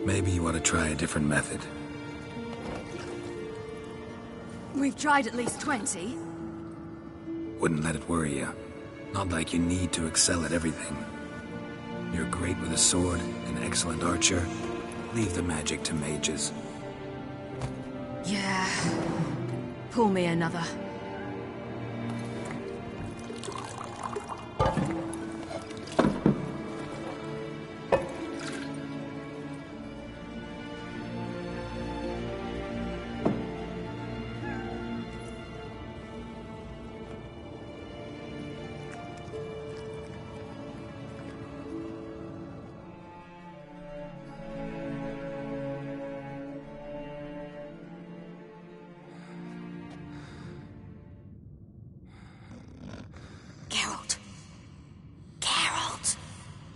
Speaker 1: Maybe you ought to try a different method.
Speaker 10: We've tried at least 20.
Speaker 1: Wouldn't let it worry you. Not like you need to excel at everything. You're great with a sword, an excellent archer. Leave the magic to mages.
Speaker 10: Yeah. Pull me another.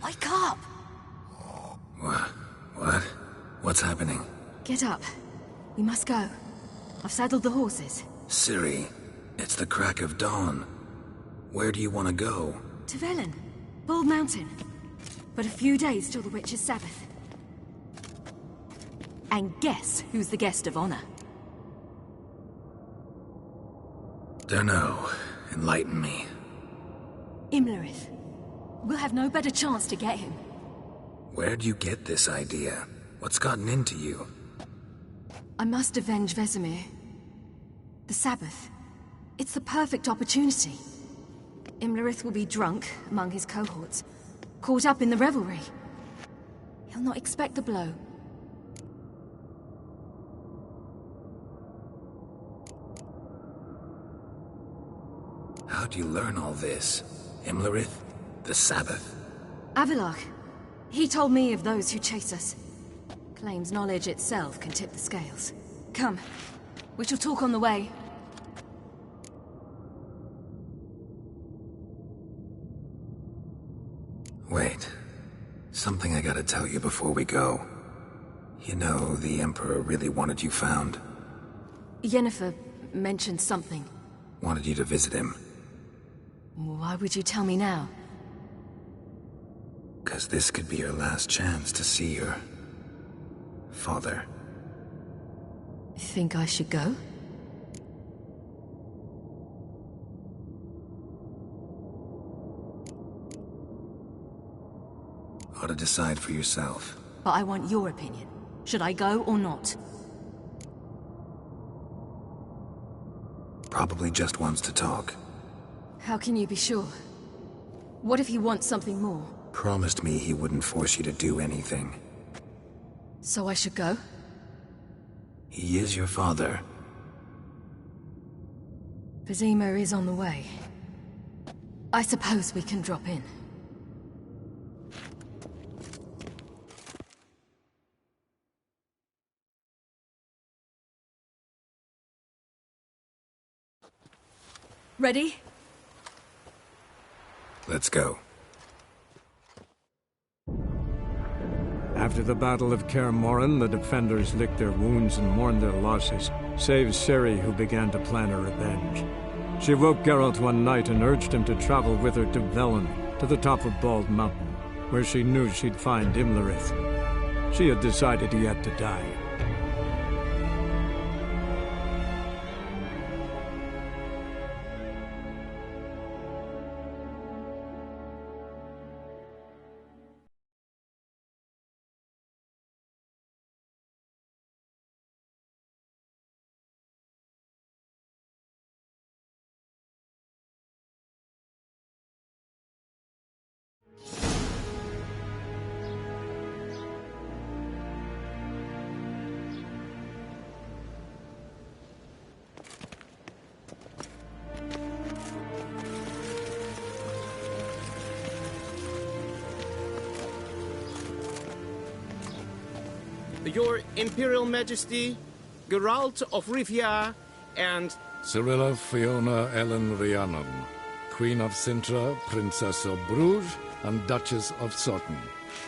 Speaker 10: Wake up!
Speaker 1: What? What's happening?
Speaker 10: Get up. We must go. I've saddled the horses.
Speaker 1: Ciri, it's the crack of dawn. Where do you want to go?
Speaker 10: To Velen. Bald Mountain. But a few days till the Witcher's Sabbath. And guess who's the guest of honor?
Speaker 1: Dunno. Enlighten me.
Speaker 10: Imlerith. We'll have no better chance to get him.
Speaker 1: Where'd you get this idea? What's gotten into you?
Speaker 10: I must avenge Vesemir. The Sabbath. It's the perfect opportunity. Imlerith will be drunk among his cohorts, caught up in the revelry. He'll not expect the blow.
Speaker 1: How'd you learn all this? Imlerith? The Sabbath?
Speaker 10: Avalok. He told me of those who chase us. Claims knowledge itself can tip the scales. Come. We shall talk on the way.
Speaker 1: Wait. Something I gotta tell you before we go. You know, the Emperor really wanted you found.
Speaker 10: Yennefer mentioned something.
Speaker 1: Wanted you to visit him.
Speaker 10: Why would you tell me now?
Speaker 1: 'Cause this could be your last chance to see your father.
Speaker 10: Think I should go?
Speaker 1: Ought to decide for yourself.
Speaker 10: But I want your opinion. Should I go or not?
Speaker 1: Probably just wants to talk.
Speaker 10: How can you be sure? What if he wants something more?
Speaker 1: Promised me he wouldn't force you to do anything.
Speaker 10: So I should go?
Speaker 1: He is your father.
Speaker 10: Vesemir is on the way. I suppose we can drop in. Ready?
Speaker 1: Let's go.
Speaker 2: After the Battle of Kaer Morhen, the defenders licked their wounds and mourned their losses, save Ciri, who began to plan her revenge. She woke Geralt one night and urged him to travel with her to Velen, to the top of Bald Mountain, where she knew she'd find Imlerith. She had decided he had to die.
Speaker 15: Your Imperial Majesty, Geralt of Rivia, and...
Speaker 3: Cirilla Fiona Ellen Rhiannon, Queen of Sintra, Princess of Bruges, and Duchess of Sutton.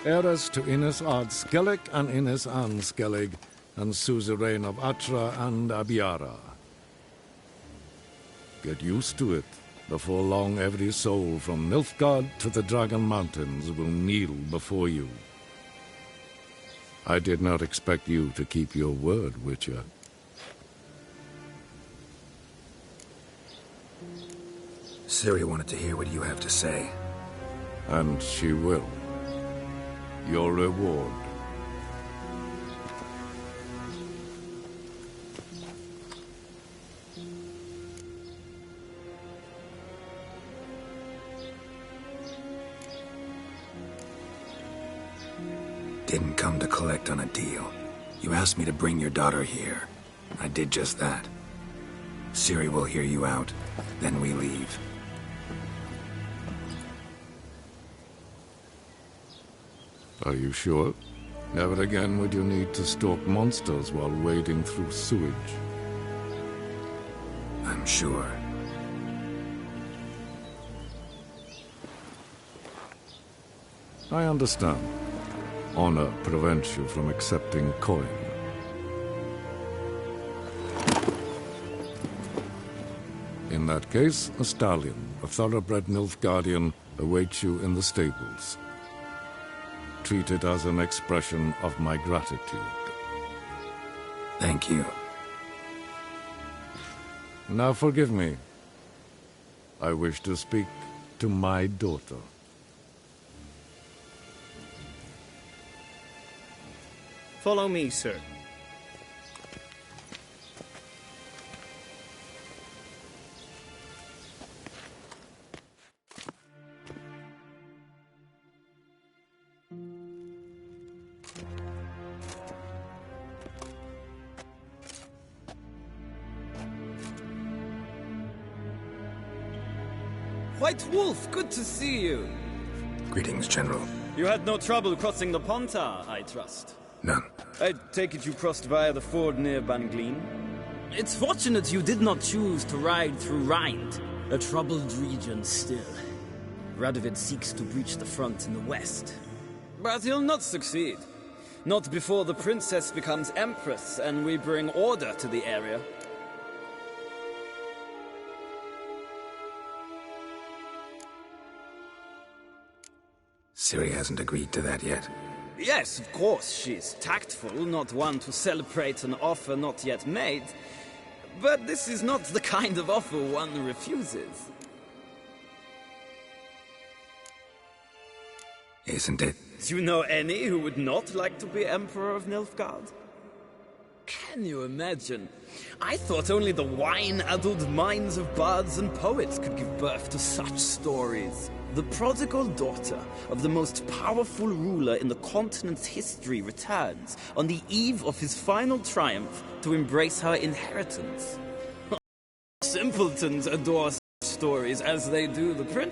Speaker 3: Heiress to Innes Ard Skellig and Innes Anne Skellig, and suzerain of Atra and Abiara. Get used to it.
Speaker 12: Before long, every soul from Nilfgaard to the Dragon Mountains will kneel before you. I did not expect you to keep your word, Witcher.
Speaker 1: Ciri wanted to hear what you have to say.
Speaker 12: And she will. Your reward.
Speaker 1: Didn't come to collect on a deal. You asked me to bring your daughter here. I did just that. Ciri will hear you out, then we leave.
Speaker 12: Are you sure? Never again would you need to stalk monsters while wading through sewage.
Speaker 1: I'm sure.
Speaker 12: I understand. Honor prevents you from accepting coin. In that case, a stallion, a thoroughbred Nilfgaardian, awaits you in the stables. Treat it as an expression of my gratitude.
Speaker 1: Thank you.
Speaker 12: Now forgive me. I wish to speak to my daughter.
Speaker 15: Follow me, sir.
Speaker 16: White Wolf, good to see you.
Speaker 1: Greetings, General.
Speaker 16: You had no trouble crossing the Pontar, I trust.
Speaker 1: None.
Speaker 16: I take it you crossed via the ford near Banglin? It's fortunate you did not choose to ride through Rind, a troubled region still. Radovid seeks to breach the front in the west. But he'll not succeed. Not before the princess becomes empress and we bring order to the area.
Speaker 1: Ciri hasn't agreed to that yet.
Speaker 16: Yes, of course, she's tactful, not one to celebrate an offer not yet made. But this is not the kind of offer one refuses.
Speaker 1: Isn't it?
Speaker 16: Do you know any who would not like to be Emperor of Nilfgaard? Can you imagine? I thought only the wine-addled minds of bards and poets could give birth to such stories. The prodigal daughter of the most powerful ruler in the continent's history returns on the eve of his final triumph to embrace her inheritance. Simpletons adore such stories as they do the prince.